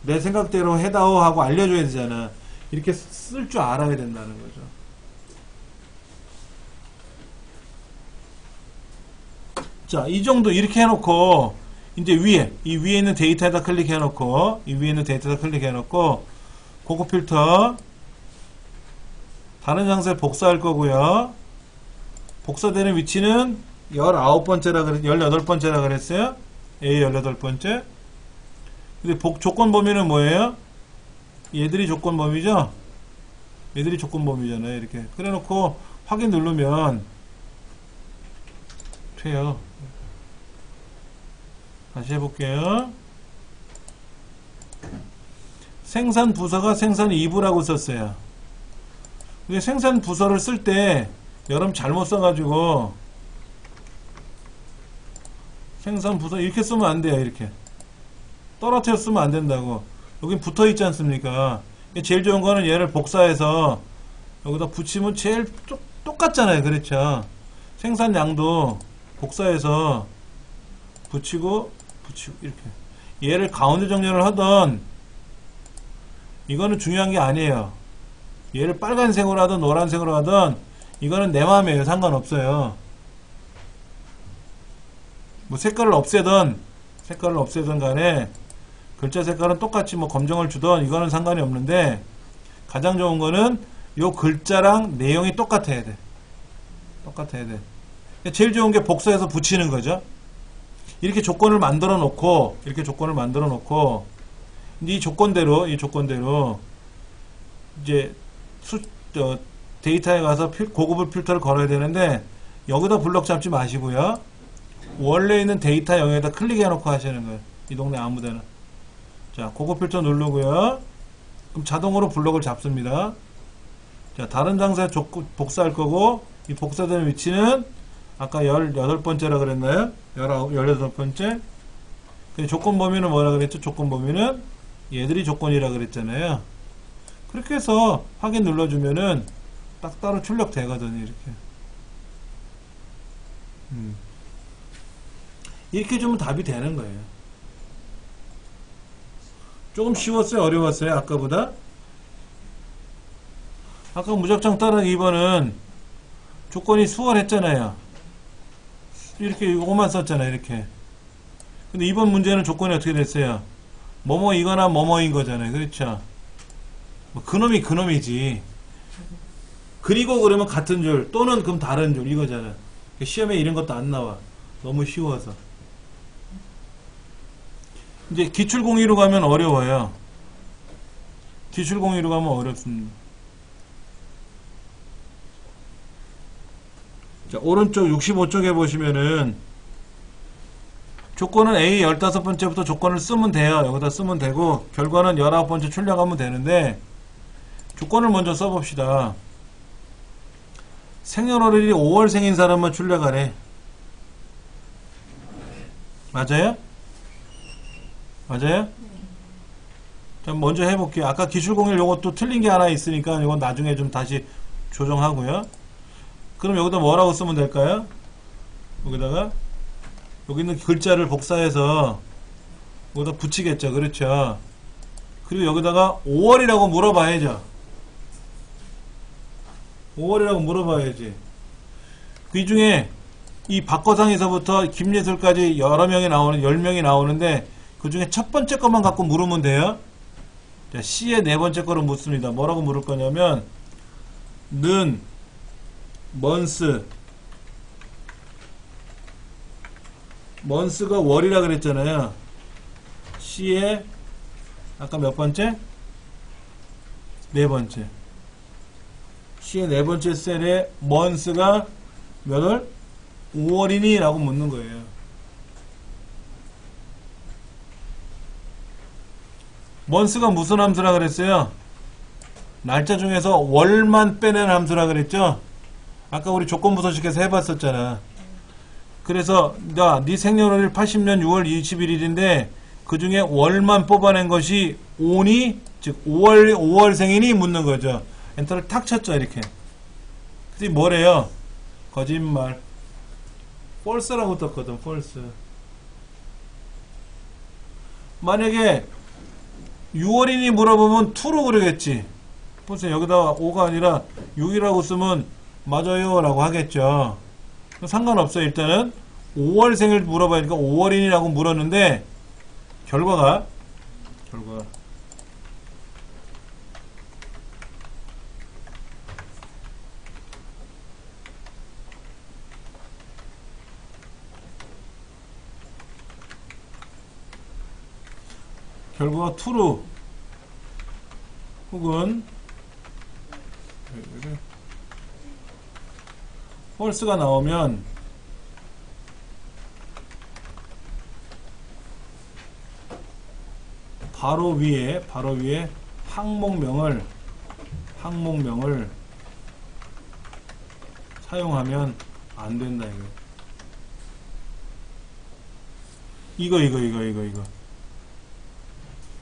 Speaker 1: 내 생각대로 해다오 하고 알려줘야 되잖아. 이렇게 쓸 줄 알아야 된다는 거죠. 자, 이 정도 이렇게 해놓고 이제 이 위에 있는 데이터에다 클릭해놓고 고급 필터 다른 장소에 복사할 거고요. 복사되는 위치는 18번째라 그랬어요. A 18번째. 근데 조건 범위는 뭐예요? 얘들이 조건 범위죠? 얘들이 조건 범위잖아요. 이렇게. 그래 놓고 확인 누르면 돼요. 다시 해볼게요. 생산 부서가 생산 2부라고 썼어요. 근데 생산 부서를 쓸 때 여러분 잘못 써가지고 생산 부서 이렇게 쓰면 안 돼요. 이렇게 떨어뜨려 쓰면 안 된다고. 여긴 붙어 있지 않습니까? 제일 좋은 거는 얘를 복사해서 여기다 붙이면 제일 똑같잖아요. 그렇죠? 생산량도 복사해서 붙이고 이렇게 얘를 가운데 정렬을 하던 이거는 중요한 게 아니에요. 얘를 빨간색으로 하든 노란색으로 하든 이거는 내 마음이에요. 상관없어요. 뭐 색깔을 없애든 간에 글자 색깔은 똑같이 뭐 검정을 주던 이거는 상관이 없는데 가장 좋은 거는 요 글자랑 내용이 똑같아야 돼. 제일 좋은 게 복사해서 붙이는 거죠. 이렇게 조건을 만들어 놓고 이 조건대로 이제 데이터에 가서 고급을 필터를 걸어야 되는데 여기다 블럭 잡지 마시고요. 원래 있는 데이터 영역에다 클릭해 놓고 하시는 거예요. 이 동네 아무데나. 자, 고급 필터 누르고요. 그럼 자동으로 블럭을 잡습니다. 자, 다른 장소에 복사할 거고 이 복사되는 위치는 아까 18번째라 그랬나요? 18번째. 조건 범위는 뭐라 그랬죠? 조건 범위는 얘들이 조건이라 그랬잖아요. 그렇게 해서 확인 눌러주면은 딱 따로 출력되거든요. 이렇게 주면 답이 되는 거예요. 조금 쉬웠어요? 어려웠어요? 아까보다? 아까 무작정 따르기 2번은 조건이 수월했잖아요. 이렇게 이거만 썼잖아요. 이렇게. 근데 이번 문제는 조건이 어떻게 됐어요? 뭐뭐이거나 뭐뭐인 거잖아요. 그렇죠? 뭐 그놈이지. 그리고 그러면 같은 줄 또는 그럼 다른 줄 이거잖아. 시험에 이런 것도 안 나와. 너무 쉬워서. 이제 기출공의로 가면 어려워요. 기출공의로 가면 어렵습니다. 자, 오른쪽 65쪽에 보시면은 조건은 A 15번째부터 조건을 쓰면 돼요. 여기다 쓰면 되고 결과는 19번째 출력하면 되는데 조건을 먼저 써봅시다. 생년월일이 5월생인 사람만 출력하래. 맞아요? 자, 먼저 해볼게요. 아까 기출공일 요것도 틀린 게 하나 있으니까 이건 나중에 좀 다시 조정하고요. 그럼 여기다 뭐라고 쓰면 될까요? 여기다가 여기 있는 글자를 복사해서 여기다 붙이겠죠. 그렇죠? 그리고 여기다가 5월이라고 물어봐야죠. 5월이라고 물어봐야지. 그 중에 이 박거상에서부터 김예술까지 여러 명이 나오는 10명이 나오는데 그 중에 첫 번째 것만 갖고 물으면 돼요. 자, C의 네 번째 거를 묻습니다. 뭐라고 물을 거냐면 는 먼스가 월이라 그랬잖아요. C의 아까 몇 번째? 네 번째. C의 네 번째 셀에 먼스가 몇 월? 5월이니? 라고 묻는 거예요. 먼스가 무슨 함수라 그랬어요? 날짜 중에서 월만 빼낸 함수라 그랬죠? 아까 우리 조건부서식에서 해봤었잖아. 그래서 네 생년월일 80년 6월 21일인데 그 중에 월만 뽑아낸 것이 5니? 즉 5월생이니? 묻는 거죠. 엔터를 탁 쳤죠. 이렇게. 그래서 뭐래요? 거짓말. false라고 떴거든. false. 만약에 6월이니 물어보면 true로 그러겠지. 보세요. 여기다 5가 아니라 6이라고 쓰면 맞아요 라고 하겠죠. 상관없어요. 일단은 5월생을 물어봐야니까 5월이니라고 물었는데 결과가 true 혹은 false가 나오면 바로 위에 항목명을 사용하면 안 된다 이거.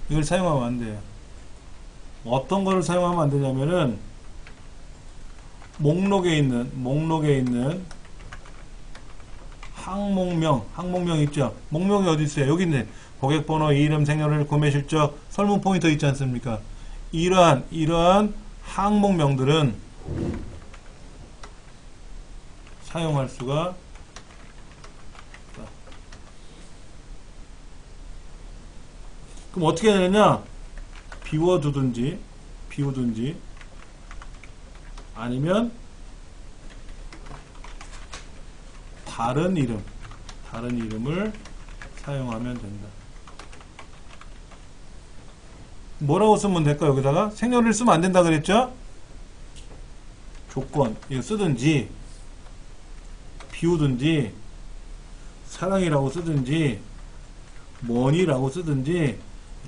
Speaker 1: 이걸 사용하면 안 돼요. 어떤 거를 사용하면 안 되냐면은 목록에 있는 항목명 있죠? 목명이 어디 있어요? 여기 있네. 고객번호, 이름, 생년월, 구매 실적, 설문 포인터 있지 않습니까? 이러한 항목명들은 사용할 수가 있다. 그럼 어떻게 해야 되냐? 비우든지 아니면 다른 이름을 사용하면 된다. 뭐라고 쓰면 될까요? 여기다가 생년을 쓰면 안 된다 그랬죠? 조건 이거 쓰든지 비우든지 사랑이라고 쓰든지 뭐니라고 쓰든지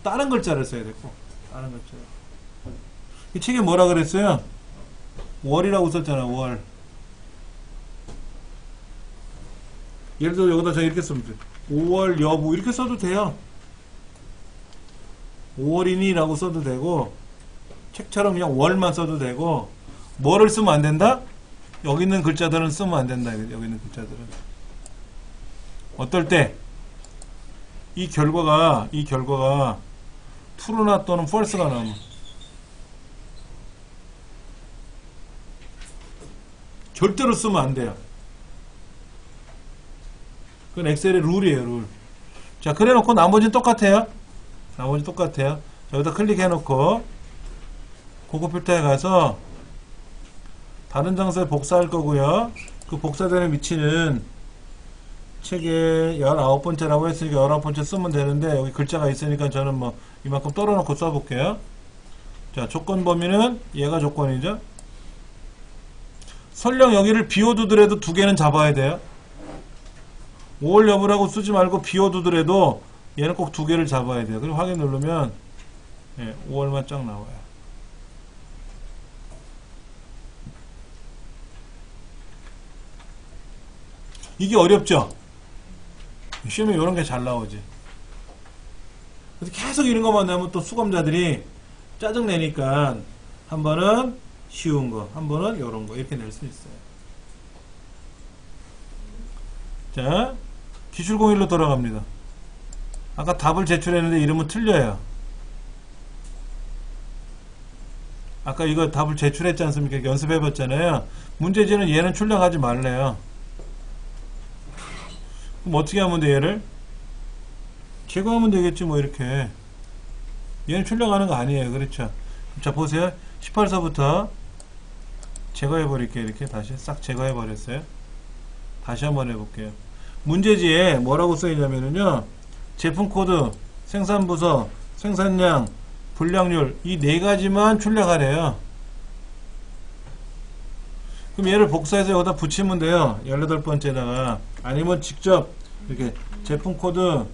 Speaker 1: 다른 글자를 써야 되고 다른 글자. 이 책에 뭐라 그랬어요? 월이라고 썼잖아. 월. 예를 들어 여기다 제가 이렇게 쓰면 돼. 5월 여부 이렇게 써도 돼요. 5월이니 라고 써도 되고 책처럼 그냥 월만 써도 되고 뭐를 쓰면 안 된다? 여기 있는 글자들은 쓰면 안 된다. 여기 있는 글자들은 어떨 때 이 결과가 true나 또는 false가 나오면 절대로 쓰면 안 돼요. 그건 엑셀의 룰이에요. 룰. 자, 그래 놓고 나머지는 똑같아요. 여기다 클릭해 놓고 고급 필터에 가서 다른 장소에 복사할 거고요. 그 복사되는 위치는 책에 19번째라고 했으니까 19번째 쓰면 되는데 여기 글자가 있으니까 저는 뭐 이만큼 떨어놓고 써볼게요. 자, 조건 범위는 얘가 조건이죠. 설령 여기를 비워두더라도 두 개는 잡아야 돼요. 5월 여부라고 쓰지 말고 비워두더라도 얘는 꼭 두 개를 잡아야 돼요. 그리고 확인 누르면 5월만 쫙 나와요. 이게 어렵죠? 시험에 이런 게 잘 나오지. 그래서 계속 이런 것만 내면 또 수검자들이 짜증내니까 한 번은 쉬운 거, 한 번은 이런 거 이렇게 낼 수 있어요. 자, 기출공일로 돌아갑니다. 아까 답을 제출했는데 이름은 틀려요. 아까 이거 답을 제출했지 않습니까? 연습해봤잖아요. 문제지는 얘는 출력하지 말래요. 그럼 어떻게 하면 돼, 얘를? 제거하면 되겠지, 뭐, 이렇게. 얘는 출력하는 거 아니에요. 그렇죠? 자, 보세요. 18서부터 제거해버릴게요. 이렇게 다시 싹 제거해버렸어요. 다시 한번 해볼게요. 문제지에 뭐라고 써있냐면요. 제품 코드, 생산부서, 생산량, 분량률, 이 네 가지만 출력하래요. 그럼 얘를 복사해서 여기다 붙이면 돼요. 18번째다가. 아니면 직접 이렇게 제품 코드,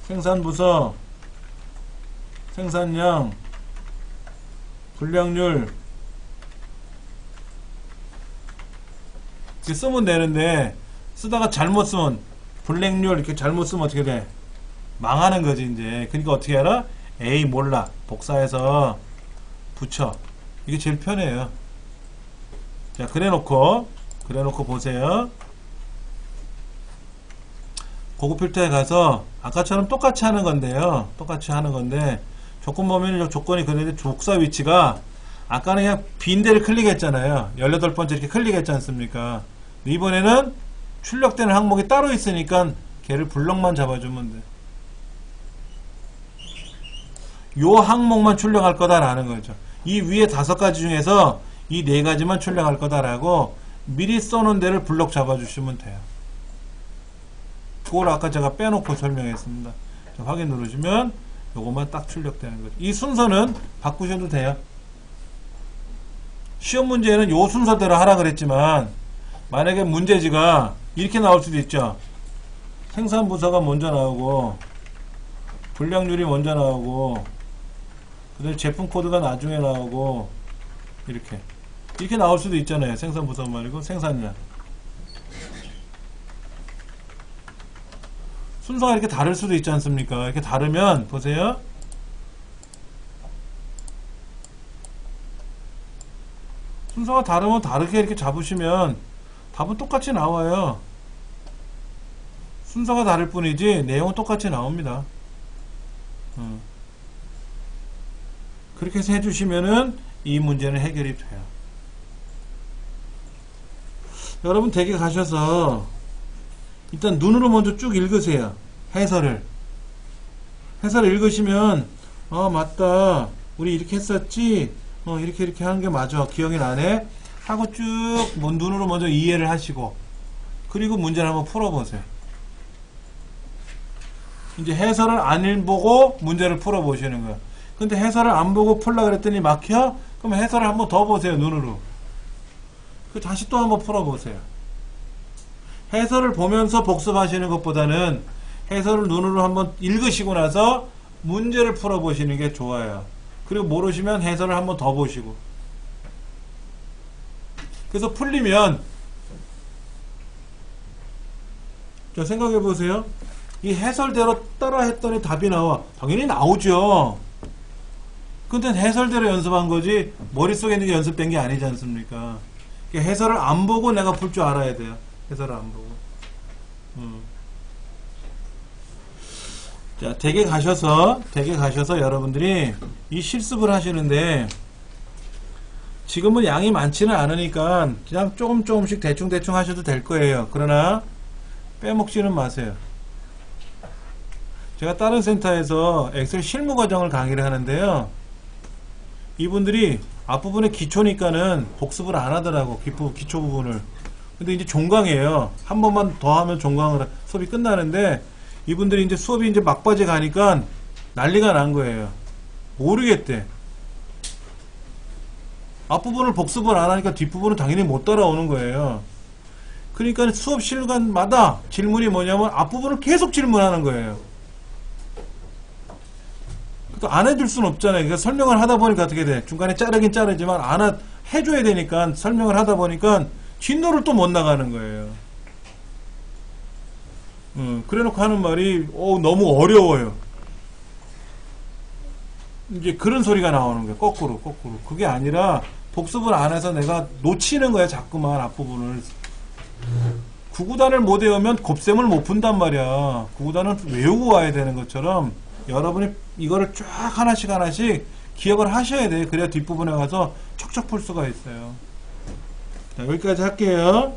Speaker 1: 생산부서, 생산량, 분량률 이렇게 쓰면 되는데 쓰다가 잘못 쓰면 블랙률 이렇게 잘못 쓰면 어떻게 돼? 망하는 거지 이제. 그러니까 어떻게 알아? 에이 몰라. 복사해서 붙여. 이게 제일 편해요. 자, 그래놓고 보세요. 고급 필터에 가서 아까처럼 똑같이 하는 건데요. 조건 보면 조건이 그런데 복사 위치가 아까는 그냥 빈 데를 클릭했잖아요. 18번째 이렇게 클릭했지 않습니까? 이번에는 출력되는 항목이 따로 있으니까 걔를 블럭만 잡아주면 돼. 요 항목만 출력할 거다라는 거죠. 이 위에 5가지 중에서 이 4가지만 출력할 거다라고 미리 써놓은 데를 블럭 잡아주시면 돼요. 그걸 아까 제가 빼놓고 설명했습니다. 자, 확인 누르시면 요것만 딱 출력되는 거죠. 이 순서는 바꾸셔도 돼요. 시험 문제에는 요 순서대로 하라 그랬지만 만약에 문제지가 이렇게 나올 수도 있죠. 생산부서가 먼저 나오고 분량률이 먼저 나오고 그 다음에 제품 코드가 나중에 나오고 이렇게 나올 수도 있잖아요. 생산부서 말고 생산량 순서가 이렇게 다를 수도 있지 않습니까? 이렇게 다르면 보세요. 순서가 다르면 다르게 이렇게 잡으시면 답은 똑같이 나와요. 순서가 다를 뿐이지 내용은 똑같이 나옵니다. 그렇게 해서 해주시면은 이 문제는 해결이 돼요. 여러분 댁에 가셔서 일단 눈으로 먼저 쭉 읽으세요. 해설을 읽으시면 맞다, 우리 이렇게 했었지, 이렇게 하는 게 맞아, 기억이 나네 하고 쭉 눈으로 먼저 이해를 하시고, 그리고 문제를 한번 풀어보세요. 이제 해설을 안 보고 문제를 풀어보시는 거예요. 근데 해설을 안 보고 풀라 그랬더니 막혀? 그럼 해설을 한번 더 보세요, 눈으로. 다시 또 한번 풀어보세요. 해설을 보면서 복습하시는 것보다는 해설을 눈으로 한번 읽으시고 나서 문제를 풀어보시는 게 좋아요. 그리고 모르시면 해설을 한번 더 보시고. 그래서 풀리면, 자, 생각해보세요. 이 해설대로 따라 했더니 답이 나와. 당연히 나오죠. 근데 해설대로 연습한 거지 머릿속에 있는 게 연습된 게 아니지 않습니까? 해설을 안 보고 내가 풀 줄 알아야 돼요. 해설을 안 보고. 자, 댁에 가셔서 여러분들이 이 실습을 하시는데, 지금은 양이 많지는 않으니까 그냥 조금씩 대충 하셔도 될 거예요. 그러나 빼먹지는 마세요. 제가 다른 센터에서 엑셀 실무 과정을 강의를 하는데요. 이분들이 앞부분에 기초니까는 복습을 안 하더라고, 기초 부분을. 근데 이제 종강이에요. 한 번만 더 하면 종강을, 수업이 끝나는데, 이분들이 이제 수업이 이제 막바지 가니까 난리가 난 거예요. 모르겠대. 앞부분을 복습을 안 하니까 뒷부분은 당연히 못 따라오는 거예요. 그러니까 수업 시간마다 질문이 뭐냐면 앞부분을 계속 질문하는 거예요. 안 해줄 수는 없잖아요. 그러니까 설명을 하다 보니까 어떻게 돼? 중간에 자르긴 자르지만 해줘야 되니까, 설명을 하다 보니까 진도를 또 못 나가는 거예요. 그래 놓고 하는 말이 너무 어려워요. 이제 그런 소리가 나오는 거예요. 거꾸로. 그게 아니라 복습을 안 해서 내가 놓치는 거야, 자꾸만 앞부분을. 구구단을 못 외우면 곱셈을 못 푼단 말이야. 구구단은 외우고 와야 되는 것처럼 여러분이 이거를 쫙 하나씩 기억을 하셔야 돼. 그래야 뒷부분에 가서 척척 풀 수가 있어요. 자, 여기까지 할게요.